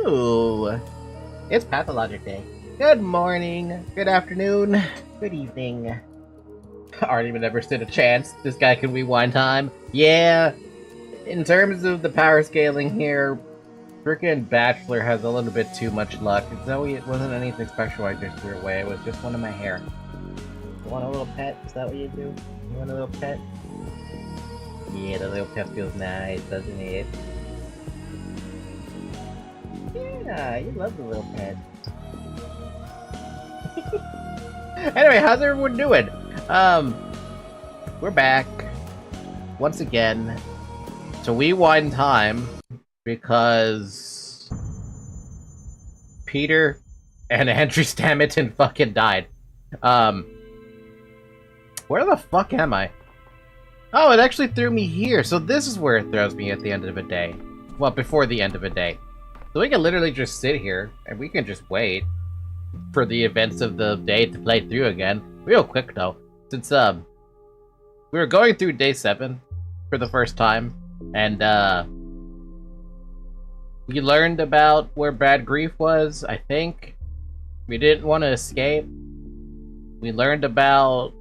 Ooh, it's Pathologic Day. Good morning, good afternoon, good evening. I aren't even ever stood a chance. This guy can rewind time. Yeah, in terms of the power scaling here, frickin' Bachelor has a little bit too much luck. Zoe, it wasn't anything special I just threw away. It was just one of my hair. You want a little pet? Is that what you do? You want a little pet? Yeah, the little pet feels nice, doesn't it? Yeah, you love the little pet. Anyway, how's everyone doing? We're back once again to rewind time because Peter and Andrew Stammerton fucking died. Where the fuck am I? Oh, it actually threw me here, so this is where it throws me at the end of a day. Well, before the end of a day. So we can literally just sit here, and we can just wait for the events of the day to play through again. Real quick, though. Since, we were going through day 7 for the first time, and, we learned about where Bad Grief was, I think. We didn't want to escape. We learned about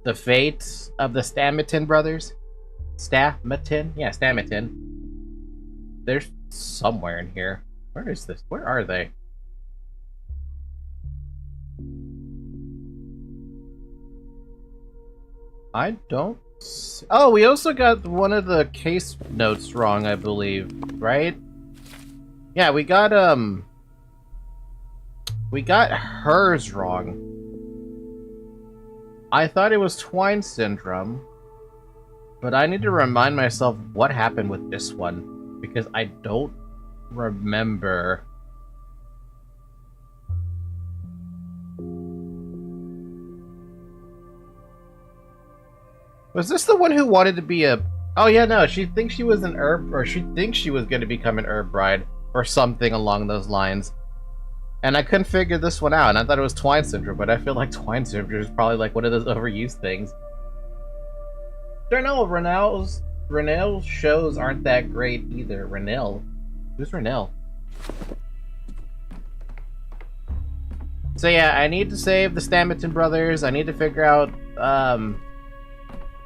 the fate of the Stammerton brothers. Stammerton? Yeah, Stammerton. They're somewhere in here. Where is this? Where are they? I don't Oh, we also got one of the case notes wrong, I believe, right? Yeah, we got hers wrong. I thought it was Twine syndrome, but I need to remind myself what happened with this one, because I don't remember. Was this the one who wanted to be a... Oh yeah, no, she thinks she was an herb, or she thinks she was going to become an herb bride, or something along those lines. And I couldn't figure this one out, and I thought it was Twine syndrome, but I feel like Twine syndrome is probably like one of those overused things. Don't know, Renell's shows aren't that great either. Renell? Who's Renell? So yeah, I need to save the Stammerton brothers, I need to figure out,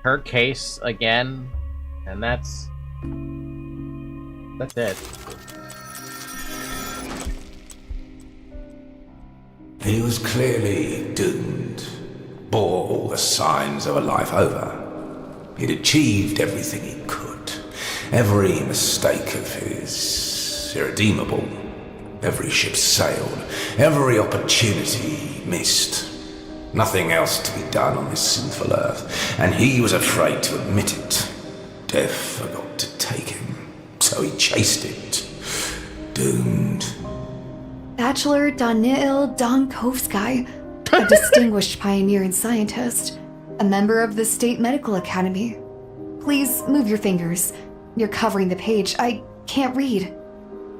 her case again, and that's it. He was clearly doomed, bore all the signs of a life over. He'd achieved everything he could, every mistake of his irredeemable, every ship sailed, every opportunity missed. Nothing else to be done on this sinful earth, and he was afraid to admit it. Death forgot to take him, so he chased it. Doomed. Bachelor Daniil Donkovsky, a distinguished pioneer and scientist, a member of the State Medical Academy. Please move your fingers. You're covering the page. I can't read.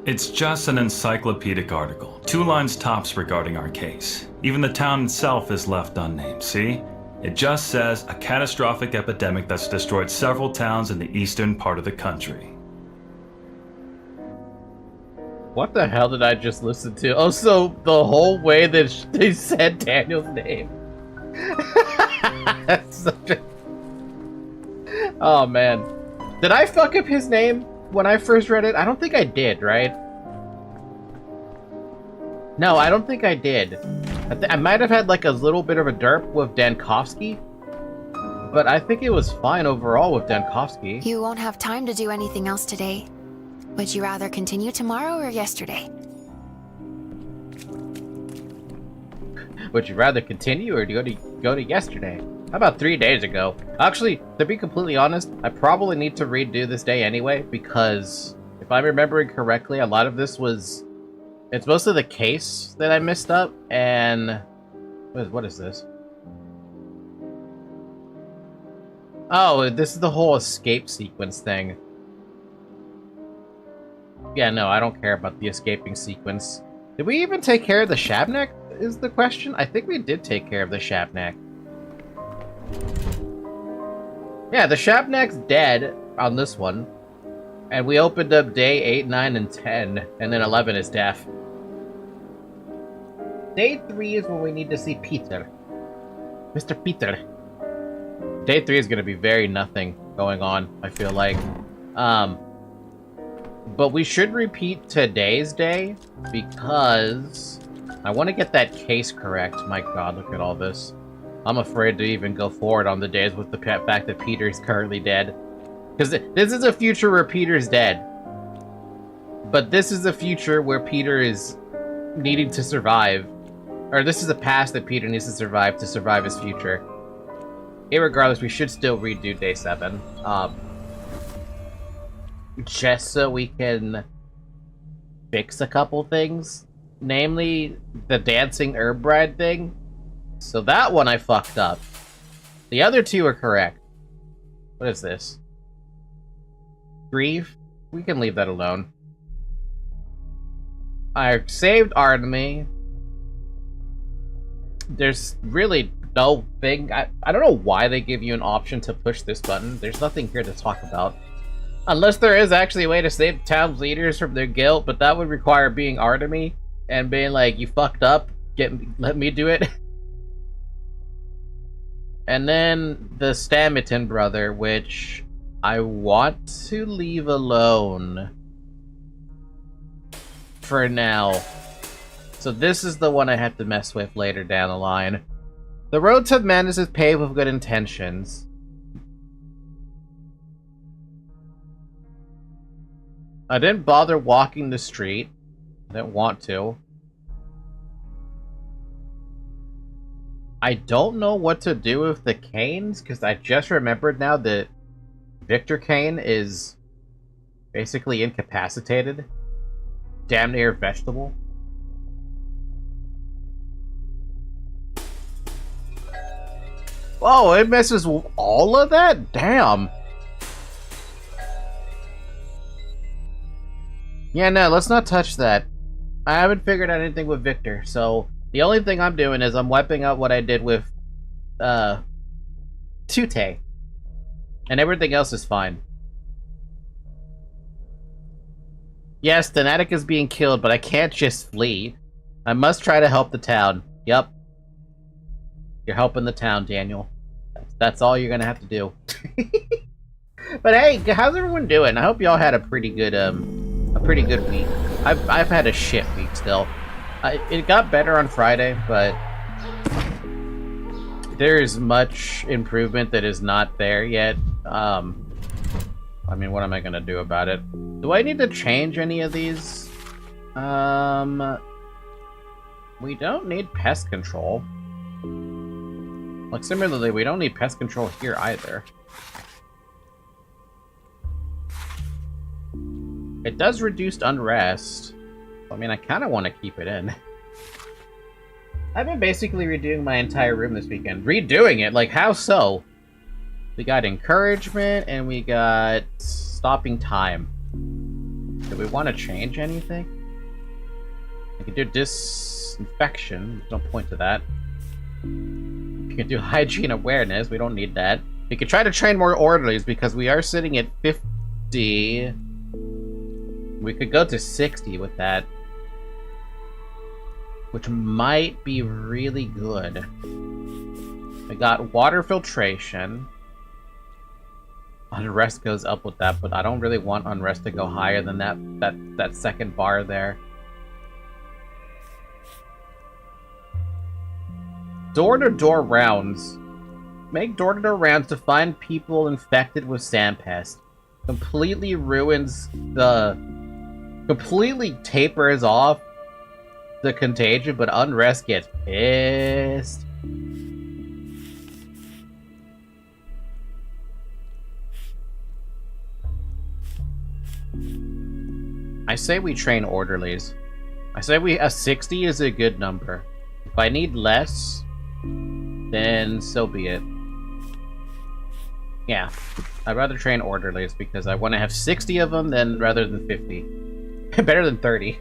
It's just an encyclopedic article, 2 lines tops regarding our case. Even the town itself is left unnamed, see? It just says a catastrophic epidemic that's destroyed several towns in the eastern part of the country. What the hell did I just listen to? Oh, so the whole way that they said Daniel's name. That's such a... Oh, man. Did I fuck up his name when I first read it? I don't think I did, right? No, I don't think I did. I might have had like a little bit of a derp with Dankovsky, but I think it was fine overall with Dankovsky. You won't have time to do anything else today. Would you rather continue tomorrow or yesterday? Would you rather continue or go to yesterday? How about 3 days ago? Actually, to be completely honest, I probably need to redo this day anyway, because if I'm remembering correctly, a lot of this was... It's mostly the case that I messed up, and... What is this? Oh, this is the whole escape sequence thing. Yeah, no, I don't care about the escaping sequence. Did we even take care of the Shabnak, is the question? I think we did take care of the Shabnak. Yeah, the Shabnak's dead on this one. And we opened up day 8, 9, and 10, and then 11 is deaf. Day 3 is when we need to see Peter. Mr. Peter. Day 3 is going to be very nothing going on, I feel like. But we should repeat today's day, because I want to get that case correct. My god, look at all this. I'm afraid to even go forward on the days with the fact that Peter is currently dead. Because this is a future where Peter's dead. But this is a future where Peter is needing to survive. Or this is a past that Peter needs to survive his future. Irregardless, we should still redo day 7. Just so we can fix a couple things. Namely, the dancing herb bride thing. So that one I fucked up. The other 2 are correct. What is this? Grieve? We can leave that alone. I saved Artemy. There's really no thing. I don't know why they give you an option to push this button. There's nothing here to talk about. Unless there is actually a way to save town's leaders from their guilt, but that would require being Artemy and being like, you fucked up, let me do it. And then the Stammerton brother, which I want to leave alone for now. So this is the one I have to mess with later down the line. The road to madness is paved with good intentions. I didn't bother walking the street. I didn't want to. I don't know what to do with the canes, because I just remembered now that Victor Kane is basically incapacitated. Damn near vegetable. Whoa, it messes with all of that? Damn. Yeah, no, let's not touch that. I haven't figured out anything with Victor, so the only thing I'm doing is I'm wiping out what I did with, Tute. And everything else is fine. Yes, Thanatic is being killed, but I can't just flee. I must try to help the town. Yup. You're helping the town, Daniel. That's all you're gonna have to do. But hey, how's everyone doing? I hope y'all had a pretty good week. I've had a shit week still. It got better on Friday, but there is much improvement that is not there yet. I mean, what am I gonna do about it? Do I need to change any of these? We don't need pest control. Like, similarly, we don't need pest control here either. It does reduce unrest. I mean, I kind of want to keep it in. I've been basically redoing my entire room this weekend. Redoing it? Like, how so? We got encouragement, and we got stopping time. Do we want to change anything? We can do disinfection. There's no point to that. We can do hygiene awareness. We don't need that. We could try to train more orderlies because we are sitting at 50. We could go to 60 with that, which might be really good. We got water filtration. Unrest goes up with that, but I don't really want unrest to go higher than that second bar there. Door-to-door rounds. Make door-to-door rounds to find people infected with sandpest. Completely ruins the... Completely tapers off the contagion, but unrest gets pissed. I say we train orderlies. I say a 60 is a good number. If I need less, then so be it. Yeah, I'd rather train orderlies because I want to have 60 of them rather than 50. Better than 30.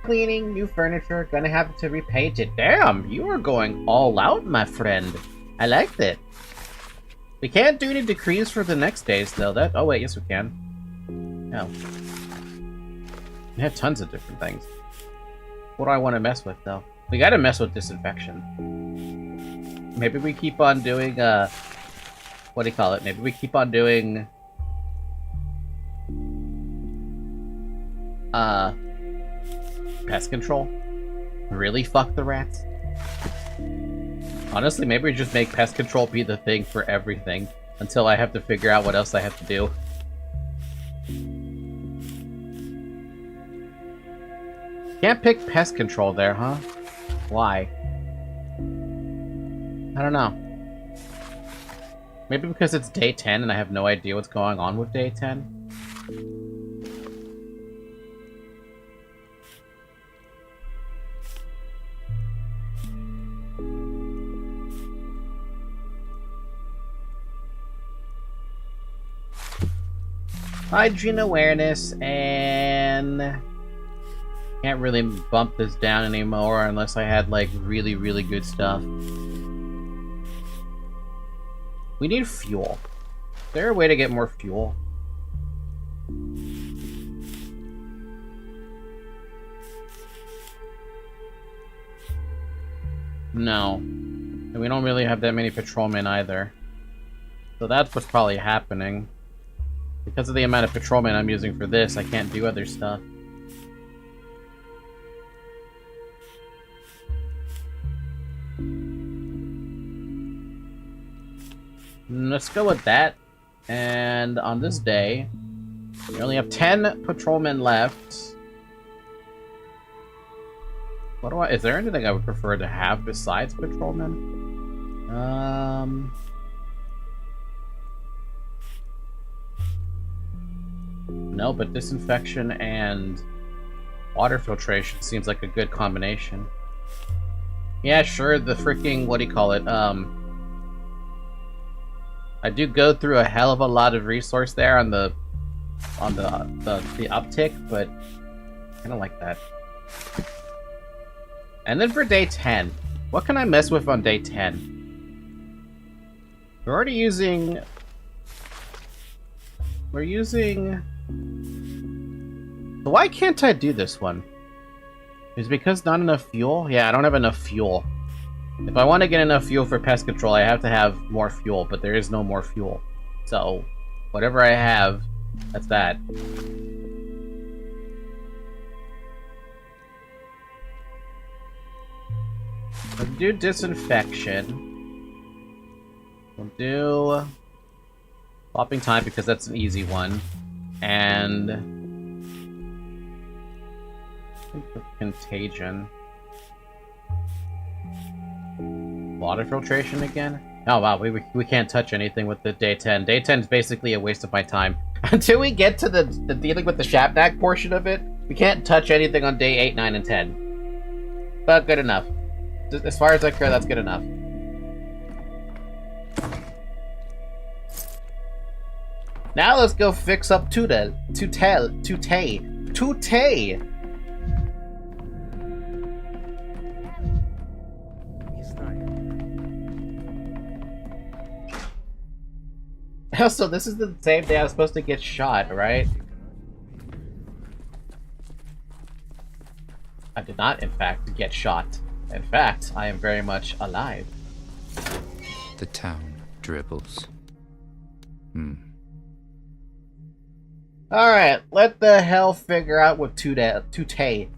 Cleaning, new furniture, gonna have to repaint it. Damn, you are going all out, my friend. I like that. We can't do any decrees for the next days, though. Oh wait, yes we can. No. We have tons of different things. What do I want to mess with, though? We gotta mess with disinfection. Maybe we keep on doing, what do you call it? Maybe we keep on doing... pest control? Really fuck the rats? Honestly, maybe we just make pest control be the thing for everything until I have to figure out what else I have to do. Can't pick pest control there, huh? Why? I don't know. Maybe because it's day 10 and I have no idea what's going on with day 10? Hygiene awareness, and can't really bump this down anymore unless I had like really, really good stuff. We need fuel. Is there a way to get more fuel? No. And we don't really have that many patrolmen either. So that's what's probably happening. Because of the amount of patrolmen I'm using for this, I can't do other stuff. Let's go with that. And on this day, We only have 10 patrolmen left. What do is there anything I would prefer to have besides patrolmen? No, but disinfection and water filtration seems like a good combination. Yeah, sure, the freaking, what do you call it, I do go through a hell of a lot of resource there on the uptick, but I kinda like that. And then for day 10, what can I mess with on day 10? We're using... So why can't I do this one? Is it because not enough fuel? Yeah, I don't have enough fuel. If I want to get enough fuel for pest control, I have to have more fuel, but there is no more fuel. So, whatever I have, that's that. We'll do disinfection. We'll do swapping time because that's an easy one. And I think the contagion. Water filtration again? Oh wow, we can't touch anything with the day 10. Day 10 is basically a waste of my time. Until we get to the dealing with the Shapnak portion of it, we can't touch anything on day 8, 9, and 10. But good enough. As far as I care, that's good enough. Now let's go fix up Tute. Also, this is the same day I was supposed to get shot, right? I did not, in fact, get shot. In fact, I am very much alive. The town dribbles. Alright, let the hell figure out what Tutel.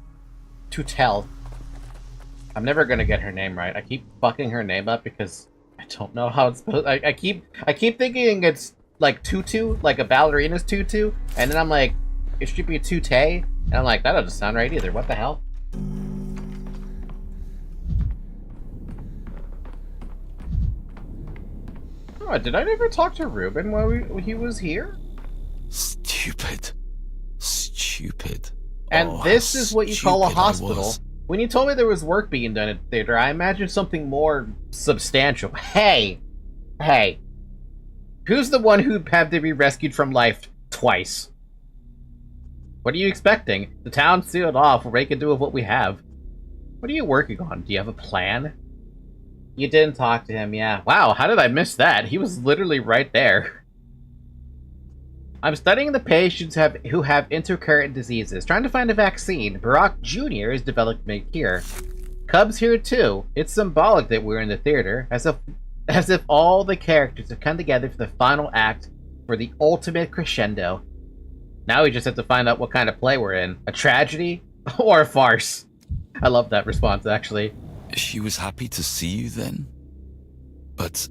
I'm never gonna get her name right. I keep fucking her name up because I don't know how it's supposed. I keep thinking it's like tutu, like a ballerina's tutu, and then I'm like, it should be Tute, and I'm like, that doesn't sound right either. What the hell? Oh, did I never talk to Ruben while he was here? Stupid. And this is what you call a hospital. When you told me there was work being done at the theater, I imagined something more substantial. Hey! Who's the one who'd have to be rescued from life twice? What are you expecting? The town's sealed off. We'll make do with what we have. What are you working on? Do you have a plan? You didn't talk to him, yeah. Wow, how did I miss that? He was literally right there. I'm studying the patients who have intercurrent diseases, trying to find a vaccine. Barack Jr. is developing a cure. Cub's here too. It's symbolic that we're in the theater, as if all the characters have come together for the final act, for the ultimate crescendo. Now we just have to find out what kind of play we're in. A tragedy or a farce? I love that response, actually. She was happy to see you then? But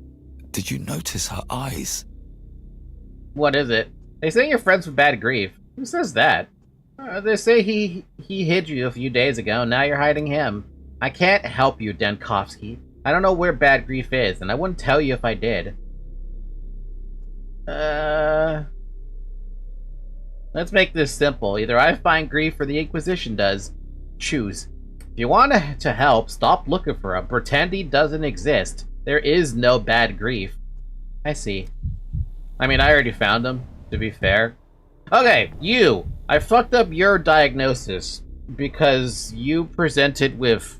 did you notice her eyes? What is it? They say you're friends with Bad Grief. Who says that? They say he hid you a few days ago, and now you're hiding him. I can't help you, Denkovsky. I don't know where Bad Grief is, and I wouldn't tell you if I did. Let's make this simple. Either I find Grief or the Inquisition does. Choose. If you want to help, stop looking for him. Pretend he doesn't exist. There is no Bad Grief. I see. I mean, I already found him, to be fair. Okay, you! I fucked up your diagnosis because you presented with...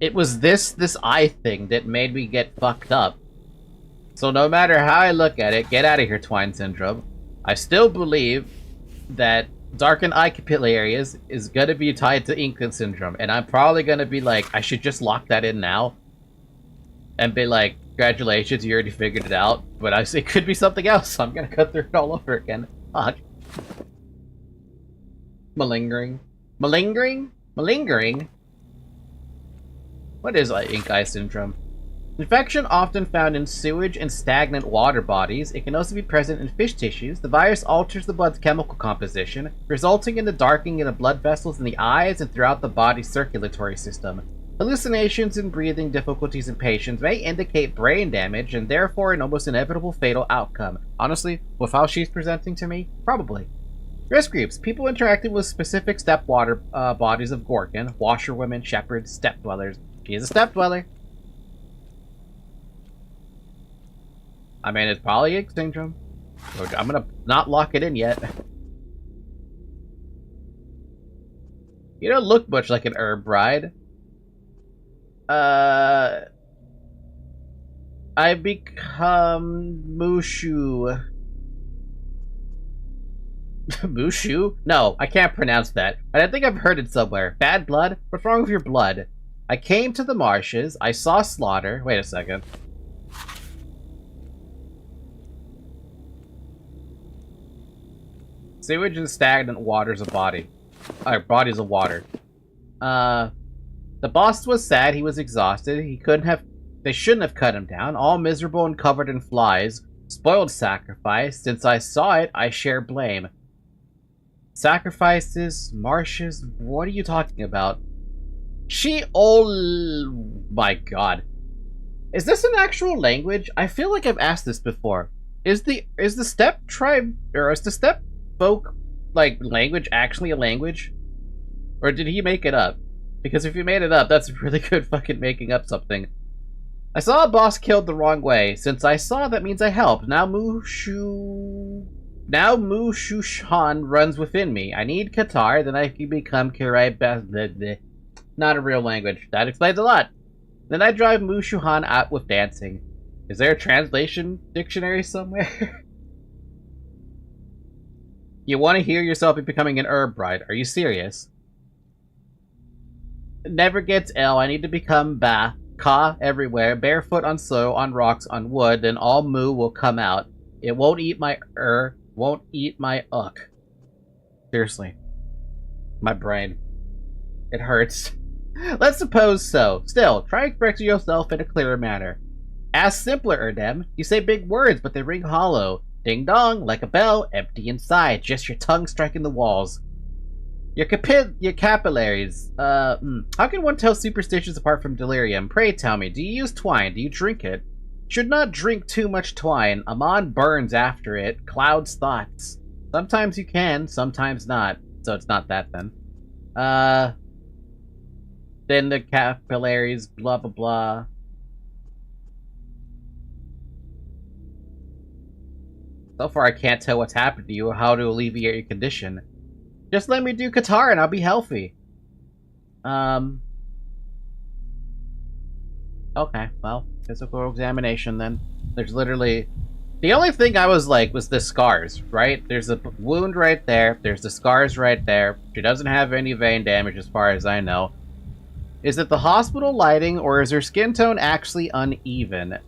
It was this eye thing that made me get fucked up. So no matter how I look at it, get out of here, Twine Syndrome. I still believe that darkened eye capillaries is gonna be tied to Inkling Syndrome, and I'm probably gonna be like, I should just lock that in now. And be like, congratulations, you already figured it out. But it could be something else, so I'm gonna cut through it all over again. Fuck. Malingering? What is ink eye syndrome? Infection often found in sewage and stagnant water bodies. It can also be present in fish tissues. The virus alters the blood's chemical composition, resulting in the darkening of the blood vessels in the eyes and throughout the body's circulatory system. Hallucinations and breathing difficulties in patients may indicate brain damage and therefore an almost inevitable fatal outcome. Honestly, with how she's presenting to me, probably. Risk groups. People interacting with specific steppe water bodies of Gorgon, washerwomen, shepherds, steppe dwellers. She is a steppe dweller. I mean, it's polyig syndrome. So I'm gonna not lock it in yet. You don't look much like an herb bride. I've become Mushu. Mushu? No, I can't pronounce that. But I think I've heard it somewhere. Bad blood? What's wrong with your blood? I came to the marshes. I saw slaughter. Wait a second. Sewage and stagnant waters of bodies of water. The boss was sad. He was exhausted. They shouldn't have cut him down. All miserable and covered in flies. Spoiled sacrifice. Since I saw it, I share blame. Sacrifices, marshes. What are you talking about? My God. Is this an actual language? I feel like I've asked this before. Is the steppe tribe, or is the steppe folk language actually a language, or did he make it up? Because if he made it up, that's really good fucking making up something. I saw a boss killed the wrong way. Since I saw, that means I helped. Now Mushushan runs within me. I need Qatar, then I can become Kirai. Not a real language. That explains a lot. Then I drive Mushuhan out with dancing. Is there a translation dictionary somewhere? You want to hear yourself becoming an herb bride. Are you serious? It never gets ill. I need to become Ka everywhere. Barefoot on soil, on rocks, on wood. Then all Mu will come out. It won't eat my won't eat my uck. Seriously. My brain. It hurts. Let's suppose so. Still, try expressing yourself in a clearer manner. Ask simpler, Erdem. You say big words, but they ring hollow. Ding dong, like a bell, empty inside, just your tongue striking the walls. Your capillaries. How can one tell superstitions apart from delirium? Pray tell me, do you use twine? Do you drink it? Should not drink too much twine. Amon burns after it, clouds thoughts. Sometimes you can, sometimes not. So it's not that then. Then the capillaries, blah blah blah. So far I can't tell what's happened to you or how to alleviate your condition. Just let me do Qatar and I'll be healthy. Okay, well, physical examination then. There's literally... The only thing I was like was the scars, right? There's a wound right there. There's the scars right there. She doesn't have any vein damage as far as I know. Is it the hospital lighting or is her skin tone actually uneven?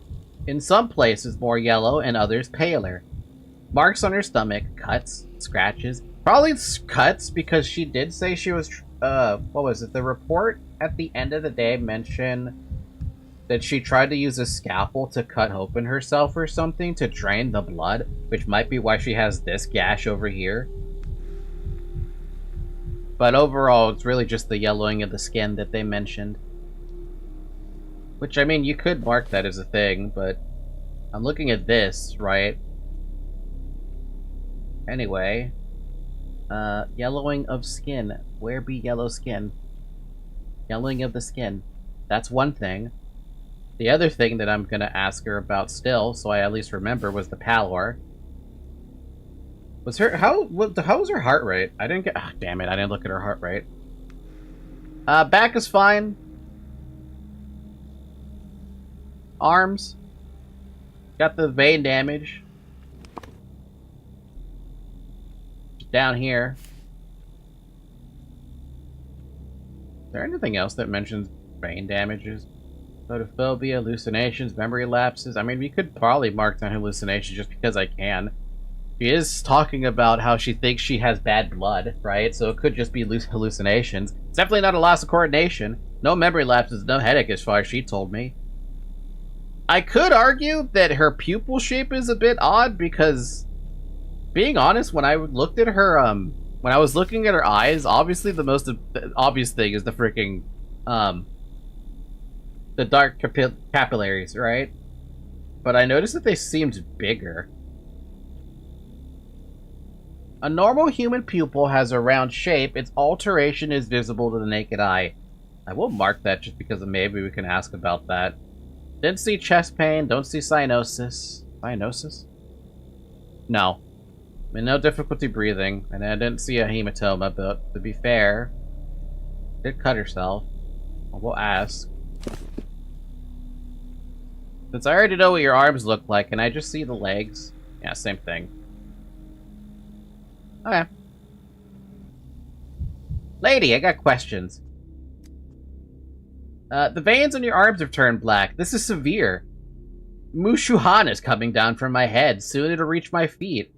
In some places more yellow and others paler. Marks on her stomach, cuts, scratches. Probably cuts because she did say she was, what was it? The report at the end of the day mentioned that she tried to use a scalpel to cut open herself or something to drain the blood, which might be why she has this gash over here. But overall, it's really just the yellowing of the skin that they mentioned. Which, I mean, you could mark that as a thing, but I'm looking at this, right? Anyway, yellowing of skin. Where be yellow skin? Yellowing of the skin. That's one thing. The other thing that I'm gonna ask her about still, so I at least remember, was the pallor. Was her how was her heart rate? I didn't get. Oh, damn it! I didn't look at her heart rate. Back is fine. Arms. Got the vein damage. Down here. Is there anything else that mentions brain damages? Photophobia, hallucinations, memory lapses. I mean, we could probably mark down hallucinations just because I can. She is talking about how she thinks she has bad blood, right? So it could just be hallucinations. It's definitely not a loss of coordination. No memory lapses, no headache as far as she told me. I could argue that her pupil shape is a bit odd because, being honest, when I looked at her, when I was looking at her eyes, obviously the most obvious thing is the freaking, the dark capillaries, right? But I noticed that they seemed bigger. A normal human pupil has a round shape. Its alteration is visible to the naked eye. I will mark that just because maybe we can ask about that. Didn't see chest pain. Don't see cyanosis. Cyanosis? No. I mean, no difficulty breathing. And I didn't see a hematoma, but to be fair, did cut herself. We'll ask. Since I already know what your arms look like, can I just see the legs? Yeah, same thing. Okay. Lady, I got questions. The veins on your arms have turned black. This is severe. Mushuhan is coming down from my head. Soon it'll reach my feet.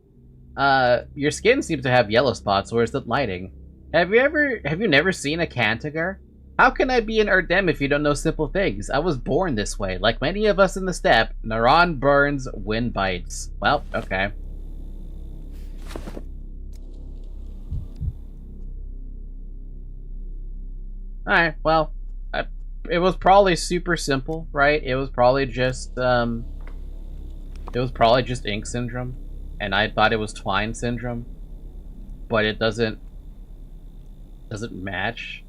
Your skin seems to have yellow spots, or is it lighting? Have you never seen a Cantigar? How can I be an Erdem if you don't know simple things? I was born this way. Like many of us in the steppe, Naran burns, wind bites. Well, okay. Alright, well, it was probably super simple, right? It was probably just ink syndrome, and I thought it was twine syndrome, but it doesn't match.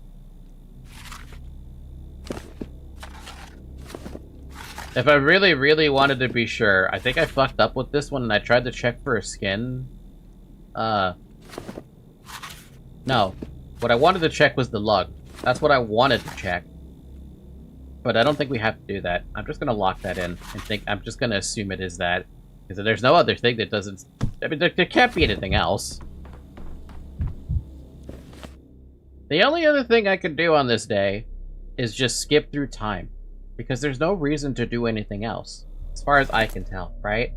If I really, really wanted to be sure, I think I fucked up with this one, and I tried to check for a skin. No. What I wanted to check was the lung. That's what I wanted to check. But I don't think we have to do that. I'm just gonna lock that in and I'm just gonna assume it is that. Because there's no other thing that doesn't... I mean, there can't be anything else. The only other thing I could do on this day is just skip through time. Because there's no reason to do anything else. As far as I can tell, right?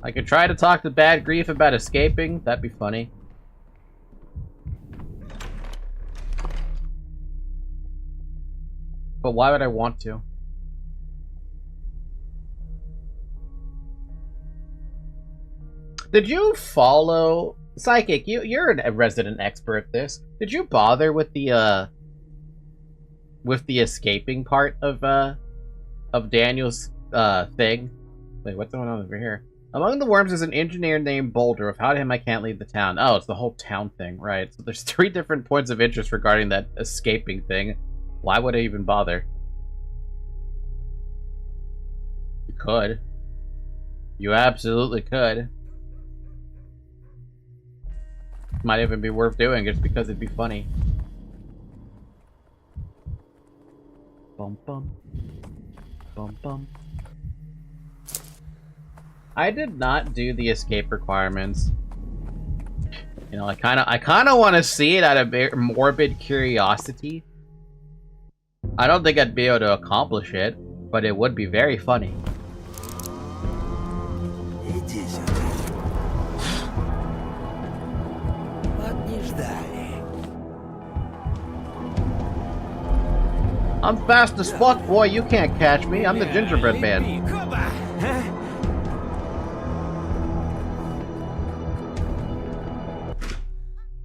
I could try to talk to Bad Grief about escaping. That'd be funny. But why would I want to? Did you follow... Psychic, you're a resident expert at this. Did you bother with the escaping part of Daniel's thing? Wait, what's going on over here? Among the worms is an engineer named Boulder. Without him, I can't leave the town. Oh, it's the whole town thing, right? So there's 3 different points of interest regarding that escaping thing. Why would I even bother? You could. You absolutely could. Might even be worth doing just because it'd be funny. Bum bum. Bum bum. I did not do the escape requirements. You know, I kind of want to see it out of morbid curiosity. I don't think I'd be able to accomplish it, but it would be very funny. It is. What is that? I'm fast as fuck, boy. You can't catch me. I'm the gingerbread man. Come on, huh?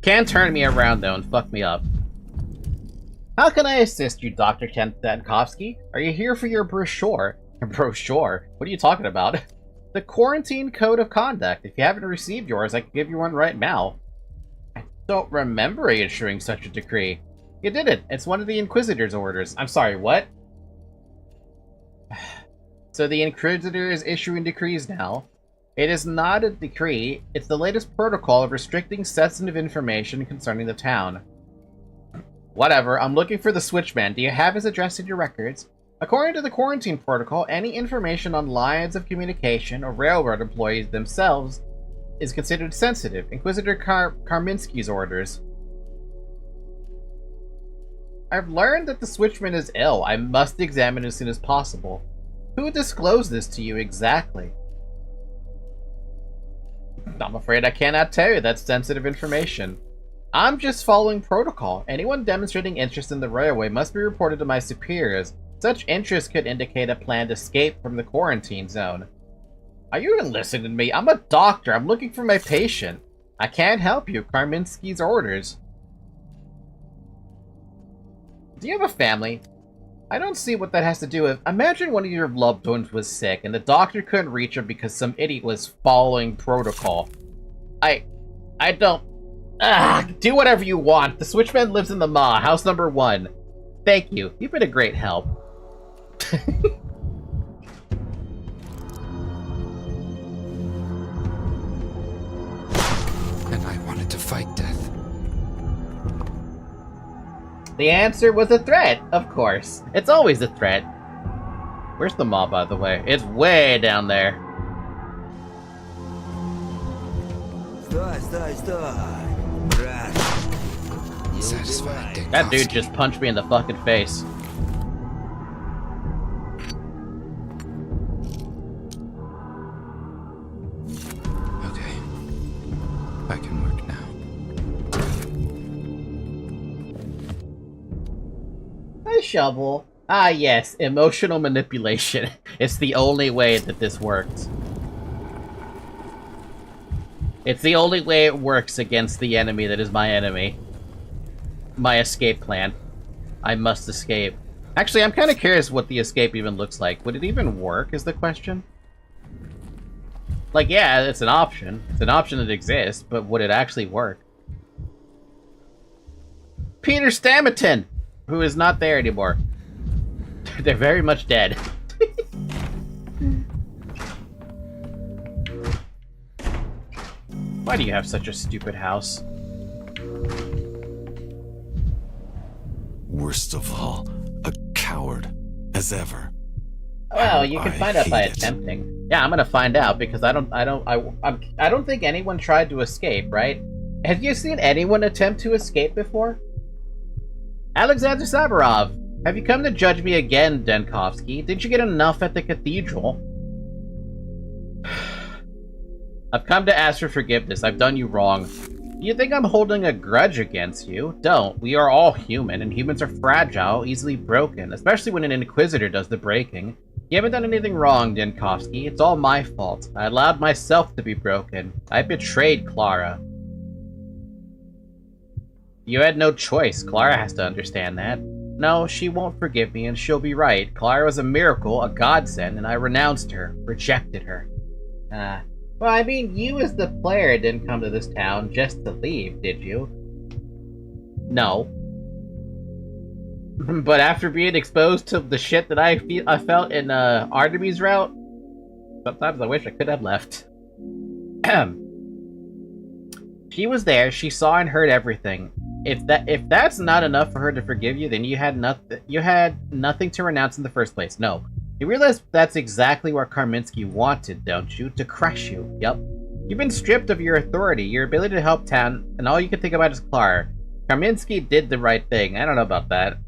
Can turn me around though and fuck me up. How can I assist you, Dr. Kentakovsky? Are you here for your brochure? Brochure? What are you talking about? The Quarantine Code of Conduct. If you haven't received yours, I can give you one right now. I don't remember issuing such a decree. You did it. It's one of the Inquisitor's orders. I'm sorry, what? So the Inquisitor is issuing decrees now. It is not a decree. It's the latest protocol of restricting sensitive information concerning the town. Whatever, I'm looking for the Switchman. Do you have his address in your records? According to the quarantine protocol, any information on lines of communication or railroad employees themselves is considered sensitive. Inquisitor Karminski's orders. I've learned that the Switchman is ill. I must examine as soon as possible. Who disclosed this to you exactly? I'm afraid I cannot tell you. That's sensitive information. I'm just following protocol. Anyone demonstrating interest in the railway must be reported to my superiors. Such interest could indicate a planned escape from the quarantine zone. Are you even listening to me? I'm a doctor. I'm looking for my patient. I can't help you. Karminski's orders. Do you have a family? I don't see what that has to do with... Imagine one of your loved ones was sick and the doctor couldn't reach him because some idiot was following protocol. I don't... do whatever you want. The Switchman lives in the Ma, house number 1. Thank you. You've been a great help. And I wanted to fight death. The answer was a threat, of course. It's always a threat. Where's the Ma, by the way? It's way down there. Стой! Брат! Не Satisfied, убивай. Dick. That dude just punched me in the fucking face. Okay. I can work now. Hi, Shovel. Ah, yes, emotional manipulation. It's the only way that this works. It's the only way it works against the enemy that is my enemy. My escape plan. I must escape. Actually, I'm kind of curious what the escape even looks like. Would it even work, is the question? Like, yeah, it's an option. It's an option that exists, but would it actually work? Peter Stamaton, who is not there anymore. They're very much dead. Why do you have such a stupid house? Worst of all, a coward, as ever. Well, you can I find out by hate it. attempting. Yeah, I'm gonna find out because I don't think anyone tried to escape, right? Have you seen anyone attempt to escape before? Alexander Sabarov, have you come to judge me again, Denkovsky? Didn't you get enough at the cathedral? I've come to ask for forgiveness. I've done you wrong. Do you think I'm holding a grudge against you? Don't. We are all human, and humans are fragile, easily broken, especially when an Inquisitor does the breaking. You haven't done anything wrong, Denkovsky. It's all my fault. I allowed myself to be broken. I betrayed Clara. You had no choice. Clara has to understand that. No, she won't forgive me, and she'll be right. Clara was a miracle, a godsend, and I renounced her, rejected her. Well, I mean, you as the player didn't come to this town just to leave, did you? No. But after being exposed to the shit that I felt in Artemis' route, sometimes I wish I could have left. She was there, she saw and heard everything. If that's not enough for her to forgive you, then you had nothing to renounce in the first place. No. You realize that's exactly what Karminski wanted, don't you? To crush you. Yup. You've been stripped of your authority, your ability to help town, and all you can think about is Clara. Karminski did the right thing. I don't know about that.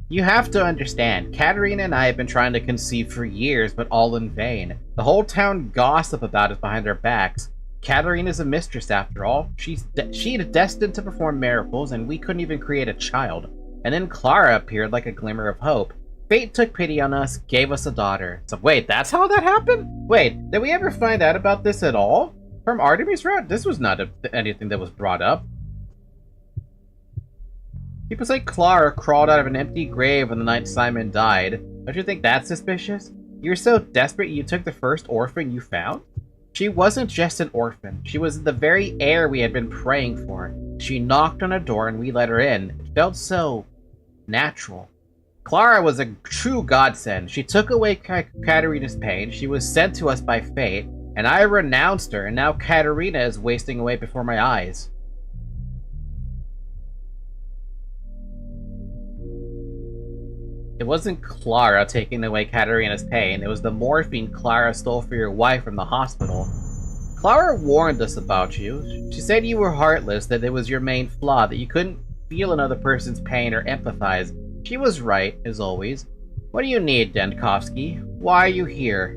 You have to understand, Katerina and I have been trying to conceive for years, but all in vain. The whole town gossip about us behind our backs. Katerina's a mistress, after all. She's destined to perform miracles, and we couldn't even create a child. And then Clara appeared like a glimmer of hope. Fate took pity on us, gave us a daughter. So wait, that's how that happened? Wait, did we ever find out about this at all? From Artemis' route? This was not anything that was brought up. People say Clara crawled out of an empty grave on the night Simon died. Don't you think that's suspicious? You were so desperate you took the first orphan you found? She wasn't just an orphan. She was the very heir we had been praying for. She knocked on a door and we let her in. It felt so natural. Clara was a true godsend. She took away Katerina's pain, she was sent to us by fate, and I renounced her, and now Katerina is wasting away before my eyes. It wasn't Clara taking away Katerina's pain, it was the morphine Clara stole for your wife from the hospital. Clara warned us about you. She said you were heartless, that it was your main flaw, that you couldn't feel another person's pain or empathize. She was right, as always. What do you need, Denkovsky? Why are you here?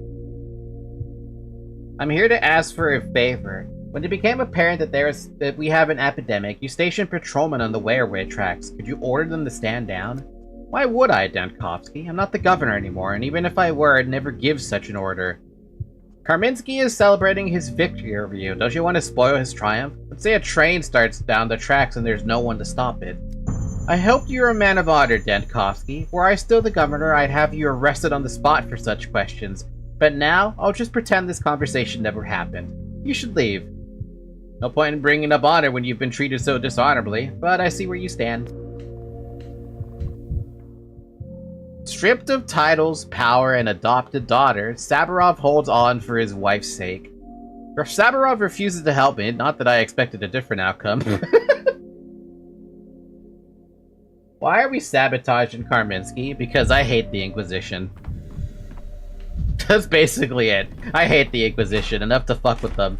I'm here to ask for a favor. When it became apparent that we have an epidemic, you stationed patrolmen on the railway tracks. Could you order them to stand down? Why would I, Dankovsky? I'm not the governor anymore, and even if I were, I'd never give such an order. Karminsky is celebrating his victory over you. Don't you want to spoil his triumph? Let's say a train starts down the tracks and there's no one to stop it. I hoped you were a man of honor, Dankovsky. Were I still the governor, I'd have you arrested on the spot for such questions. But now, I'll just pretend this conversation never happened. You should leave. No point in bringing up honor when you've been treated so dishonorably, but I see where you stand. Stripped of titles, power, and adopted daughter, Saburov holds on for his wife's sake. Saburov refuses to help me, not that I expected a different outcome. Why are we sabotaging Karminsky? Because I hate the Inquisition. That's basically it. I hate the Inquisition, enough to fuck with them.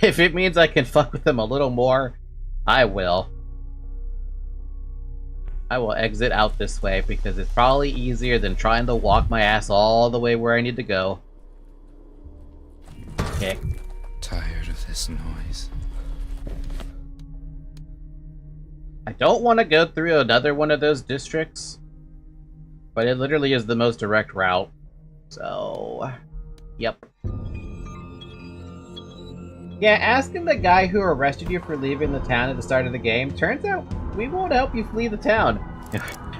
If it means I can fuck with them a little more, I will. I will exit out this way because it's probably easier than trying to walk my ass all the way where I need to go. Okay. Tired of this noise. I don't want to go through another one of those districts, but it literally is the most direct route. So, yep. Yeah, asking the guy who arrested you for leaving the town at the start of the game, turns out we won't help you flee the town.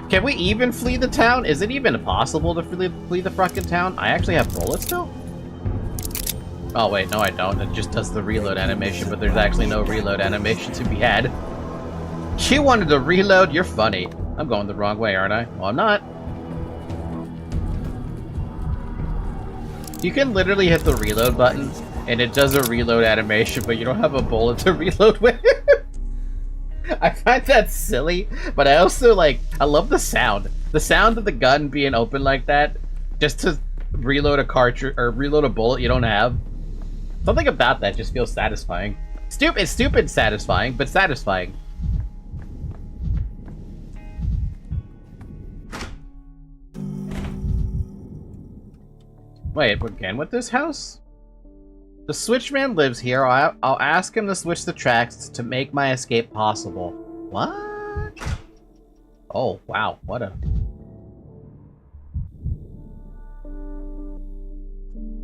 Can we even flee the town? Is it even possible to flee the fucking town? I actually have bullets still? Oh wait, no I don't. It just does the reload animation, but there's actually no reload animation to be had. You wanted to reload? You're funny. I'm going the wrong way, aren't I? Well, I'm not. You can literally hit the reload button, and it does a reload animation, but you don't have a bullet to reload with. I find that silly, but I also, I love the sound. The sound of the gun being open like that, just to reload a cartridge, or reload a bullet you don't have. Something about that just feels satisfying. It's stupid satisfying, but satisfying. Wait, again with this house? The switchman lives here. I'll ask him to switch the tracks to make my escape possible. What? Oh, wow. What a...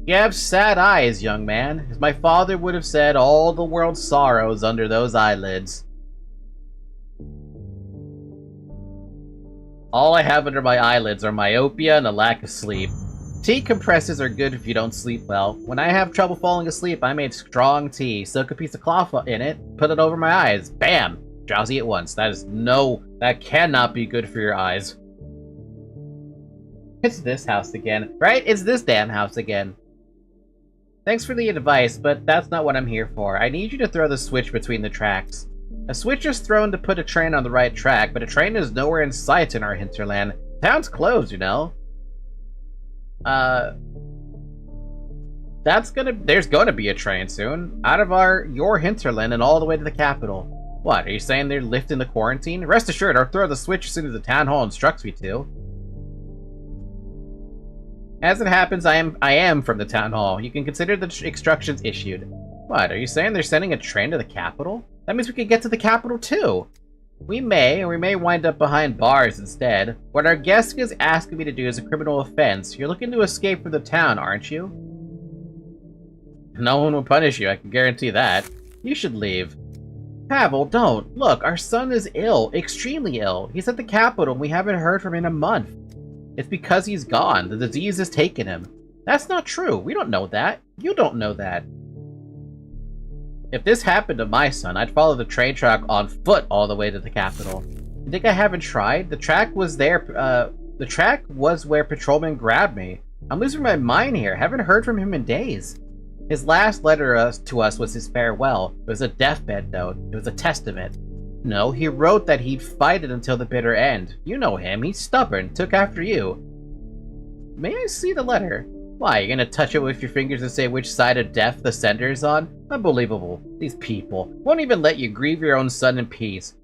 You have sad eyes, young man. As my father would have said, all the world's sorrows under those eyelids. All I have under my eyelids are myopia and a lack of sleep. Tea compresses are good if you don't sleep well. When I have trouble falling asleep, I made strong tea, soak a piece of cloth in it, put it over my eyes. Bam! Drowsy at once. That cannot be good for your eyes. It's this house again. Right? It's this damn house again. Thanks for the advice, but that's not what I'm here for. I need you to throw the switch between the tracks. A switch is thrown to put a train on the right track, but a train is nowhere in sight in our hinterland. Town's closed, you know. There's gonna be a train soon, out of your hinterland and all the way to the capital. What, are you saying they're lifting the quarantine? Rest assured, I'll throw the switch as soon as the town hall instructs me to. As it happens, I am from the town hall. You can consider the instructions issued. What, are you saying they're sending a train to the capital? That means we can get to the capital too. We may, or we may wind up behind bars instead. What our guest is asking me to do is a criminal offense. You're looking to escape from the town, aren't you? No one will punish you, I can guarantee that. You should leave. Pavel, don't. Look, our son is ill, extremely ill. He's at the capital and we haven't heard from him in a month. It's because he's gone. The disease has taken him. That's not true. We don't know that. You don't know that. If this happened to my son, I'd follow the train track on foot all the way to the capital. You think I haven't tried? The track was where patrolmen grabbed me. I'm losing my mind here. Haven't heard from him in days. His last letter to us was his farewell. It was a deathbed note. It was a testament. No, he wrote that he'd fight it until the bitter end. You know him. He's stubborn. Took after you. May I see the letter? Why, you're gonna touch it with your fingers and say which side of death the sender is on? Unbelievable. These people won't even let you grieve your own son in peace.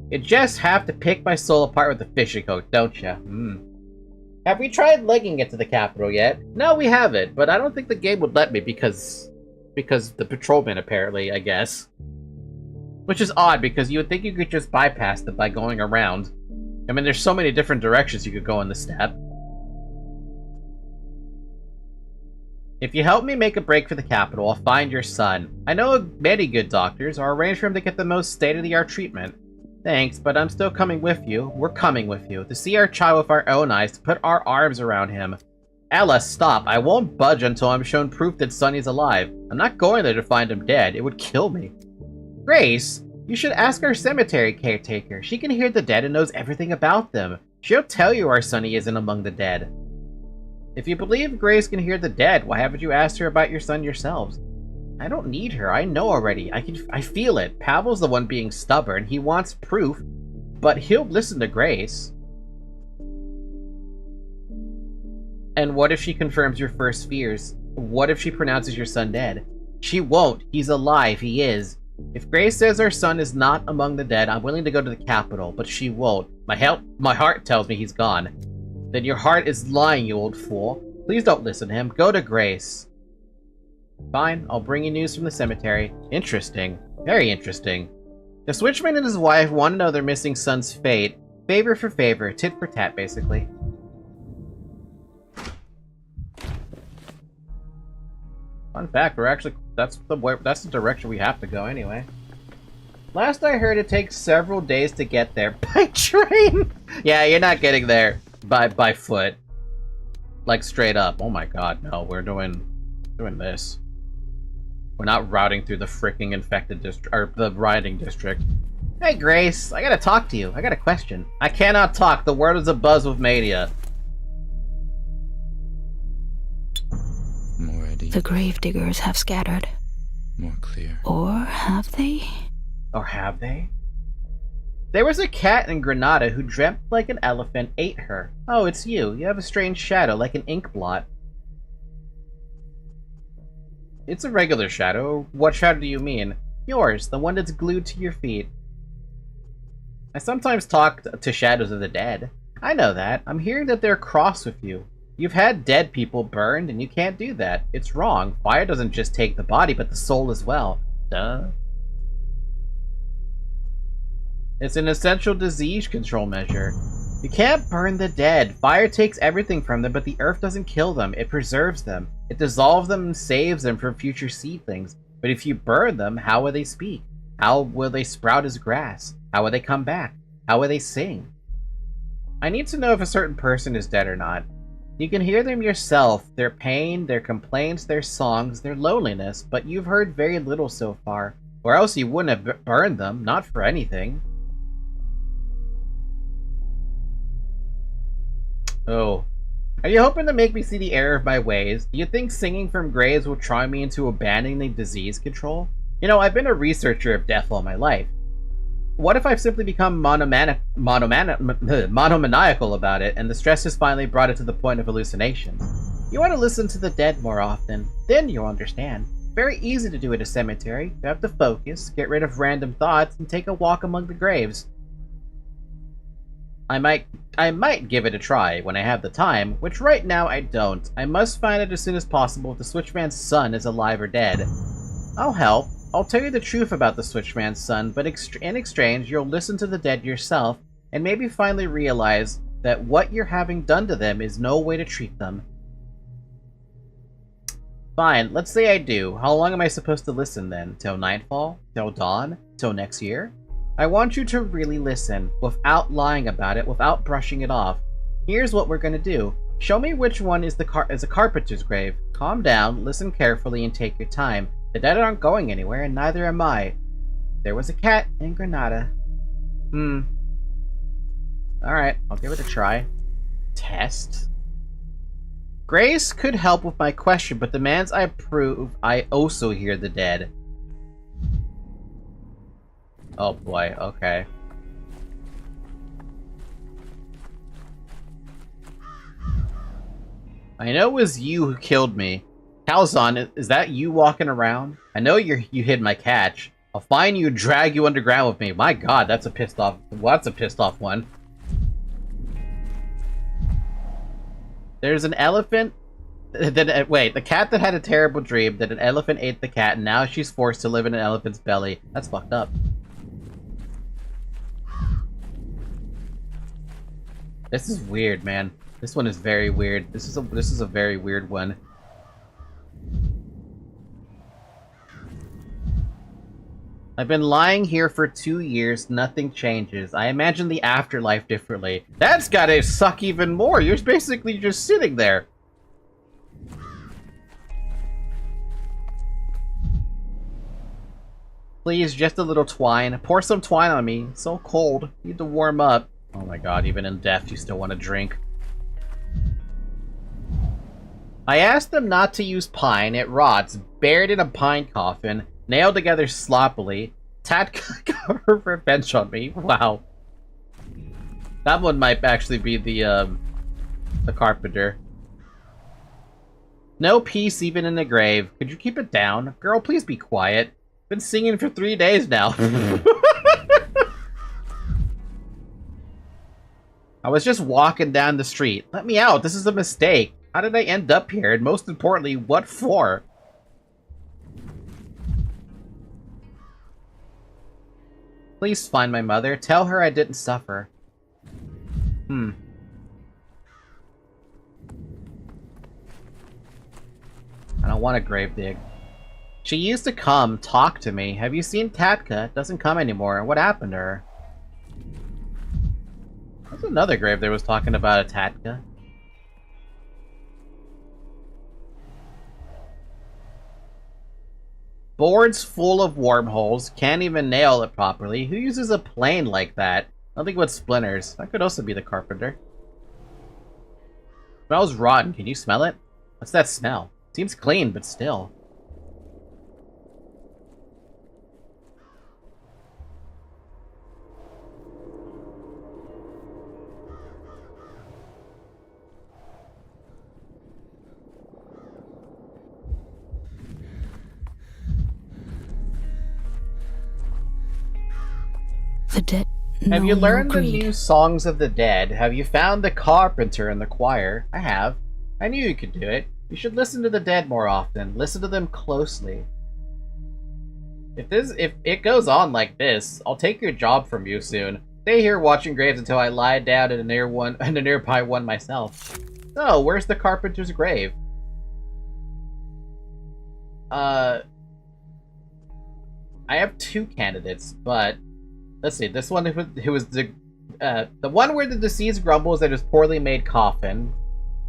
You just have to pick my soul apart with a fishing hook, don't you? Have we tried legging it to the capital yet? No, we haven't, but I don't think the game would let me because the patrolman, apparently, I guess. Which is odd, because you would think you could just bypass it by going around. I mean, there's so many different directions you could go in the step. If you help me make a break for the capital, I'll find your son. I know many good doctors. I'll arrange for him to get the most state-of-the-art treatment. Thanks, but I'm still coming with you. We're coming with you. To see our child with our own eyes, to put our arms around him. Ella, stop. I won't budge until I'm shown proof that Sonny's alive. I'm not going there to find him dead. It would kill me. Grace, you should ask our cemetery caretaker. She can hear the dead and knows everything about them. She'll tell you our Sonny isn't among the dead. If you believe Grace can hear the dead, why haven't you asked her about your son yourselves? I don't need her. I know already. I feel it. Pavel's the one being stubborn. He wants proof, but he'll listen to Grace. And what if she confirms your first fears? What if she pronounces your son dead? She won't. He's alive. He is. If Grace says our son is not among the dead, I'm willing to go to the capital, but she won't. My heart tells me he's gone. Then your heart is lying, you old fool. Please don't listen to him. Go to Grace. Fine, I'll bring you news from the cemetery. Interesting. Very interesting. The switchman and his wife want to know their missing son's fate. Favor for favor, tit for tat, basically. Fun fact, that's the direction we have to go anyway. Last I heard, it takes several days to get there by train. Yeah, you're not getting there by foot. Like straight up. Oh my god, no, we're doing this. We're not routing through the freaking infected district, or the rioting district. Hey Grace, I gotta talk to you. I got a question. I cannot talk. The world is abuzz with mania. More ready. The gravediggers have scattered. More clear. Or have they? Or have they? There was a cat in Granada who dreamt like an elephant ate her. Oh, it's you. You have a strange shadow, like an ink blot. It's a regular shadow. What shadow do you mean? Yours, the one that's glued to your feet. I sometimes talk to shadows of the dead. I know that. I'm hearing that they're cross with you. You've had dead people burned, and you can't do that. It's wrong. Fire doesn't just take the body, but the soul as well. Duh. It's an essential disease control measure. You can't burn the dead. Fire takes everything from them, but the earth doesn't kill them. It preserves them. It dissolves them and saves them from future seedlings. But if you burn them, how will they speak? How will they sprout as grass? How will they come back? How will they sing? I need to know if a certain person is dead or not. You can hear them yourself, their pain, their complaints, their songs, their loneliness, but you've heard very little so far. Or else you wouldn't have burned them, not for anything. Oh. Are you hoping to make me see the error of my ways? Do you think singing from graves will try me into abandoning disease control? You know, I've been a researcher of death all my life. What if I've simply become monomaniacal about it, and the stress has finally brought it to the point of hallucination? You want to listen to the dead more often. Then you'll understand. Very easy to do at a cemetery. You have to focus, get rid of random thoughts, and take a walk among the graves. I might give it a try when I have the time, which right now I don't. I must find out as soon as possible if the Switchman's son is alive or dead. I'll help. I'll tell you the truth about the Switchman's son, but in exchange, you'll listen to the dead yourself, and maybe finally realize that what you're having done to them is no way to treat them. Fine, let's say I do. How long am I supposed to listen then? Till nightfall? Till dawn? Till next year? I want you to really listen, without lying about it, without brushing it off. Here's what we're gonna do. Show me which one is a carpenter's grave. Calm down, listen carefully, and take your time. The dead aren't going anywhere, and neither am I. There was a cat in Granada. Alright, I'll give it a try. Test? Grace could help with my question, but demands I prove I also hear the dead. Oh boy, okay. I know it was you who killed me. Calzon, is that you walking around? I know you hid my catch. I'll find you and drag you underground with me. My god, that's a pissed off one. There's an elephant. Wait, the cat that had a terrible dream that an elephant ate the cat, and now she's forced to live in an elephant's belly. That's fucked up. This is weird, man. This one is very weird. This is a very weird one. I've been lying here for 2 years, nothing changes. I imagine the afterlife differently. That's gotta suck even more. You're basically just sitting there. Please, just a little twine. Pour some twine on me. It's so cold. Need to warm up. Oh my god, even in death you still want to drink. I asked them not to use pine. It rots. Buried in a pine coffin. Nailed together sloppily. Tat got her revenge on me. Wow. That one might actually be the carpenter. No peace even in the grave. Could you keep it down? Girl, please be quiet. Been singing for 3 days now. I was just walking down the street. Let me out. This is a mistake. How did I end up here? And most importantly, what for? Please find my mother. Tell her I didn't suffer. I don't want to grave dig. She used to come, talk to me. Have you seen Katka? Doesn't come anymore. What happened to her? There's another grave that was talking about a Tatka. Boards full of wormholes. Can't even nail it properly. Who uses a plane like that? Nothing but splinters. That could also be the carpenter. Smells rotten. Can you smell it? What's that smell? Seems clean, but still. The dead. Have you know learned no the greed. new songs of the dead? Have you found the carpenter in the choir? I have. I knew you could do it. You should listen to the dead more often. Listen to them closely. If it goes on like this, I'll take your job from you soon. Stay here watching graves until I lie down in a nearby one myself. So, where's the carpenter's grave? I have 2 candidates, but let's see. This one who was the one where the deceased grumbles at his poorly made coffin,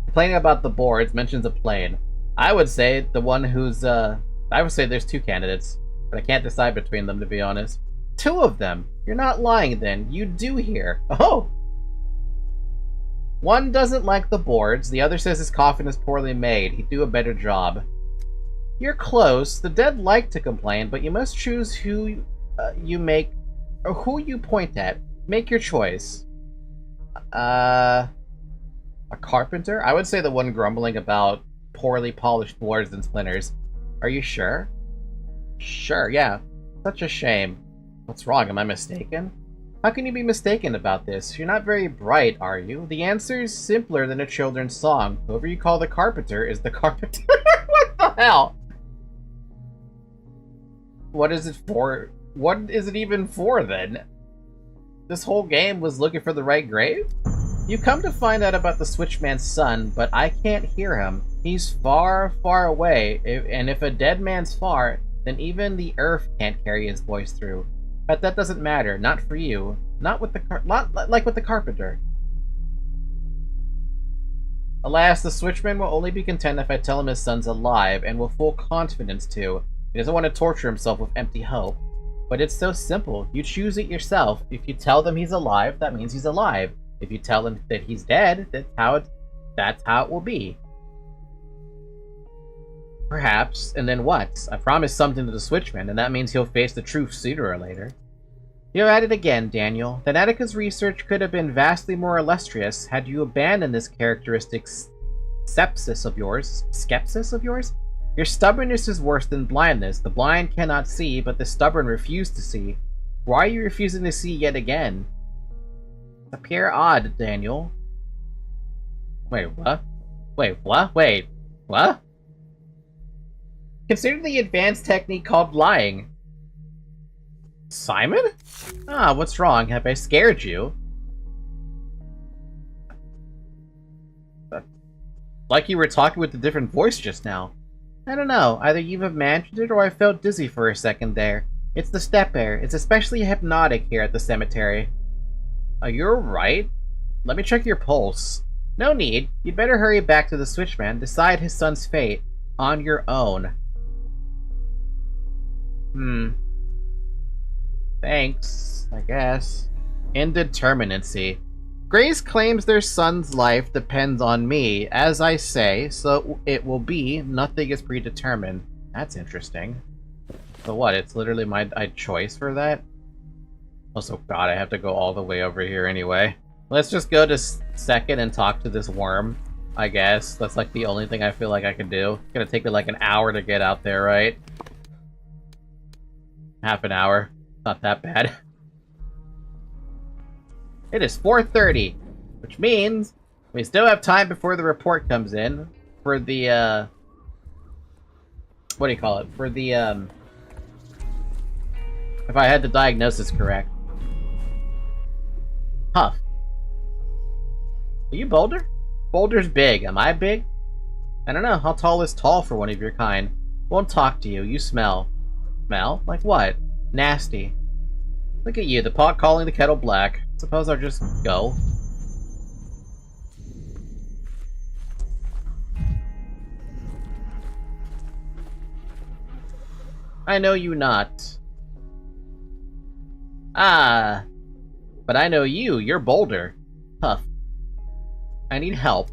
complaining about the boards, mentions a plane. I would say the one who's I would say there's 2 candidates, but I can't decide between them, to be honest. 2 of them. You're not lying then. You do hear. Oh. One doesn't like the boards. The other says his coffin is poorly made. He'd do a better job. You're close. The dead like to complain, but you must choose who you make, or who you point at. Make your choice. A carpenter? I would say the one grumbling about poorly polished boards and splinters. Are you sure? Sure, yeah. Such a shame. What's wrong? Am I mistaken? How can you be mistaken about this? You're not very bright, are you? The answer's simpler than a children's song. Whoever you call the carpenter is the carpenter. What the hell? What is it for? What is it even for, then? This whole game was looking for the right grave? You come to find out about the Switchman's son, but I can't hear him. He's far, far away, and if a dead man's far, then even the earth can't carry his voice through. But that doesn't matter, not for you. Not like with the carpenter. Alas, the Switchman will only be content if I tell him his son's alive, and with full confidence too. He doesn't want to torture himself with empty hope. But it's so simple. You choose it yourself. If you tell them he's alive, that means he's alive. If you tell him that he's dead, that's how it will be. Perhaps, and then what? I promised something to the Switchman, and that means he'll face the truth sooner or later. You're at it again, Daniel. That Attica's research could have been vastly more illustrious had you abandoned this characteristic skepsis of yours. Your stubbornness is worse than blindness. The blind cannot see, but the stubborn refuse to see. Why are you refusing to see yet again? Appear odd, Daniel. Wait, what? Wait, what? Wait, what? Consider the advanced technique called lying. Simon? Ah, what's wrong? Have I scared you? Like you were talking with a different voice just now. I don't know, either you've imagined it or I felt dizzy for a second there. It's the step air. It's especially hypnotic here at the cemetery. Are you alright? Let me check your pulse. No need. You'd better hurry back to the switchman, decide his son's fate on your own. Thanks, I guess. Indeterminacy. Grace claims their son's life depends on me, as I say, so it will be. Nothing is predetermined. That's interesting. So what, it's literally my choice for that? Also, God, I have to go all the way over here anyway. Let's just go to second and talk to this worm, I guess. That's like the only thing I feel like I can do. It's gonna take me like an hour to get out there, right? Half an hour. Not that bad. It is 4:30, which means we still have time before the report comes in for the, what do you call it? For the, if I had the diagnosis correct. Huff. Are you Boulder? Boulder's big. Am I big? I don't know. How tall is tall for one of your kind? Won't talk to you. You smell. Smell? Like what? Nasty. Look at you, the pot calling the kettle black. Suppose I'll just go. I know you not. Ah. But I know you. You're Boulder. Huff. I need help.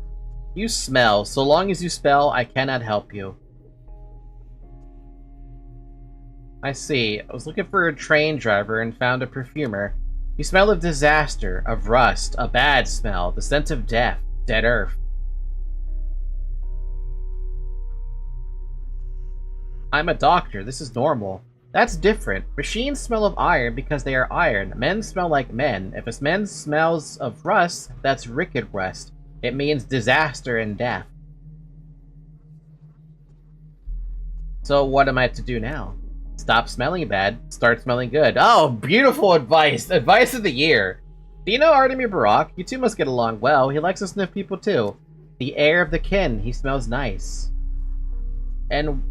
You smell. So long as you spell, I cannot help you. I see. I was looking for a train driver and found a perfumer. You smell of disaster, of rust, a bad smell, the scent of death, dead earth. I'm a doctor. This is normal. That's different. Machines smell of iron because they are iron. Men smell like men. If a man smells of rust, that's wicked rust. It means disaster and death. So what am I to do now? Stop smelling bad, start smelling good. Oh, beautiful advice! Advice of the year! Do you know Artemir Barak? You two must get along well. He likes to sniff people too. The air of the kin. He smells nice. And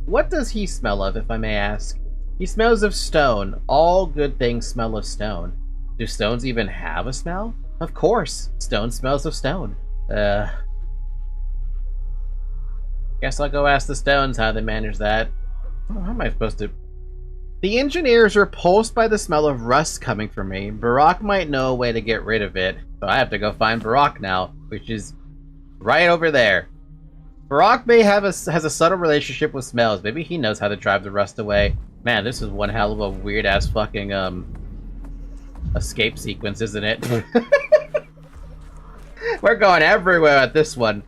what does he smell of, if I may ask? He smells of stone. All good things smell of stone. Do stones even have a smell? Of course. Stone smells of stone. Guess I'll go ask the stones how they manage that. Oh, how am I supposed to... The engineers are repulsed by the smell of rust coming from me. Barak might know a way to get rid of it, so I have to go find Barak now, which is right over there. Barak may have has a subtle relationship with smells. Maybe he knows how to drive the rust away. Man, this is one hell of a weird-ass fucking, escape sequence, isn't it? We're going everywhere at this one.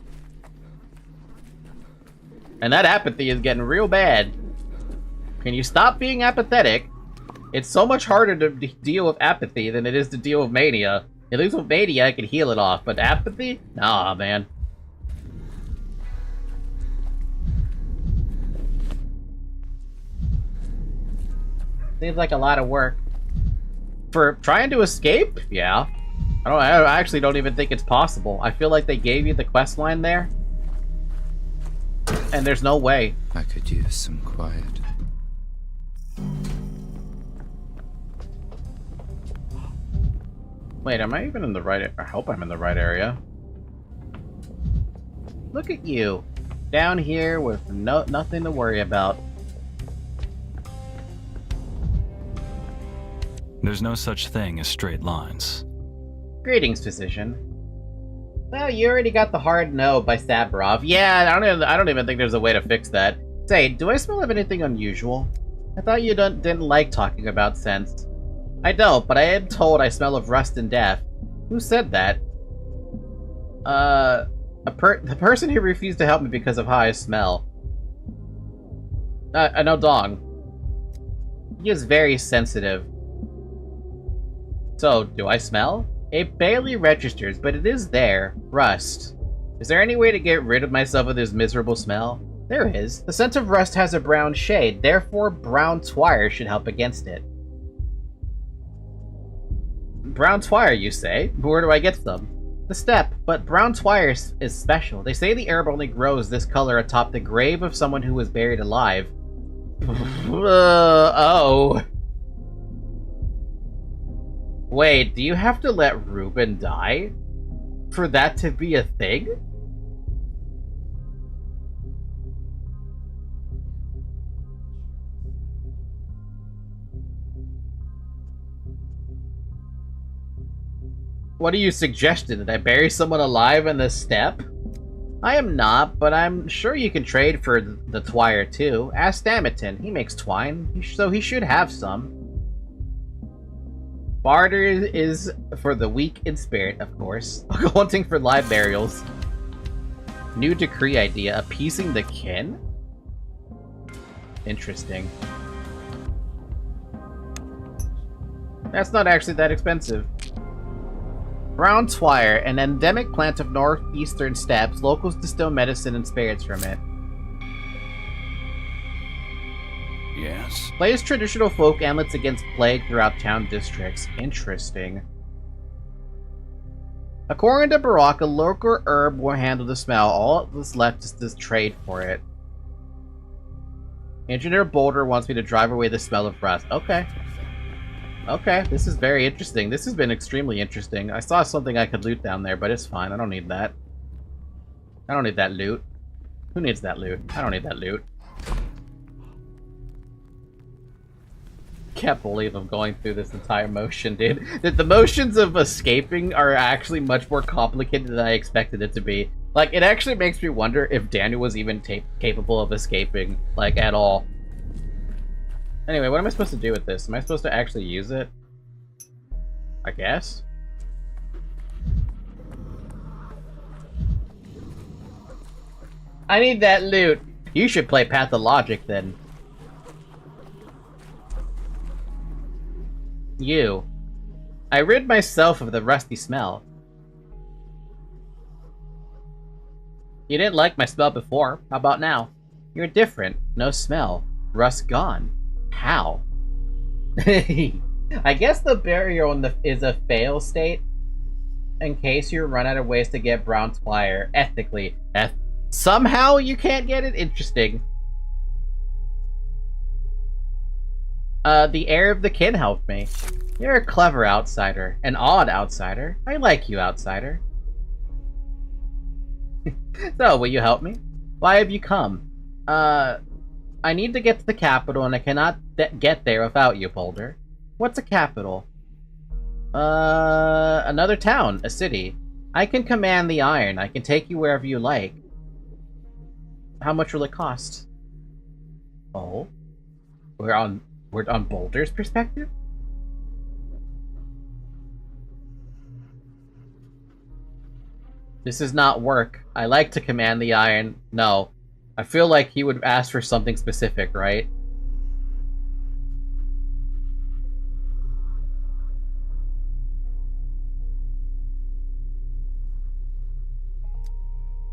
And that apathy is getting real bad. Can you stop being apathetic? It's so much harder to deal with apathy than it is to deal with mania. At least with mania, I can heal it off, but apathy? Nah, man. Seems like a lot of work. For trying to escape? Yeah. I actually don't even think it's possible. I feel like they gave you the quest line there. And there's no way. I could use some quiet. Wait, am I even in the right... I hope I'm in the right area. Look at you. Down here with nothing to worry about. There's no such thing as straight lines. Greetings, physician. Well, you already got the hard no by Saburov. Yeah, I don't even think there's a way to fix that. Say, do I smell of anything unusual? I thought you didn't like talking about scents. I don't, but I am told I smell of rust and death. Who said that? The person who refused to help me because of how I smell. I know Dong. He is very sensitive. So, do I smell? It barely registers, but it is there. Rust. Is there any way to get rid of myself of this miserable smell? There is. The scent of rust has a brown shade, therefore brown twire should help against it. Brown twire, you say? Where do I get some? The steppe, but brown twire is special. They say the herb only grows this color atop the grave of someone who was buried alive. Oh. Wait, do you have to let Ruben die for that to be a thing? What are you suggesting? That I bury someone alive in the steppe? I am not, but I'm sure you can trade for the twire too. Ask Stamiton. He makes twine, so he should have some. Barter is for the weak in spirit, of course. I'll go hunting for live burials. New decree idea. Appeasing the kin? Interesting. That's not actually that expensive. Brown twire, an endemic plant of northeastern steppes. Locals distill medicine and spirits from it. Yes? Plays traditional folk amulets against plague throughout town districts. Interesting. According to Barak, a local herb will handle the smell. All that's left is to trade for it. Engineer Boulder wants me to drive away the smell of rust. Okay. Okay, this is very interesting. This has been extremely interesting. I saw something I could loot down there, but it's fine. I don't need that. I don't need that loot. Who needs that loot? I don't need that loot. Can't believe I'm going through this entire motion, dude. The motions of escaping are actually much more complicated than I expected it to be. Like, it actually makes me wonder if Daniel was even capable of escaping, like, at all. Anyway, what am I supposed to do with this? Am I supposed to actually use it? I guess? I need that loot. You should play Pathologic, then. You. I rid myself of the rusty smell. You didn't like my smell before. How about now? You're different. No smell. Rust gone. How? I guess the burial is a fail state in case you run out of ways to get brown twire. Ethically. Somehow you can't get it? Interesting. The heir of the kin helped me. You're a clever outsider. An odd outsider. I like you, outsider. So, will you help me? Why have you come? I need to get to the capital, and I cannot get there without you, Boulder. What's a capital? Another town. A city. I can command the iron. I can take you wherever you like. How much will it cost? Oh? We're on Boulder's perspective? This is not work. I like to command the iron. No. I feel like he would ask for something specific, right?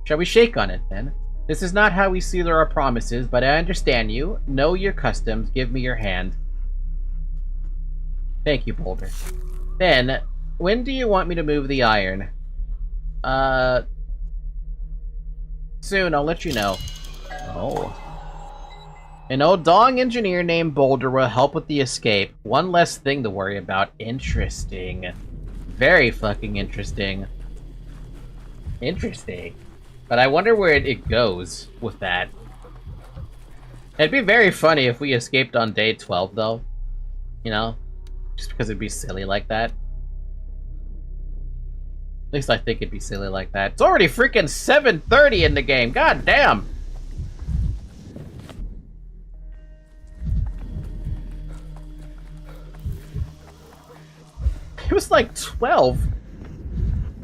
Shall we shake on it, then? This is not how we seal our promises, but I understand you. Know your customs. Give me your hand. Thank you, Boulder. Then, when do you want me to move the iron? Soon, I'll let you know. Oh. An old dong engineer named Boulder will help with the escape. One less thing to worry about. Interesting. Very fucking interesting. Interesting. But I wonder where it goes with that. It'd be very funny if we escaped on day 12, though. You know? Just because it'd be silly like that. At least I think it'd be silly like that. It's already freaking 7:30 in the game. God damn! It was like 12.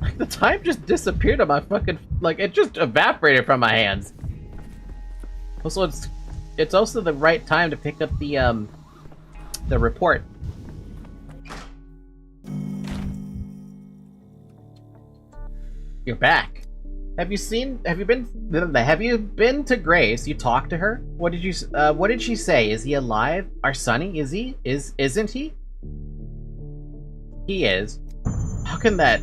Like, the time just disappeared on my fucking... Like, it just evaporated from my hands. Also, it's also the right time to pick up the report. You're back. Have you been to Grace? You talked to her? What did she say? Is he alive? Our Sonny? Isn't he? He is. How can that?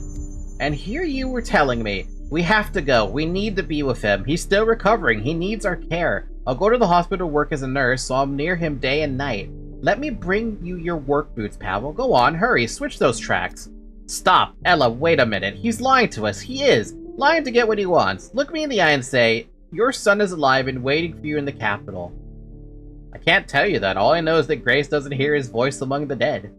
And here you were telling me, we have to go. We need to be with him. He's still recovering. He needs our care. I'll go to the hospital to work as a nurse, so I'm near him day and night. Let me bring you your work boots, Pavel. Go on, hurry, switch those tracks. Stop. Ella, wait a minute. He's lying to us. He is. Lying to get what he wants. Look me in the eye and say, your son is alive and waiting for you in the capital. I can't tell you that. All I know is that Grace doesn't hear his voice among the dead.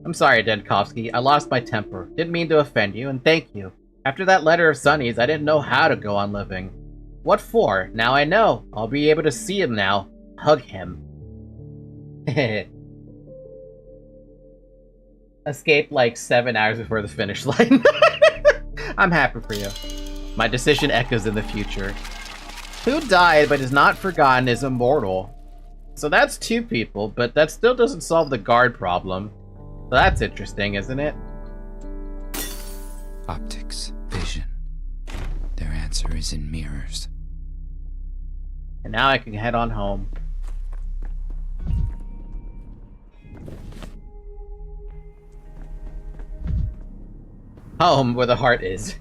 I'm sorry, Denkovsky. I lost my temper. Didn't mean to offend you, and thank you. After that letter of Sonny's, I didn't know how to go on living. What for? Now I know. I'll be able to see him now. Hug him. Escaped like 7 hours before the finish line. I'm happy for you. My decision echoes in the future. Who died but is not forgotten is immortal. So that's 2 people, but that still doesn't solve the guard problem. So that's interesting, isn't it? Optics, vision. Their answer is in mirrors. And now I can head on home. Home, where the heart is.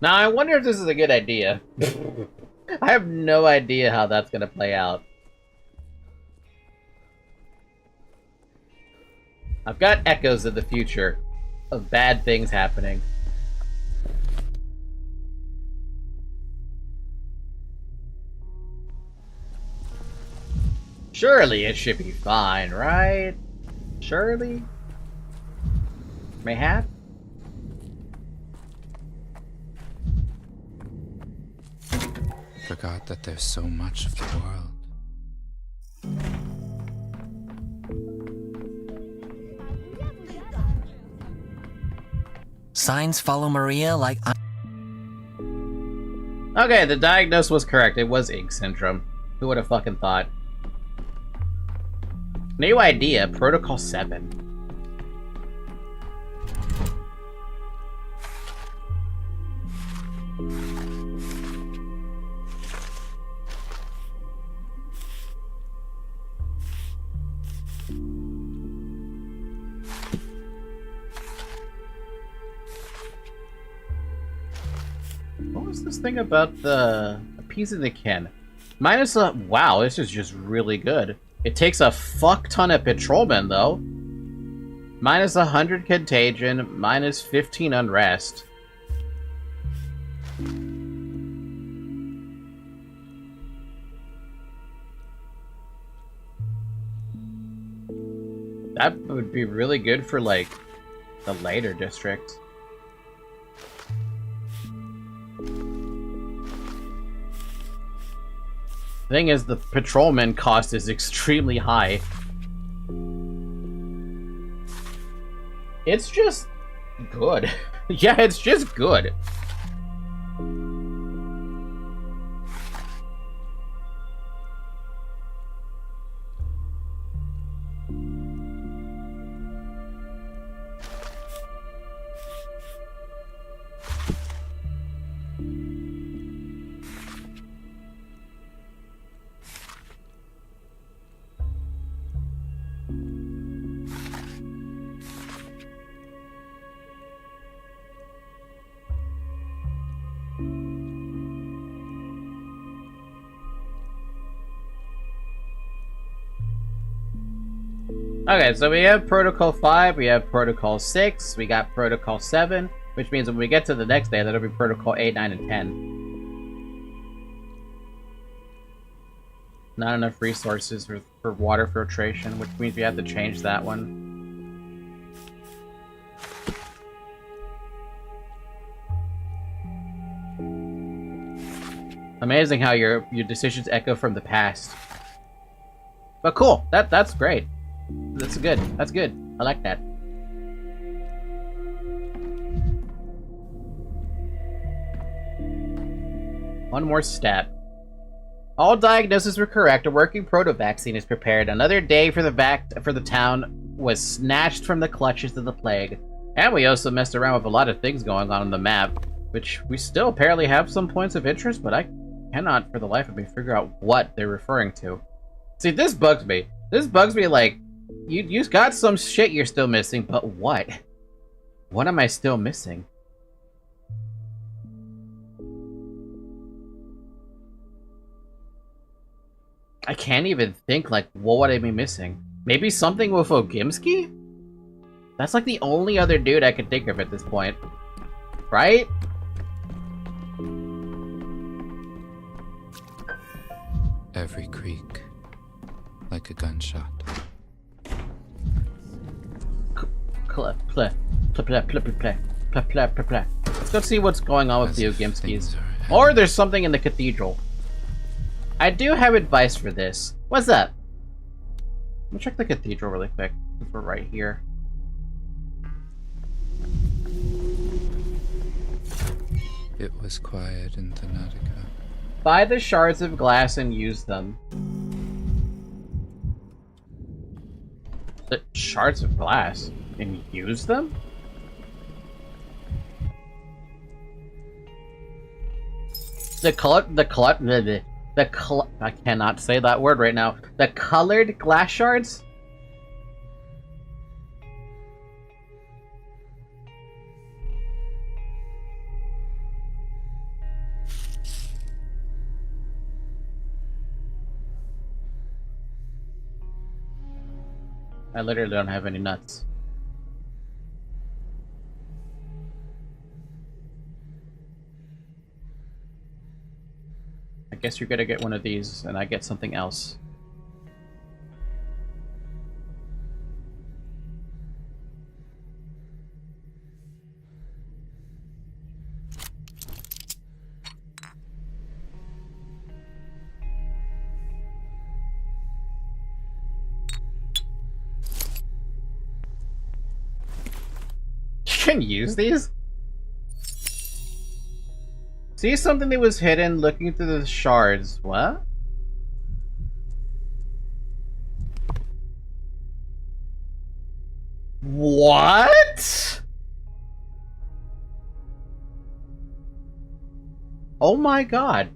Now, I wonder if this is a good idea. I have no idea how that's gonna play out. I've got echoes of the future of bad things happening. Surely it should be fine, right? Surely? Mayhap? Forgot that there's so much of the world. Signs follow Maria like Okay, the diagnosis was correct. It was Ig syndrome. Who would have fucking thought? New idea, Protocol 7. What was this thing about the appeasing the kin? Minus a... Wow, this is just really good. It takes a fuck ton of patrolmen, though. Minus 100 contagion, minus 15 unrest. That would be really good for, like, the later districts. Thing is, the patrolman cost is extremely high. It's just good. Yeah, it's just good. Okay, so we have Protocol 5, we have Protocol 6, we got Protocol 7, which means when we get to the next day, that'll be Protocol 8, 9, and 10. Not enough resources for water filtration, which means we have to change that one. Amazing how your decisions echo from the past. But cool, that's great. That's good. That's good. I like that. One more step. All diagnoses were correct. A working proto-vaccine is prepared. Another day for the town was snatched from the clutches of the plague. And we also messed around with a lot of things going on the map, which we still apparently have some points of interest, but I cannot for the life of me figure out what they're referring to. See, this bugs me. This bugs me like, you got some shit you're still missing, but what? What am I still missing? I can't even think, like, what would I be missing? Maybe something with Ogimski? That's like the only other dude I can think of at this point. Right? Every creak, like a gunshot. Let's go see what's going on with the Ogimskis. Or there's something in the cathedral. I do have advice for this. What's up? Let me check the cathedral really quick, since we're right here. It was quiet in Thanatica. Buy the shards of glass and use them. The shards of glass? And use them? I cannot say that word right now. The colored glass shards? I literally don't have any nuts. I guess you're gonna get one of these, and I get something else. You can use these? See something that was hidden looking through the shards. What? What? Oh my god.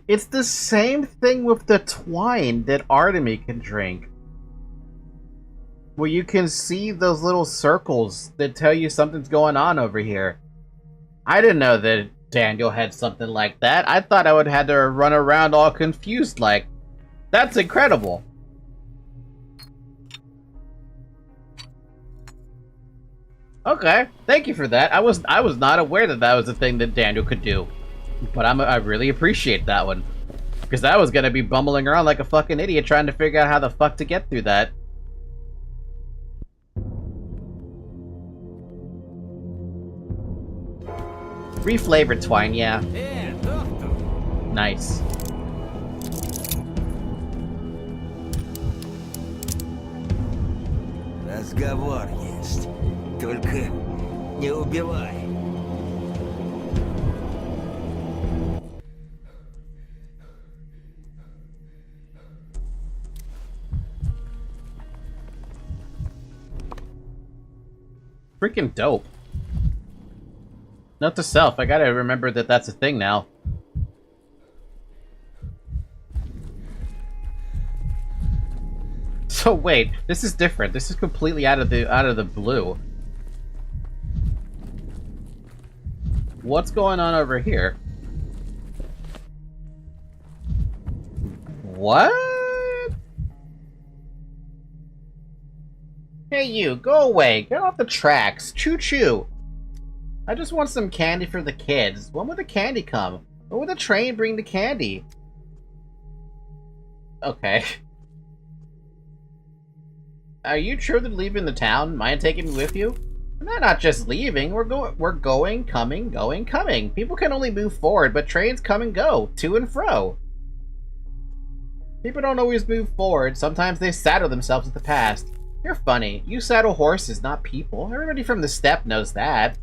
It's the same thing with the twine that Artemy can drink. Where you can see those little circles that tell you something's going on over here. I didn't know that Daniel had something like that. I thought I would have to run around all confused like. That's incredible. Okay, thank you for that. I was not aware that that was a thing that Daniel could do. But I really appreciate that one. Because I was gonna be bumbling around like a fucking idiot trying to figure out how the fuck to get through that. Reflavored twine, yeah. Nice. Разговор есть. Только не убивай. Freaking dope. Note to self, I gotta remember that that's a thing now. So wait, this is different. This is completely out of the blue. What's going on over here? What? Hey you, go away. Get off the tracks. Choo choo. I just want some candy for the kids. When will the candy come? When will the train bring the candy? Okay. Are you truly leaving the town? Mind taking me with you? We're not just leaving. We're going, coming, going, coming. People can only move forward, but trains come and go, to and fro. People don't always move forward. Sometimes they saddle themselves with the past. You're funny. You saddle horses, not people. Everybody from the steppe knows that.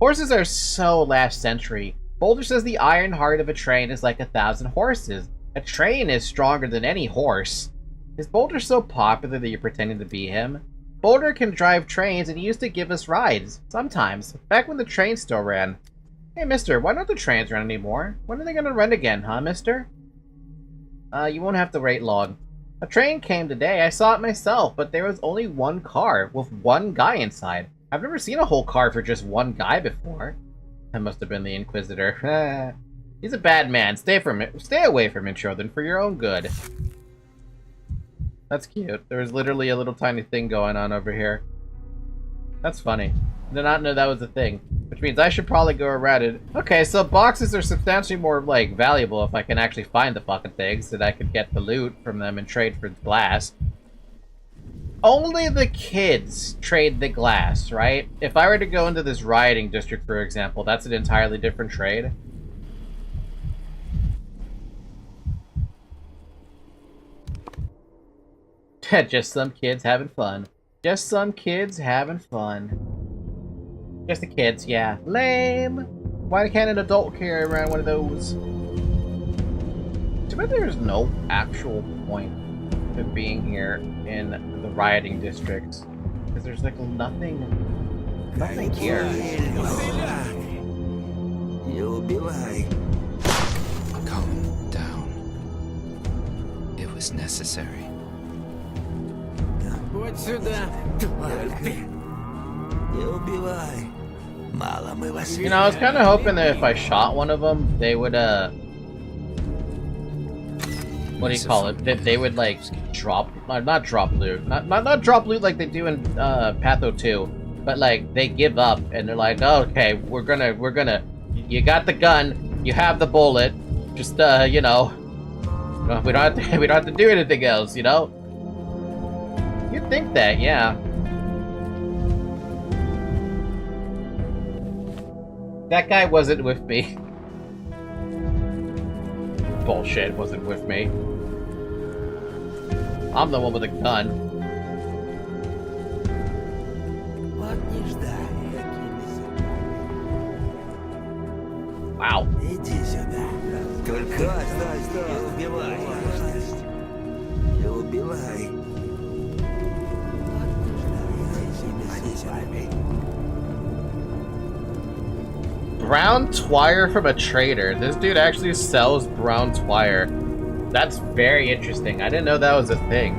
Horses are so last century. Boulder says the iron heart of a train is like 1,000 horses. A train is stronger than any horse. Is Boulder so popular that you're pretending to be him? Boulder can drive trains and he used to give us rides. Sometimes. Back when the trains still ran. Hey, mister, why don't the trains run anymore? When are they gonna run again, huh, mister? You won't have to wait long. A train came today. I saw it myself, but there was only one car with one guy inside. I've never seen a whole car for just one guy before. That must have been the Inquisitor. He's a bad man. Stay away from him, children, for your own good. That's cute. There's literally a little tiny thing going on over here. That's funny. I did not know that was a thing. Which means I should probably go around it. Okay, so boxes are substantially more, like, valuable if I can actually find the fucking things, that I could get the loot from them and trade for glass. Only the kids trade the glass, right? If I were to go into this rioting district, for example, that's an entirely different trade. Just some kids having fun. Just some kids having fun. Just the kids, yeah. Lame! Why can't an adult carry around one of those? Too bad there's no actual point to being here in the rioting districts. Because there's like nothing here. Calm down. It was necessary. Вот сюда. Не убивай. Мало мы вас. You know, I was kind of hoping that if I shot one of them, they would, what do you call it? That they would, like, drop, not drop loot. Not drop loot like they do in, Patho 2. But, like, they give up, and they're like, oh, okay, we're gonna, you got the gun, you have the bullet, just, you know, we don't have to do anything else, you know? You'd think that, yeah. That guy wasn't with me. Bullshit, wasn't with me. I'm the one with a gun. Wow. Иди сюда. Только стой, не убивай. Не убивай. Brown twire from a trader. This dude actually sells brown twire. That's very interesting. I didn't know that was a thing.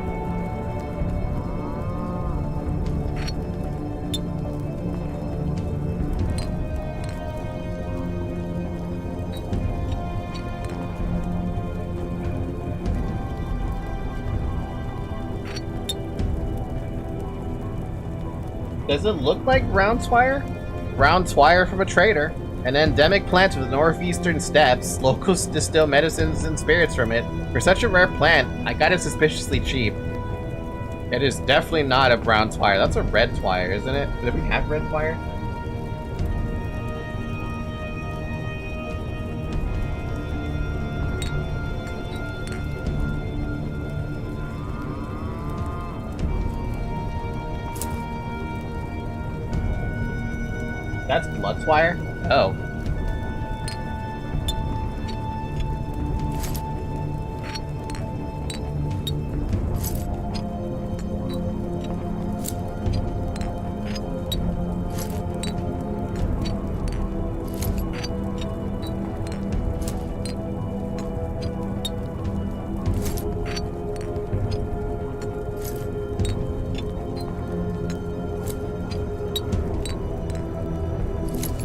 Does it look like brown twire? Brown twire from a trader. An endemic plant of the northeastern steppes. Locals distill medicines and spirits from it. For such a rare plant, I got it suspiciously cheap. It is definitely not a brown twire. That's a red twire, isn't it? Did we have red twire? That's blood twire? Oh.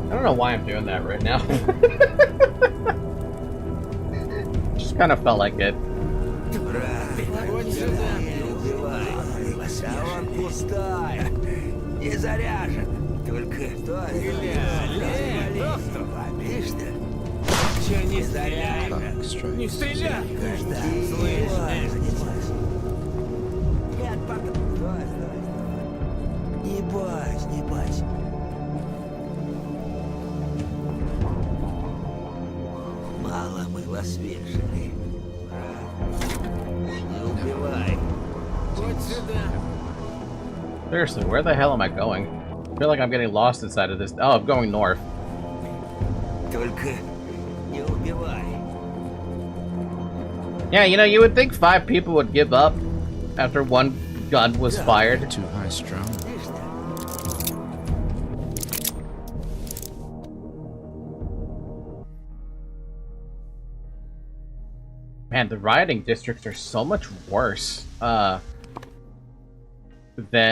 I don't know why I'm doing that right now. Just kind of felt like it. Мало мы вас вешали. Не убивай. Вот сюда. Seriously, where the hell am I going? I feel like I'm getting lost inside of this. Oh, I'm going north. Только не убивай. Yeah, you know, you would think 5 people would give up after one gun was fired. Too high strung. Man, the rioting districts are so much worse than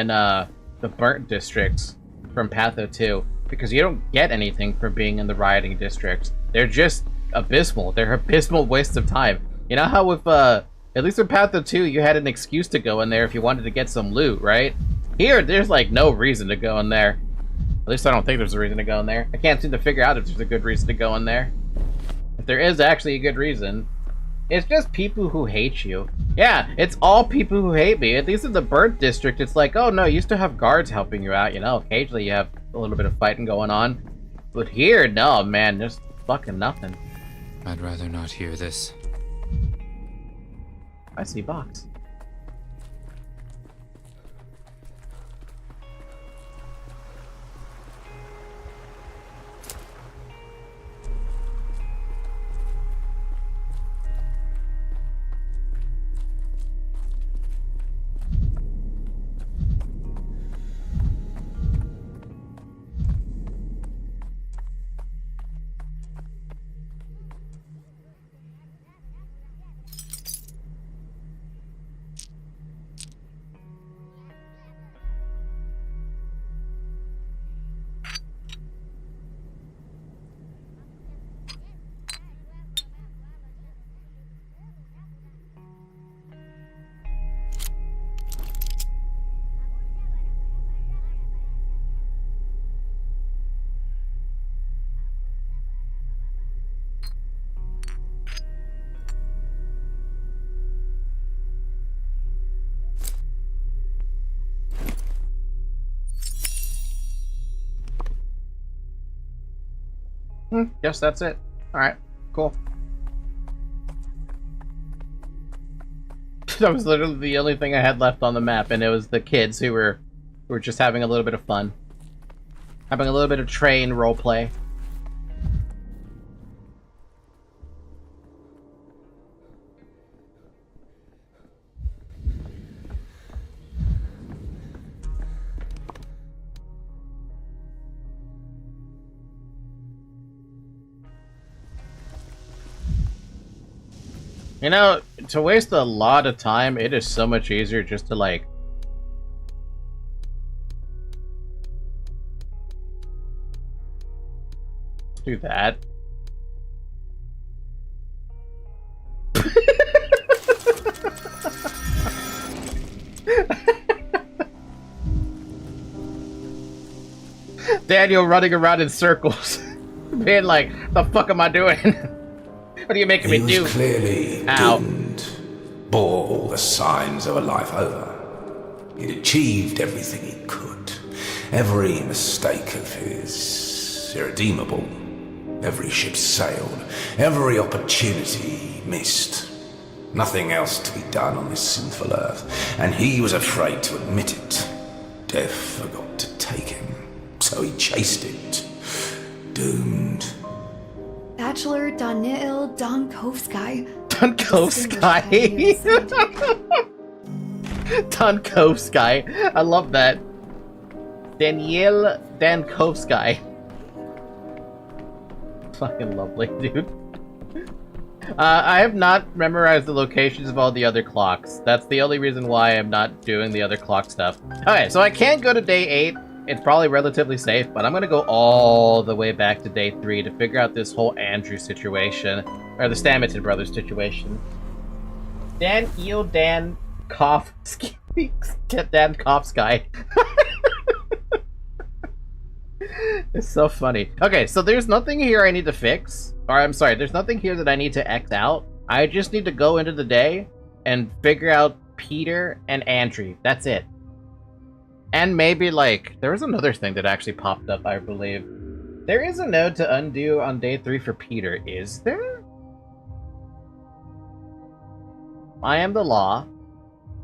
the burnt districts from Patho 2, because you don't get anything from being in the rioting districts. They're just abysmal. They're abysmal wastes of time. You know how with at least in Patho 2 you had an excuse to go in there if you wanted to get some loot, right? Here, there's like no reason to go in there. At least I don't think there's a reason to go in there. I can't seem to figure out if there's a good reason to go in there. If there is actually a good reason, it's just people who hate you. Yeah, it's all people who hate me. At least in the burnt district, it's like, oh no, you used to have guards helping you out, you know? Occasionally you have a little bit of fighting going on. But here, no, man, there's fucking nothing. I'd rather not hear this. I see box. Yes, that's it. Alright, cool. That was literally the only thing I had left on the map, and it was the kids who were just having a little bit of fun. Having a little bit of train roleplay. You know, to waste a lot of time, it is so much easier just to, like... do that. Daniel running around in circles, being like, the fuck am I doing? What are you making me do? He was clearly doomed, bore all the signs of a life over. He'd achieved everything he could. Every mistake of his irredeemable. Every ship sailed. Every opportunity missed. Nothing else to be done on this sinful earth. And he was afraid to admit it. Death forgot to take him. So he chased it. Doomed. Bachelor Daniil Donkovsky. Donkovsky? Donkovsky. I love that. Daniil Donkovsky. Fucking lovely, dude. I have not memorized the locations of all the other clocks. That's the only reason why I'm not doing the other clock stuff. Okay, so I can't go to day 8. It's probably relatively safe, but I'm gonna go all the way back to day 3 to figure out this whole Andrew situation. Or the Stamington brothers situation. Daniil Donkovsky. Donkovsky. It's so funny. Okay, so there's nothing here I need to fix. Or I'm sorry, there's nothing here that I need to X out. I just need to go into the day and figure out Peter and Andrew. That's it. And maybe, like, there was another thing that actually popped up, I believe. There is a node to undo on day 3 for Peter, is there? I am the law.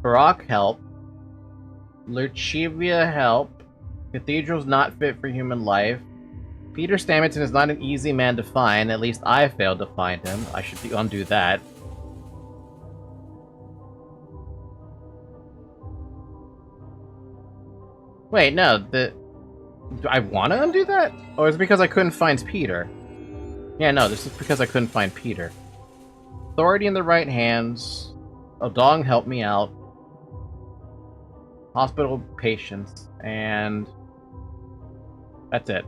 Barack help. Luchivia help. Cathedral's not fit for human life. Peter Stamington is not an easy man to find. At least I failed to find him. I should undo that. Wait, no. Do I want to undo that? Or is it because I couldn't find Peter? Yeah, no, this is because I couldn't find Peter. Authority in the right hands. Odong helped me out. Hospital patients. And that's it.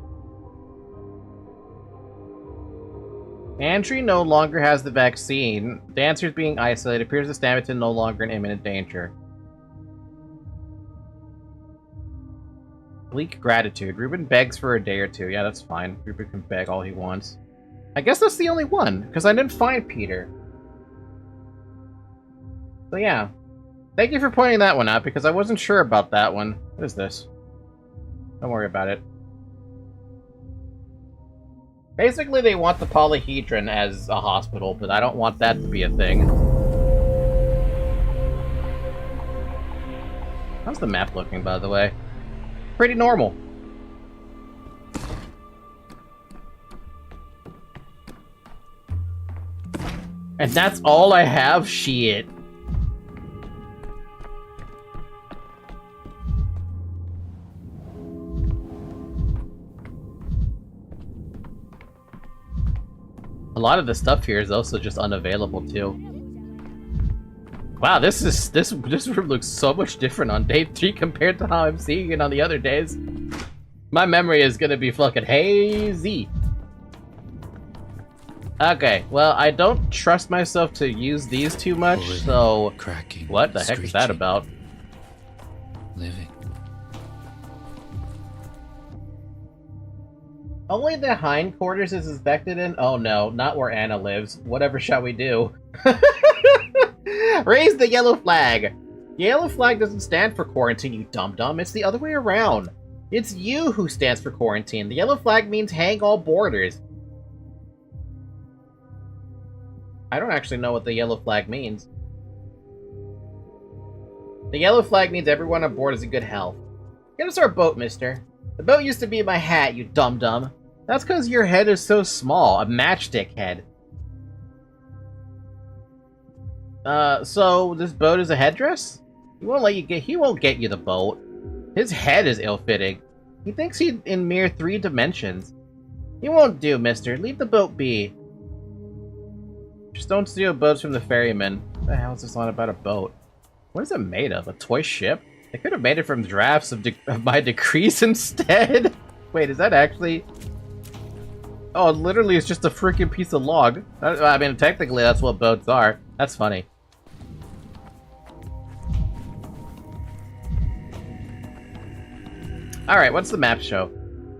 Andrew no longer has the vaccine. Dancer's being isolated. Appears that Stamington no longer in imminent danger. Bleak gratitude. Ruben begs for a day or two. Yeah, that's fine. Ruben can beg all he wants. I guess that's the only one, because I didn't find Peter. So yeah. Thank you for pointing that one out, because I wasn't sure about that one. What is this? Don't worry about it. Basically, they want the polyhedron as a hospital, but I don't want that to be a thing. How's the map looking, by the way? Pretty normal. And that's all I have? Shit. A lot of the stuff here is also just unavailable too. Wow, this room looks so much different on day 3 compared to how I'm seeing it on the other days. My memory is gonna be fucking hazy. Okay, well, I don't trust myself to use these too much, so... Cracking, what the heck is that about? Living. Only the hindquarters is infected in? Oh no, not where Anna lives. Whatever shall we do? Raise the yellow flag! The yellow flag doesn't stand for quarantine, you dum-dum. It's the other way around. It's you who stands for quarantine. The yellow flag means hang all borders. I don't actually know what the yellow flag means. The yellow flag means everyone on board is in good health. Get us our boat, mister. The boat used to be my hat, you dum-dum. That's because your head is so small, a matchstick head. So this boat is a headdress? He won't get you the boat. His head is ill-fitting. He thinks he's in mere 3 dimensions. He won't do, mister. Leave the boat be. Just don't steal boats from the ferryman. What the hell is this on about a boat? What is it made of? A toy ship? They could have made it from drafts of my decrees instead. Wait, is that actually... Oh, literally it's just a freaking piece of log. I mean, technically that's what boats are. That's funny. Alright, what's the map show?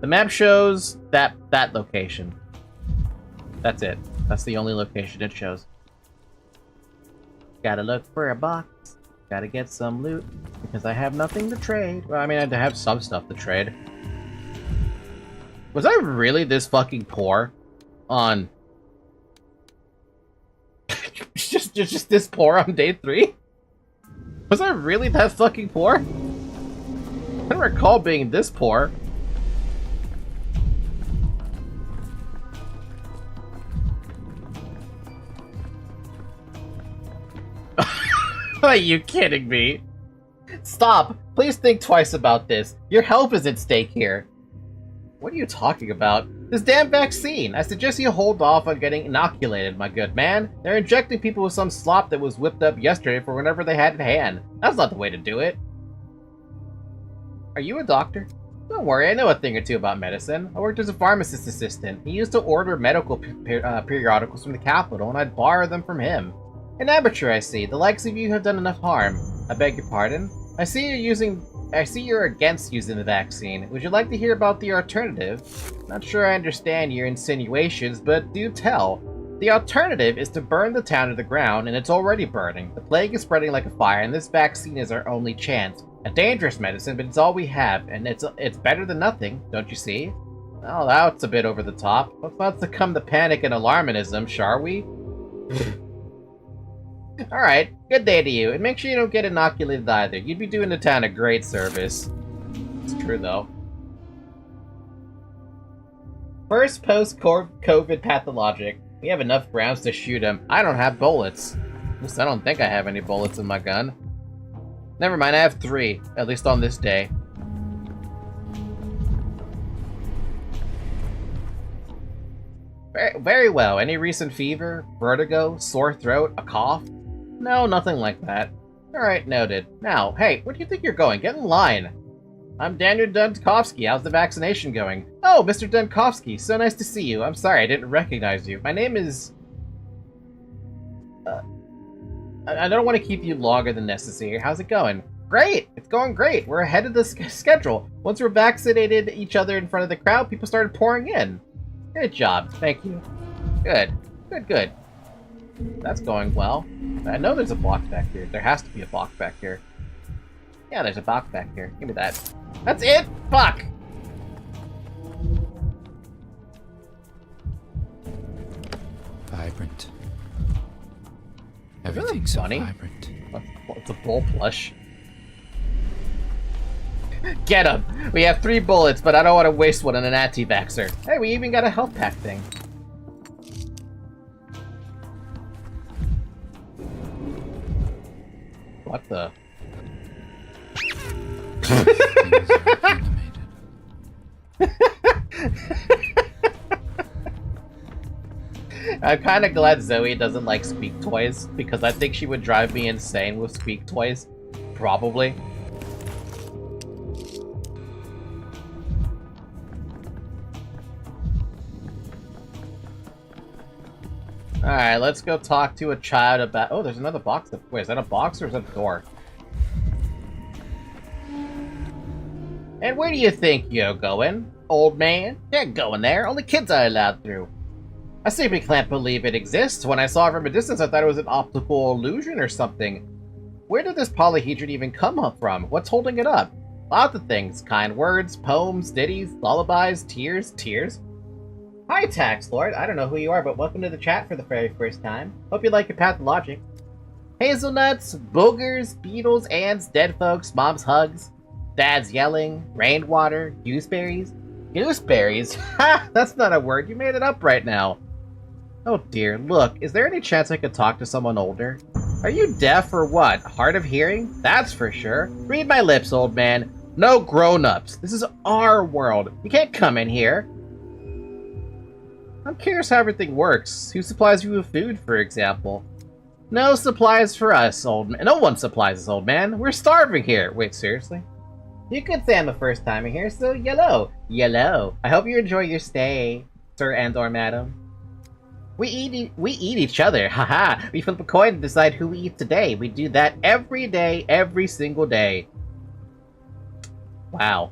The map shows that location. That's it. That's the only location it shows. Gotta look for a box. Gotta get some loot. Because I have nothing to trade. Well, I mean, I have some stuff to trade. Was I really this fucking poor? On... just this poor on day 3? Was I really that fucking poor? I don't recall being this poor. Are you kidding me? Stop! Please think twice about this. Your health is at stake here. What are you talking about? This damn vaccine! I suggest you hold off on getting inoculated, my good man. They're injecting people with some slop that was whipped up yesterday for whenever they had it in hand. That's not the way to do it. Are you a doctor? Don't worry, I know a thing or two about medicine. I worked as a pharmacist assistant. He used to order medical periodicals from the capital, and I'd borrow them from him. An amateur, I see. The likes of you have done enough harm. I beg your pardon? I see you're against using the vaccine. Would you like to hear about the alternative? Not sure I understand your insinuations, but do tell. The alternative is to burn the town to the ground, and it's already burning. The plague is spreading like a fire, and this vaccine is our only chance. A dangerous medicine, but it's all we have, and it's better than nothing, don't you see? Oh, that's a bit over the top. Let's not succumb to panic and alarmism, shall we? Alright, good day to you, and make sure you don't get inoculated either. You'd be doing the town a great service. It's true, though. First post-COVID pathologic. We have enough rounds to shoot him. I don't have bullets. At least I don't think I have any bullets in my gun. Never mind, I have 3. At least on this day. Very well. Any recent fever, vertigo, sore throat, a cough? No, nothing like that. Alright, noted. Now, hey, where do you think you're going? Get in line. I'm Daniel Dunkovsky. How's the vaccination going? Oh, Mr. Dunkovsky, so nice to see you. I'm sorry, I didn't recognize you. My name is... I don't want to keep you longer than necessary. How's it going? Great! It's going great. We're ahead of the schedule. Once we're vaccinated each other in front of the crowd, people started pouring in. Good job. Thank you. Good. Good. That's going well. I know there's a box back here. There has to be a box back here. Yeah, there's a box back here. Give me that. That's it! Fuck! Vibrant. Really Everything's so funny. vibrant. It's a bull plush. Get him! We have 3 bullets, but I don't want to waste one on an anti-vaxxer. Hey, we even got a health pack thing. What the? I'm kind of glad Zoe doesn't like Squeak toys, because I think she would drive me insane with Squeak toys. Probably. Alright, let's go talk to a child about... Oh, there's another box. Wait, is that a box or is that a door? And where do you think you're going, old man? Can't go in there. Only kids are allowed through. I simply can't believe it exists. When I saw it from a distance, I thought it was an optical illusion or something. Where did this polyhedron even come up from? What's holding it up? Lots of things. Kind words, poems, ditties, lullabies, tears. Hi, Tax Lord. I don't know who you are, but welcome to the chat for the very first time. Hope you like your Pathologic. Hazelnuts, boogers, beetles, ants, dead folks, mom's hugs, dad's yelling, rainwater, gooseberries. Gooseberries? Ha! That's not a word. You made it up right now. Oh dear, look, is there any chance I could talk to someone older? Are you deaf or what? Hard of hearing? That's for sure. Read my lips, old man. No grown-ups. This is our world. You can't come in here. I'm curious how everything works. Who supplies you with food, for example? No supplies for us, old man. No one supplies us, old man. We're starving here. Wait, seriously? You could say I'm a first-timer here, so yellow. Yellow. I hope you enjoy your stay, sir and/or madam. We eat each other. Haha. We flip a coin to decide who we eat today. We do that every day, every single day. Wow.